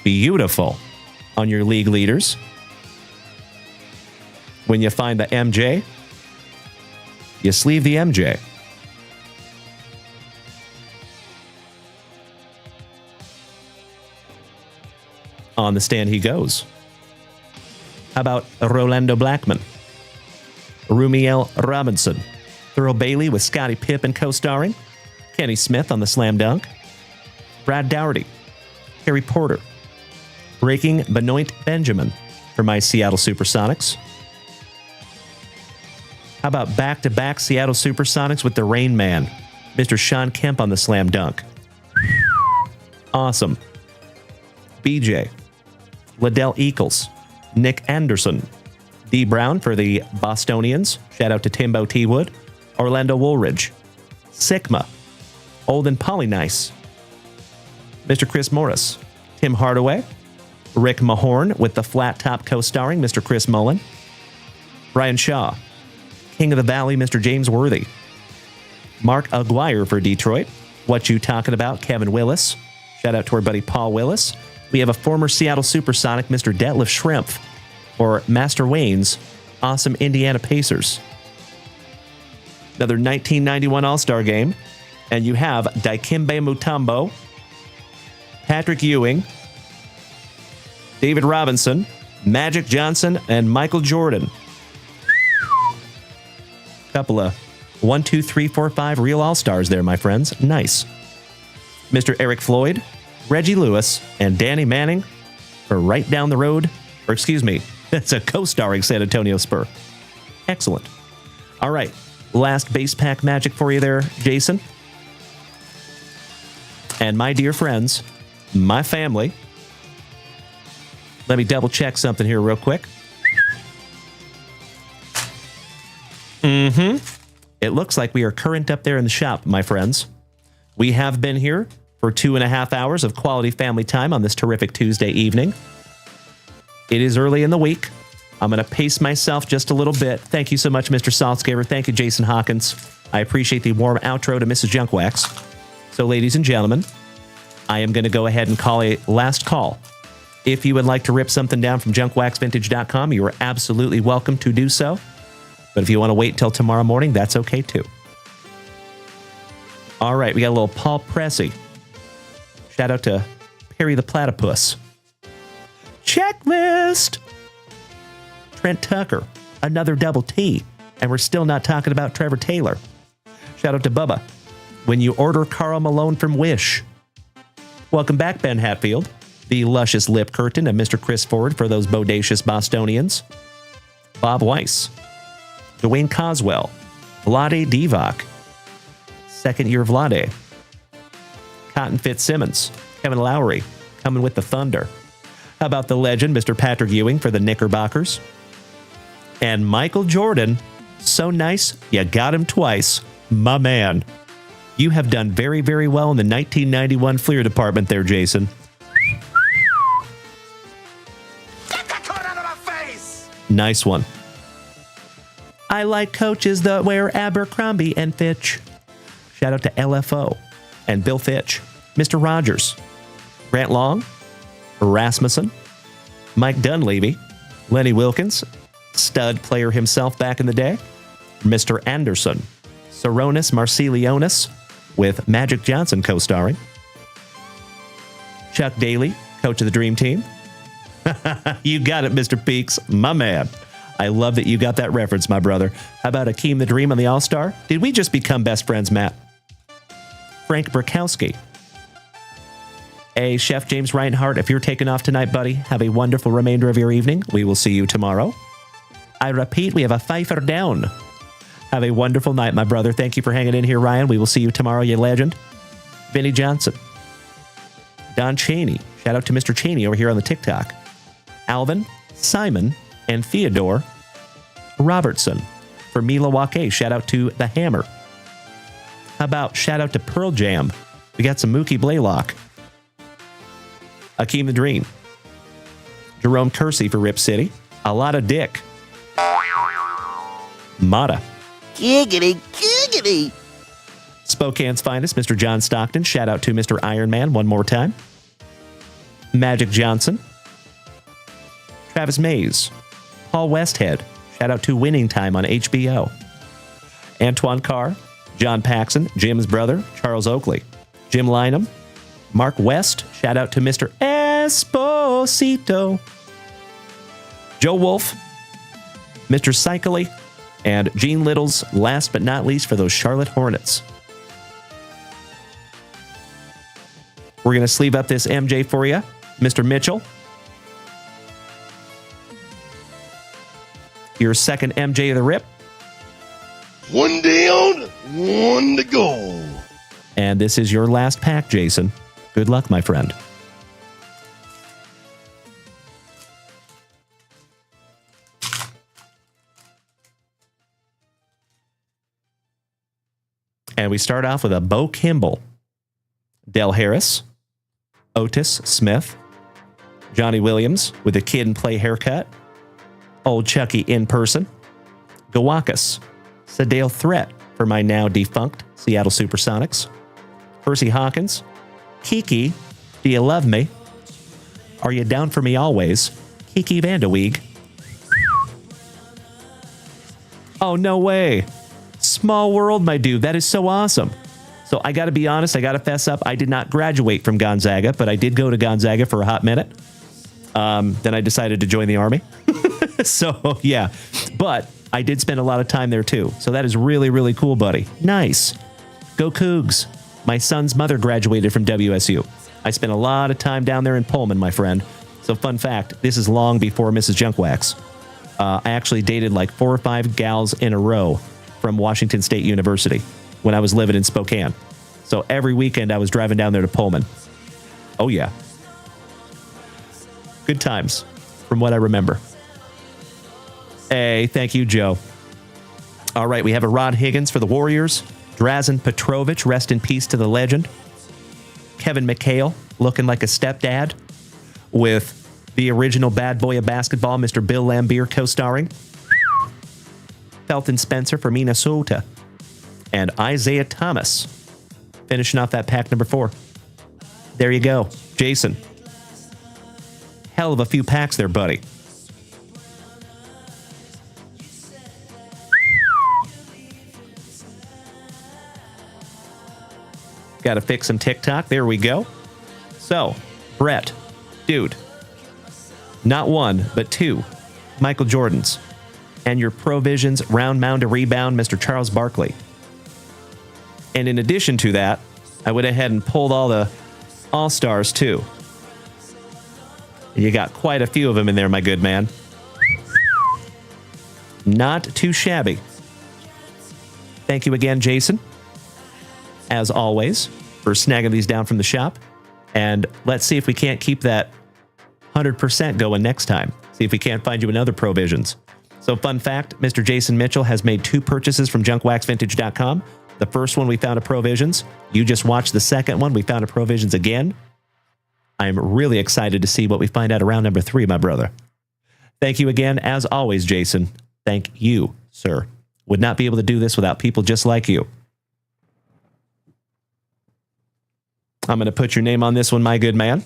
Beautiful on your league leaders. When you find the MJ, you sleeve the MJ. On the stand he goes. How about Rolando Blackman? Rumiel Robinson. Thurl Bailey with Scottie Pippen co-starring. Kenny Smith on the slam dunk. Brad Dougherty. Harry Porter. Breaking Benoit Benjamin for my Seattle Supersonics. How about back-to-back Seattle Supersonics with the Rain Man? Mr. Sean Kemp on the slam dunk. Awesome. BJ. Liddell Eakles. Nick Anderson. D. Brown for the Bostonians. Shout out to Timbo T. Wood. Orlando Woolridge. Sigma. Olden Polynice. Mr. Chris Morris. Tim Hardaway. Rick Mahorn with the flat top co-starring Mr. Chris Mullen. Brian Shaw. King of the Valley, Mr. James Worthy. Mark Aguirre for Detroit. What You Talking About, Kevin Willis. Shout out to our buddy Paul Willis. We have a former Seattle Supersonic, Mr. Detlef Schrempf, or Master Wayne's awesome Indiana Pacers. Another 1991 All-Star Game. And you have Dikembe Mutombo, Patrick Ewing, David Robinson, Magic Johnson, and Michael Jordan. Couple of 1, 2, 3, 4, 5 real All-Stars there, my friends. Nice. Mr. Eric Floyd, Reggie Lewis, and Danny Manning are right down the road. Or excuse me, that's a co-starring San Antonio Spur. Excellent. All right, last base pack magic for you there, Jason. And my dear friends, my family. Let me double check something here real quick. It looks like we are current up there in the shop, my friends. We have been here for 2.5 hours of quality family time on this terrific Tuesday evening. It is early in the week. I'm going to pace myself just a little bit. Thank you so much, Mr. Saltzgaber. Thank you, Jason Hawkins. I appreciate the warm outro to Mrs. Junkwax. So, ladies and gentlemen, I am going to go ahead and call a last call If you would like to rip something down from junkwaxvintage.com, you are absolutely welcome to do so. But if you want to wait till tomorrow morning, that's okay too. All right, we got a little Paul Pressey. Shout out to Perry the Platypus. Checklist. Trent Tucker, another double T. And we're still not talking about Trevor Taylor. Shout out to Bubba. When you order Karl Malone from Wish. Welcome back, Ben Hatfield. The luscious lip curtain of Mr. Chris Ford for those bodacious Bostonians. Bob Weiss. Dwayne Coswell. Vlade Divac. Second year Vlade. Cotton Fitzsimmons. Kevin Lowry. Coming with the thunder. How about the legend, Mr. Patrick Ewing for the Knickerbockers? And Michael Jordan. So nice, you got him twice. My man. You have done very, very well in the 1991 Fleer department there, Jason. Get that card out of my face! Nice one. I like coaches that wear Abercrombie and Fitch. Shout out to LFO and Bill Fitch, Mr. Rogers, Grant Long, Rasmussen, Mike Dunleavy, Lenny Wilkins, stud player himself back in the day, Mr. Anderson, Saronis Marcelionis, with Magic Johnson co-starring, Chuck Daly, coach of the Dream Team. You got it, Mr. Peaks, my man. I love that you got that reference, my brother. How about Akeem the Dream on the All-Star? Did we just become best friends, Matt? Frank Burkowski. Hey, Chef James Reinhardt, if you're taking off tonight, buddy, have a wonderful remainder of your evening. We will see you tomorrow. I repeat, we have a Pfeiffer down. Have a wonderful night, my brother. Thank you for hanging in here, Ryan. We will see you tomorrow, you legend. Vinny Johnson. Don Cheney. Shout out to Mr. Cheney over here on the TikTok. Alvin, Simon, and Theodore Robertson. For Milwaukee, shout out to The Hammer. How about shout out to Pearl Jam? We got some Mookie Blaylock. Akeem the Dream. Jerome Kersey for Rip City. A lot of Dick. Mata. Giggity, giggity. Spokane's finest, Mr. John Stockton. Shout out to Mr. Iron Man one more time. Magic Johnson. Travis Mays. Paul Westhead. Shout out to Winning Time on HBO. Antoine Carr. John Paxson. Jim's brother. Charles Oakley. Jim Lynham. Mark West. Shout out to Mr. Esposito. Joe Wolf. Mr. Cycley. And Gene Little's last but not least for those Charlotte Hornets. We're going to sleeve up this MJ for you, Mr. Mitchell. Your second MJ of the rip. One down, one to go. And this is your last pack, Jason. Good luck, my friend. And we start off with a Bo Kimball, Del Harris, Otis Smith, Johnny Williams with a kid and play haircut, Old Chucky in person, Gawakas, Sadale Threat for my now defunct Seattle Supersonics, Percy Hawkins, Kiki, Do You Love Me? Are You Down For Me Always? Kiki Vandeweeg. Oh, no way. Small world, my dude. That is so awesome. So I got to be honest. I got to fess up. I did not graduate from Gonzaga, but I did go to Gonzaga for a hot minute. Then I decided to join the Army. So, yeah. But I did spend a lot of time there, too. So that is really, really cool, buddy. Nice. Go Cougs. My son's mother graduated from WSU. I spent a lot of time down there in Pullman, my friend. So, fun fact, this is long before Mrs. Junkwax. I actually dated like 4 or 5 gals in a row from Washington State University when I was living in Spokane. So every weekend I was driving down there to Pullman. Oh, yeah. Good times, from what I remember. Hey, thank you, Joe. All right, we have a Rod Higgins for the Warriors. Drazen Petrovic, rest in peace to the legend. Kevin McHale, looking like a stepdad, with the original bad boy of basketball, Mr. Bill Laimbeer, co-starring. Felton Spencer for Minnesota. And Isaiah Thomas, finishing off that pack number 4. There you go. Jason. hell of a few packs there, buddy. Got to fix some TikTok. There we go. So, Brett, dude, not one, but two Michael Jordans. And your Provisions round mound to rebound, Mr. Charles Barkley. And in addition to that, I went ahead and pulled all the All-Stars too. You got quite a few of them in there, my good man. Not too shabby. Thank you again, Jason, as always, for snagging these down from the shop. And let's see if we can't keep that 100% going next time. See if we can't find you another Provisions. So fun fact, Mr. Jason Mitchell has made 2 purchases from JunkWaxVintage.com. The first one we found a Provisions. You just watched the second one. We found a Provisions again. I'm really excited to see what we find out around number 3, my brother. Thank you again, as always, Jason. Thank you, sir. Would not be able to do this without people just like you. I'm going to put your name on this one, my good man.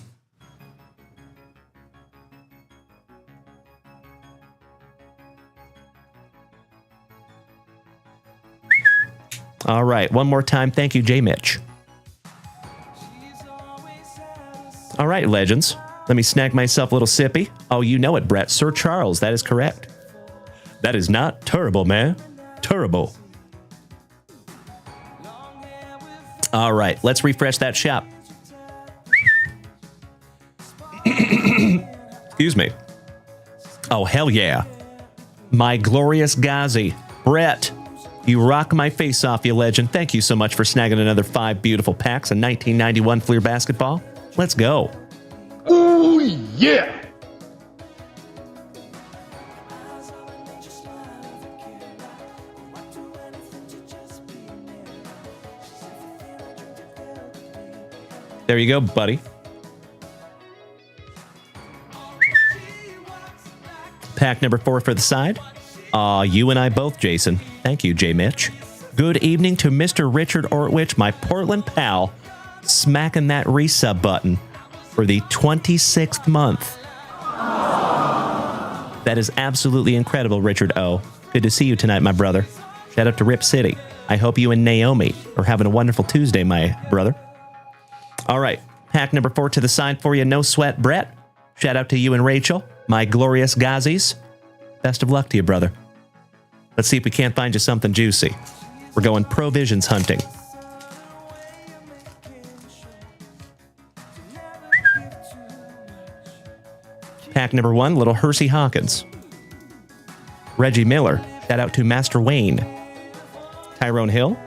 All right, one more time. Thank you, J. Mitch. All right, legends. Let me snag myself a little sippy. Oh, you know it, Brett. Sir Charles, that is correct. That is not terrible, man. Terrible. All right, let's refresh that shop. Excuse me. Oh, hell yeah. My glorious Ghazi. Brett, you rock my face off, you legend. Thank you so much for snagging another 5 beautiful packs of 1991 Fleer basketball. Let's go. Ooh, yeah. There you go, buddy. Pack number 4 for the side. You and I both, Jason. Thank you, J. Mitch. Good evening to Mr. Richard Ortwich, my Portland pal, smacking that resub button for the 26th month. That is absolutely incredible, Richard O. Good to see you tonight, my brother. Shout out to Rip City. I hope you and Naomi are having a wonderful Tuesday, my brother. All right, pack number 4 to the side for you. No sweat, Brett. Shout out to you and Rachel, my glorious Ghazis. Best of luck to you, brother. Let's see if we can't find you something juicy. We're going Provisions hunting. Pack number 1, little Hersey Hawkins. Reggie Miller. Shout out to Master Wayne. Tyrone Hill.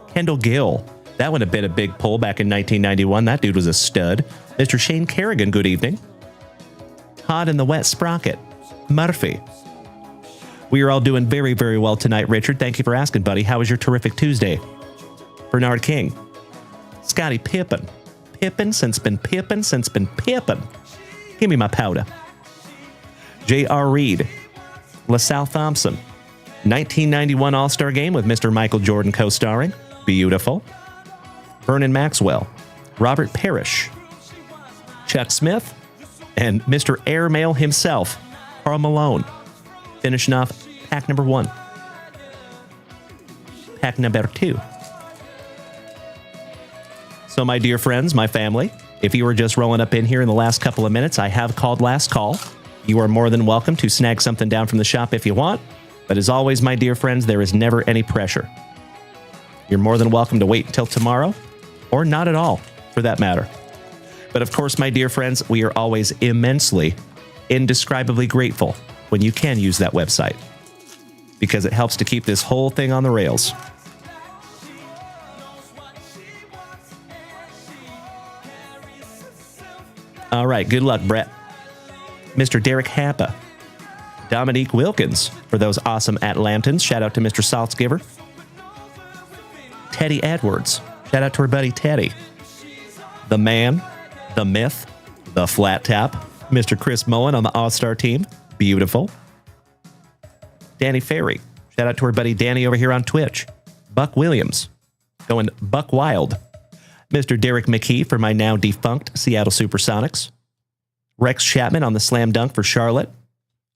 Kendall Gill. That one a bit of big pull back in 1991. That dude was a stud. Mr. Shane Kerrigan, good evening. Todd and the Wet Sprocket. Murphy. We are all doing very, very well tonight, Richard. Thank you for asking, buddy. How was your terrific Tuesday? Bernard King. Scottie Pippen. Pippen since been Pippen since been Pippen. Give me my powder. J.R. Reed. LaSalle Thompson. 1991 All-Star Game with Mr. Michael Jordan co-starring. Beautiful. Vernon Maxwell. Robert Parrish. Chuck Smith. And Mr. Airmail himself, Karl Malone. Finishing off pack number 1. Pack number 2. So, my dear friends, my family, if you were just rolling up in here in the last couple of minutes, I have called last call. You are more than welcome to snag something down from the shop if you want. But as always, my dear friends, there is never any pressure. You're more than welcome to wait until tomorrow, or not at all, for that matter. But of course, my dear friends, we are always immensely, indescribably grateful when you can use that website, because it helps to keep this whole thing on the rails. All right, good luck, Brett. Mr. Derek Happa. Dominique Wilkins for those awesome Atlantans. Shout out to Mr. Saltzgiver. Teddy Edwards. Shout out to our buddy Teddy. The man, the myth, the flat tap. Mr. Chris Mullen on the All-Star team. Beautiful. Danny Ferry. Shout out to our buddy Danny over here on Twitch. Buck Williams. Going Buck Wild. Mr. Derek McKee for my now defunct Seattle Supersonics. Rex Chapman on the slam dunk for Charlotte.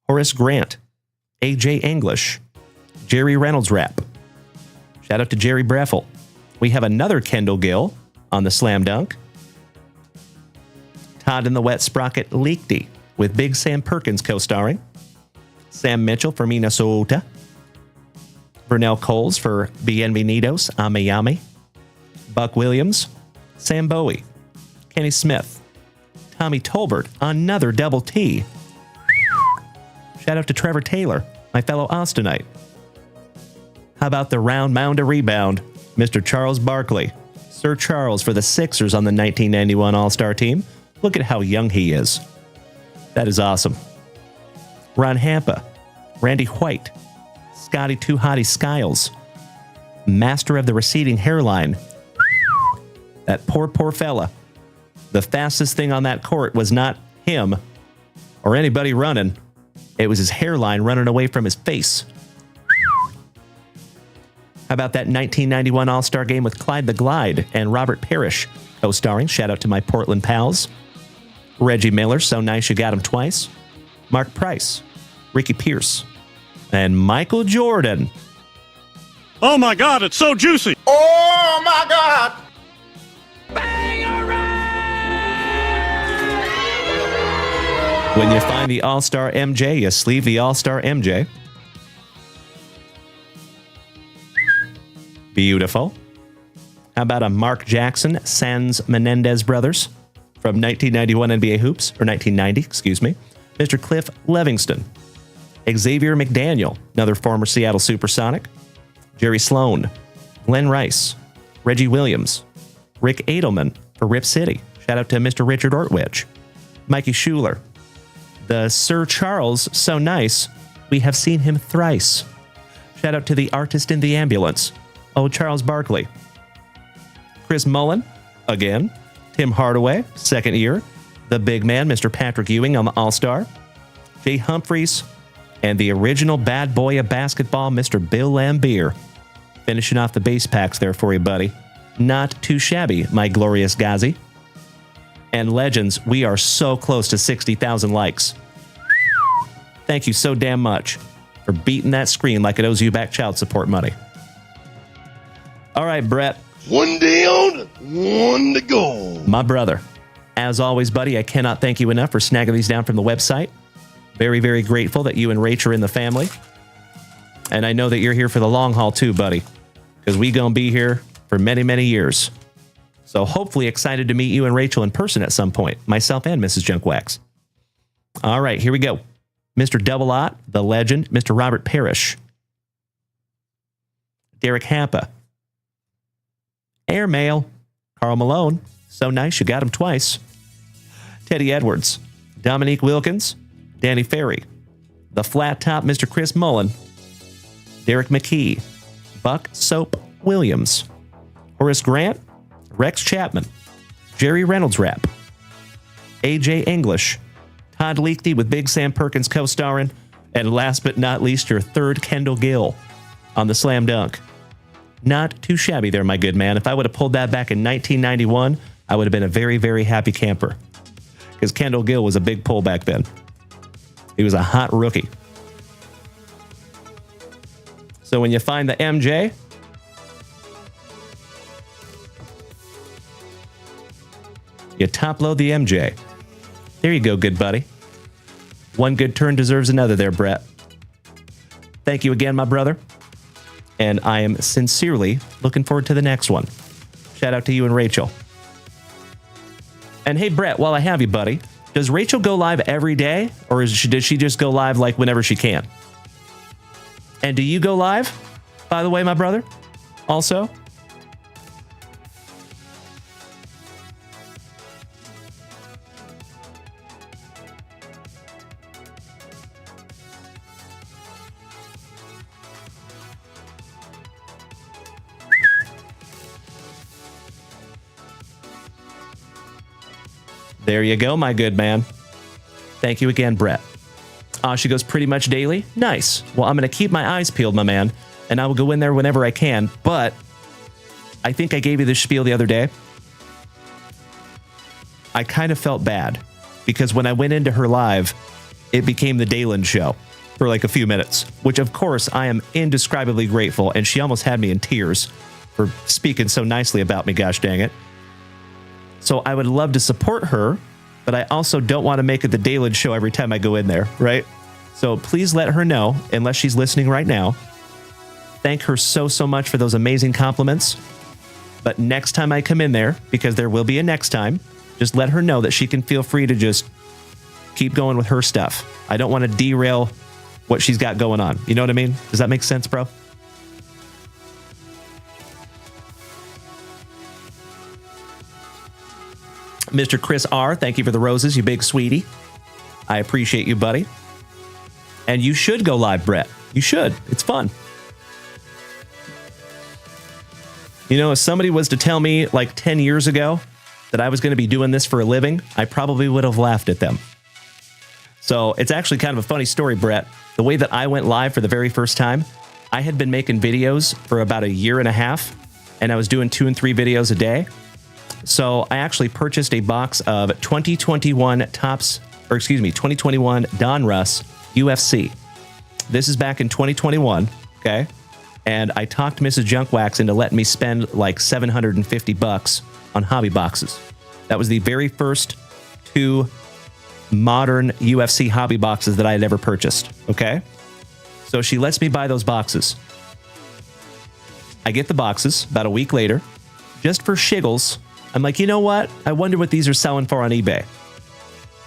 Horace Grant. AJ English. Jerry Reynolds wrap. Shout out to Jerry Breffel. We have another Kendall Gill on the slam dunk. Todd in the Wet Sprocket Leakty with Big Sam Perkins co-starring. Sam Mitchell for Minnesota. Vernell Coles for Bienvenidos a Miami. Buck Williams. Sam Bowie. Kenny Smith. Tommy Tolbert, another double T. Shout out to Trevor Taylor, my fellow Austinite. How about the round mound to rebound? Mr. Charles Barkley. Sir Charles for the Sixers on the 1991 All-Star team. Look at how young he is. That is awesome. Ron Hampa. Randy White. Scotty Too Hottie Skiles. Master of the receding hairline. That poor fella. The fastest thing on that court was not him or anybody running. It was his hairline running away from his face. How about that 1991 All-Star game with Clyde the Glide and Robert Parrish co-starring? Shout out to my Portland pals. Reggie Miller, so nice you got him twice. Mark Price, Ricky Pierce, and Michael Jordan. Oh my God, it's so juicy. Oh my God! When you find the All-Star MJ, you sleeve the All-Star MJ. Beautiful. How about a Mark Jackson, Sans Menendez brothers from 1991 NBA Hoops, or 1990, excuse me. Mr. Cliff Levingston. Xavier McDaniel, another former Seattle Supersonic. Jerry Sloan. Glenn Rice. Reggie Williams. Rick Edelman for Rip City. Shout out to Mr. Richard Ortwich. Mikey Schuler. The Sir Charles, so nice, we have seen him thrice. Shout out to the artist in the ambulance. Oh, Charles Barkley. Chris Mullen, again. Tim Hardaway, second year. The big man, Mr. Patrick Ewing on the All-Star. Jay Humphreys. And the original bad boy of basketball, Mr. Bill Laimbeer. Finishing off the base packs there for you, buddy. Not too shabby, my glorious Ghazi. And legends, we are so close to 60,000 likes. Thank you so damn much for beating that screen like it owes you back child support money. All right, Brett. One down, one to go. My brother. As always, buddy, I cannot thank you enough for snagging these down from the website. Very, very grateful that you and Rach are in the family. And I know that you're here for the long haul too, buddy, because we gonna be here for many, many years. So hopefully excited to meet you and Rachel in person at some point, myself and Mrs. Junkwax. All right, here we go. Mr. Double Ott, the legend, Mr. Robert Parrish. Derek Hampa. Airmail, Carl Malone. So nice, you got him twice. Teddy Edwards. Dominique Wilkins. Danny Ferry. The Flat Top, Mr. Chris Mullen. Derek McKee. Buck Soap Williams. Horace Grant. Rex Chapman. Jerry Reynolds rap. AJ English. Todd Leakty with Big Sam Perkins co-starring. And last but not least, your third Kendall Gill on the slam dunk. Not too shabby there, my good man. If I would have pulled that back in 1991, I would have been a very, very happy camper. Because Kendall Gill was a big pull back then. He was a hot rookie. So when you find the MJ, you top load the MJ. There you go, good buddy. One good turn deserves another there, Brett. Thank you again, my brother. And I am sincerely looking forward to the next one. Shout out to you and Rachel. And hey, Brett, while I have you, buddy, does Rachel go live every day? Or does she just go live like whenever she can? And do you go live, by the way, my brother? Also? There you go, my good man. Thank you again, Brett. She goes pretty much daily? Nice. Well, I'm going to keep my eyes peeled, my man, and I will go in there whenever I can, but I think I gave you this spiel the other day. I kind of felt bad because when I went into her live, it became the Dalen show for like a few minutes, which of course I am indescribably grateful, and she almost had me in tears for speaking so nicely about me, gosh dang it. So I would love to support her, but I also don't want to make it the Dalen show every time I go in there, right? So please let her know, unless she's listening right now. Thank her so much for those amazing compliments. But next time I come in there, because there will be a next time, just let her know that she can feel free to just keep going with her stuff. I don't want to derail what she's got going on. You know what I mean? Does that make sense, bro? Mr. Chris R., thank you for the roses, you big sweetie. I appreciate you, buddy. And you should go live, Brett. You should. It's fun. You know, if somebody was to tell me like 10 years ago that I was going to be doing this for a living, I probably would have laughed at them. So it's actually kind of a funny story, Brett. The way that I went live for the very first time, I had been making videos for about a year and a half, and I was doing 2 and 3 videos a day. So I actually purchased a box of 2021 Donruss UFC. This is back in 2021, okay? And I talked Mrs. Junkwax into letting me spend like $750 on hobby boxes. That was the very first 2 modern UFC hobby boxes that I had ever purchased, okay? So she lets me buy those boxes. I get the boxes about a week later. Just for shiggles, I'm like, you know what? I wonder what these are selling for on eBay.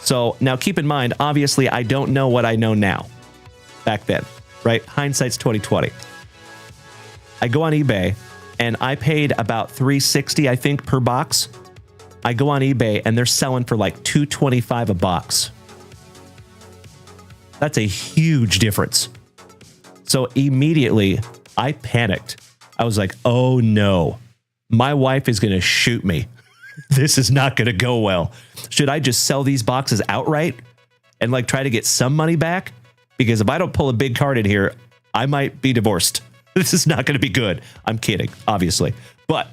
So now keep in mind, obviously, I don't know what I know now. Back then, right? Hindsight's 2020. I go on eBay and I paid about $360, I think, per box. I go on eBay and they're selling for like $225 a box. That's a huge difference. So immediately I panicked. I was like, oh no, my wife is going to shoot me. This is not going to go well. Should I just sell these boxes outright and like try to get some money back? Because if I don't pull a big card in here, I might be divorced. This is not going to be good. I'm kidding, obviously. But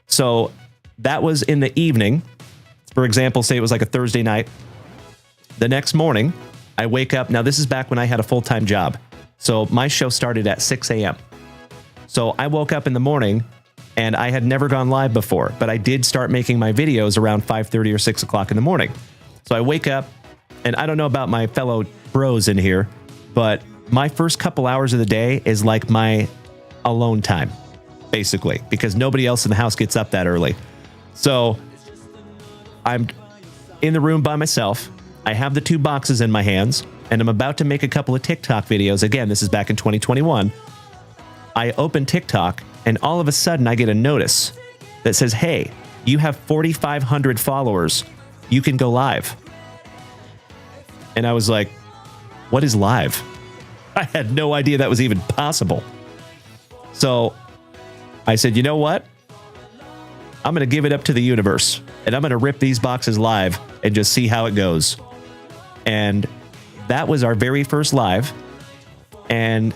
so that was in the evening. For example, say it was like a Thursday night. The next morning, I wake up. Now, this is back when I had a full-time job. So my show started at 6 a.m. So I woke up in the morning and I had never gone live before, but I did start making my videos around 5:30 or 6 o'clock in the morning. So I wake up, and I don't know about my fellow bros in here, but my first couple hours of the day is like my alone time, basically, because nobody else in the house gets up that early. So I'm in the room by myself. I have the 2 boxes in my hands, and I'm about to make a couple of TikTok videos. Again, this is back in 2021. I open TikTok, and all of a sudden I get a notice that says, hey, you have 4,500 followers. You can go live. And I was like, what is live? I had no idea that was even possible. So I said, you know what? I'm going to give it up to the universe, and I'm going to rip these boxes live and just see how it goes. And that was our very first live. And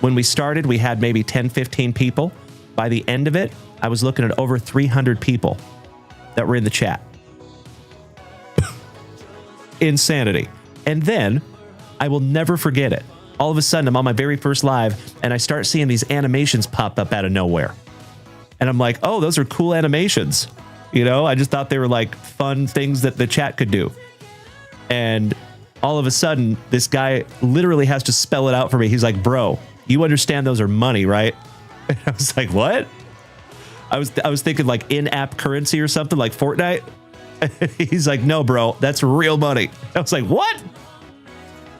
when we started, we had maybe 10, 15 people. By the end of it, I was looking at over 300 people that were in the chat. Insanity. And then I will never forget it. All of a sudden, I'm on my very first live, and I start seeing these animations pop up out of nowhere. And I'm like, oh, those are cool animations. You know, I just thought they were like fun things that the chat could do. And all of a sudden, this guy literally has to spell it out for me. He's like, bro, you understand those are money, right? And I was like, what? I was thinking like in-app currency or something like Fortnite. He's like, no, bro, that's real money. I was like, what?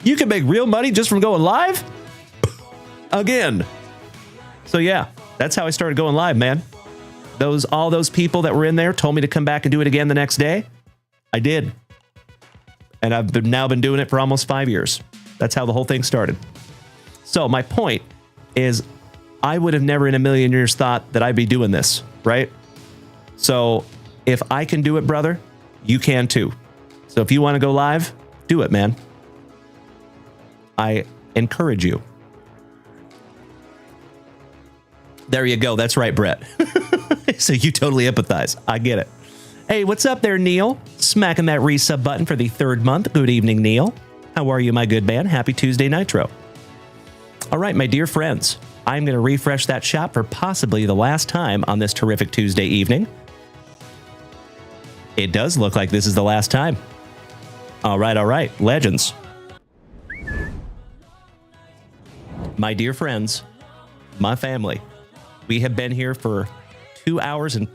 You can make real money just from going live? Again. So yeah, that's how I started going live, man. All those people that were in there told me to come back and do it again the next day. I did. And I've now been doing it for almost 5 years. That's how the whole thing started. So my point is, I would have never in a million years thought that I'd be doing this, right? So if I can do it, brother, you can too. So if you want to go live, do it, man. I encourage you. There you go. That's right, Brett. So you totally empathize. I get it. Hey, what's up there, Neil? smacking that resub button for the 3rd month. Good evening, Neil. How are you, my good man? Happy Tuesday NighTro. All right, my dear friends, I'm going to refresh that shop for possibly the last time on this terrific Tuesday evening. It does look like this is the last time. All right, legends. My dear friends, my family, we have been here for 2 hours and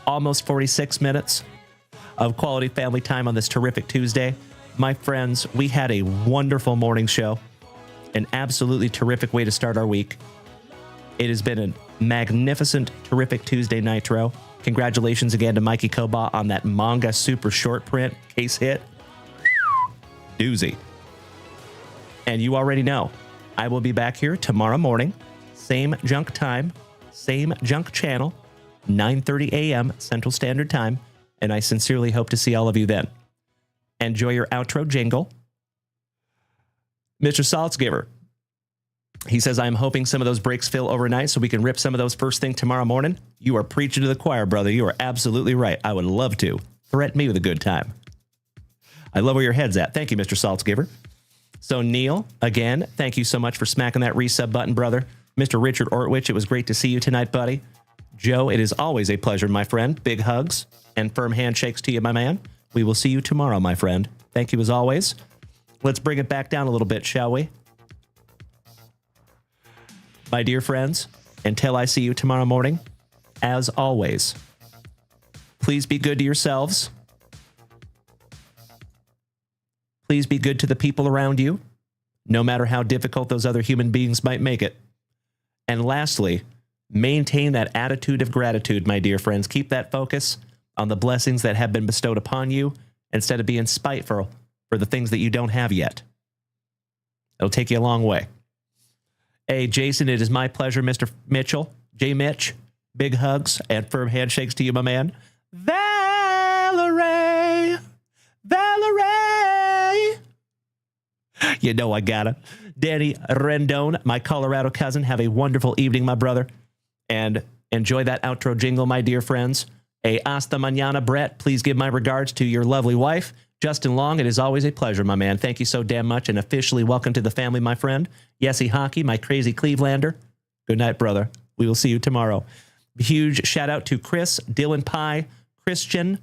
almost 46 minutes of quality family time on this terrific Tuesday. My friends, we had a wonderful morning show, an absolutely terrific way to start our week. It has been a magnificent, terrific Tuesday NighTro. Congratulations again to Mikey Koba on that manga super short print case hit. Doozy. And you already know, I will be back here tomorrow morning, same junk time, same junk channel, 9:30 a.m. Central Standard Time, and I sincerely hope to see all of you then. Enjoy your outro jingle. Mr. Saltzgiver, he says, I'm hoping some of those breaks fill overnight so we can rip some of those first thing tomorrow morning. You are preaching to the choir, brother. You are absolutely right. I would love to. Threaten me with a good time. I love where your head's at. Thank you, Mr. Saltzgiver. So, Neil, again, thank you so much for smacking that resub button, brother. Mr. Richard Ortwich, it was great to see you tonight, buddy. Joe, it is always a pleasure, my friend. Big hugs and firm handshakes to you, my man. We will see you tomorrow, my friend. Thank you as always. Let's bring it back down a little bit, shall we? My dear friends, until I see you tomorrow morning, as always, please be good to yourselves. Please be good to the people around you, no matter how difficult those other human beings might make it. And lastly, maintain that attitude of gratitude, my dear friends. Keep that focus on the blessings that have been bestowed upon you instead of being spiteful for the things that you don't have yet. It'll take you a long way. Hey, Jason, it is my pleasure, Mr. Mitchell. J. Mitch, big hugs and firm handshakes to you, my man. Valerie! You know I gotta. Danny Rendon, my Colorado cousin, have a wonderful evening, my brother. And enjoy that outro jingle, my dear friends. Hasta mañana, Brett. Please give my regards to your lovely wife. Justin Long, it is always a pleasure, my man. Thank you so damn much, and officially welcome to the family, my friend. Yesy Hockey, my crazy Clevelander. Good night, brother. We will see you tomorrow. Huge shout out to Chris, Dylan Pye, Christian,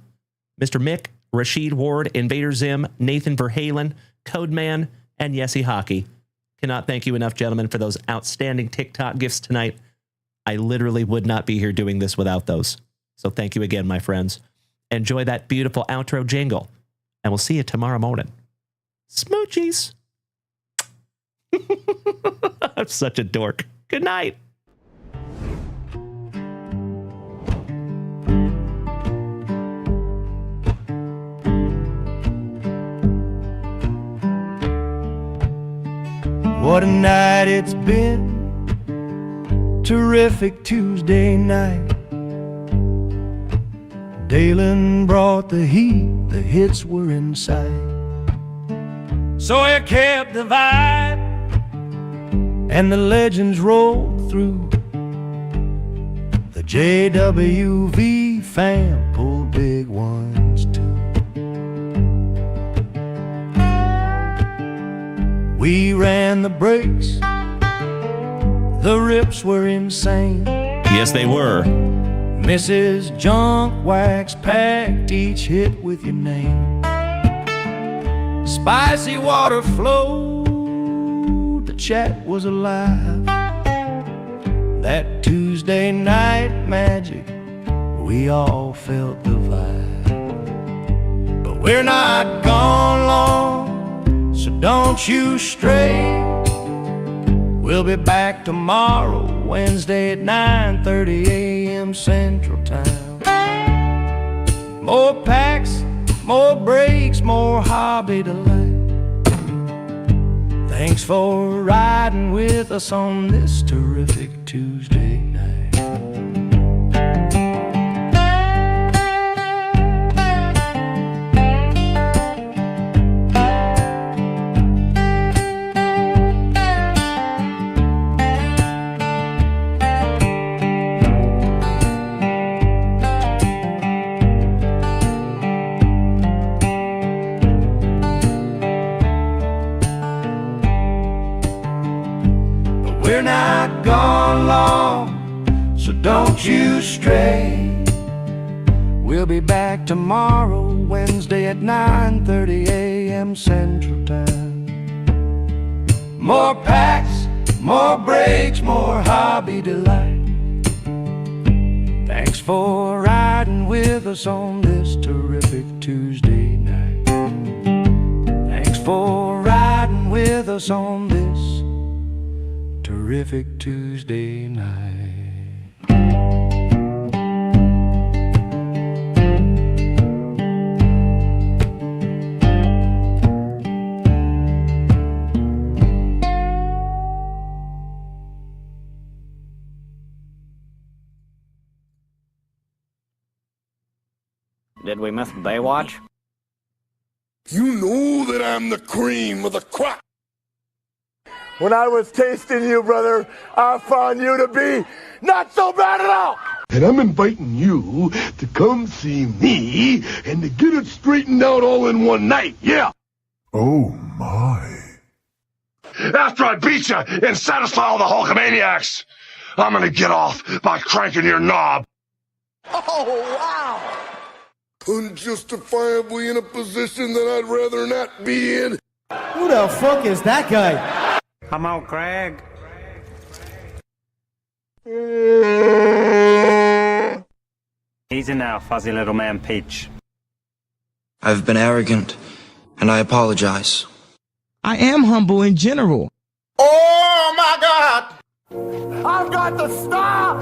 Mr. Mick, Rashid Ward, Invader Zim, Nathan Verhalen, Codeman, and Yesy Hockey. Cannot thank you enough, gentlemen, for those outstanding TikTok gifts tonight. I literally would not be here doing this without those. So thank you again, my friends. Enjoy that beautiful outro jingle. And we'll see you tomorrow morning. Smoochies. I'm such a dork. Good night. What a night it's been. Terrific Tuesday night. Dalen brought the heat, the hits were in sight. So he kept the vibe, and the legends rolled through. The JWV fam pulled big ones too. We ran the breaks, the rips were insane. Yes, they were. Mrs. Junk Wax packed each hit with your name. Spicy water flowed, the chat was alive. That Tuesday night magic, we all felt the vibe. But we're not gone long, so don't you stray. We'll be back tomorrow, Wednesday at 9:30 a.m. Central Time. More packs, more breaks, more hobby delight. Thanks for riding with us on this terrific Tuesday night. We're not gone long, so don't you stray. We'll be back tomorrow, Wednesday at 9:30 a.m. Central Time. More packs, more breaks, more hobby delight. Thanks for riding with us on this terrific Tuesday night. Thanks for riding with us on this terrific Tuesday night. Did we miss Baywatch? You know that I'm the cream of the crop. When I was tasting you, brother, I found you to be not so bad at all. And I'm inviting you to come see me and to get it straightened out all in one night, yeah. Oh, my. After I beat you and satisfy all the Hulkamaniacs, I'm gonna get off by cranking your knob. Oh, wow. Unjustifiably in a position that I'd rather not be in. Who the fuck is that guy? Come on, Craig. Easy now, fuzzy little man Peach. I've been arrogant, and I apologize. I am humble in general. Oh my God! I've got the style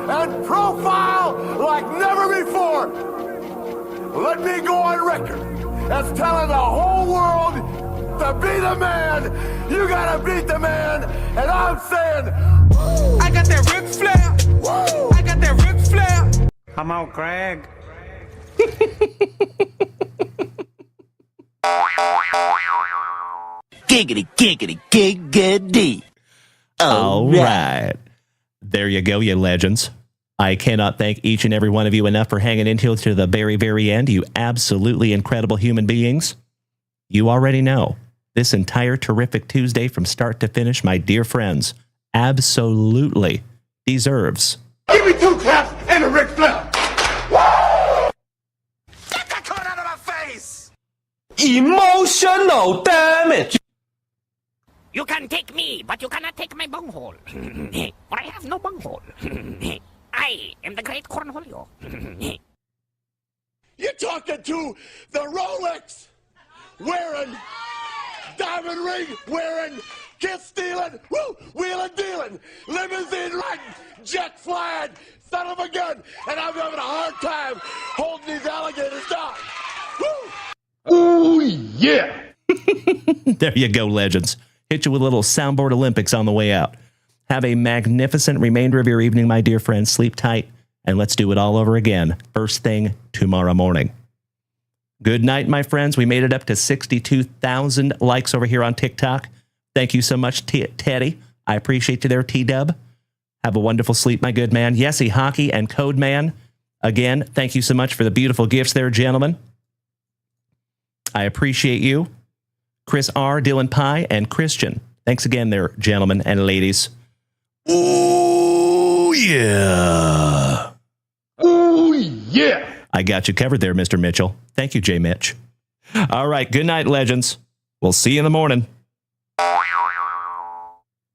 and profile like never before. Let me go on record as telling the whole world to be the man. You gotta beat the man, and I'm saying, woo! I got that Ric Flair. Woo! I got that Ric Flair. Come on, Craig. Giggity, giggity, giggity. All right. There you go, you legends. I cannot thank each and every one of you enough for hanging in here to the very, very end. You absolutely incredible human beings. You already know this entire terrific Tuesday from start to finish, my dear friends, absolutely deserves. Give me 2 claps and a Ric Flair. Get that card out of my face. Emotional damage. You can take me, but you cannot take my bunghole. For I have no bunghole. I am the great Cornholio. You're talking to the Rolex wearing, diamond ring wearing, kiss stealing, woo, wheeling dealing, limousine riding, jet flying, son of a gun, and I'm having a hard time holding these alligators down. Woo! Ooh, yeah! There you go, legends. Hit you with a little soundboard Olympics on the way out. Have a magnificent remainder of your evening, my dear friends. Sleep tight, and let's do it all over again first thing tomorrow morning. Good night, my friends. We made it up to 62,000 likes over here on TikTok. Thank you so much, Teddy. I appreciate you there, T-Dub. Have a wonderful sleep, my good man. Yesy Hockey and Code Man. Again, thank you so much for the beautiful gifts there, gentlemen. I appreciate you. Chris R., Dylan Pye, and Christian. Thanks again there, gentlemen and ladies. Oh, yeah. Ooh, yeah! I got you covered there, Mr. Mitchell. Thank you, J. Mitch. All right, good night, legends. We'll see you in the morning.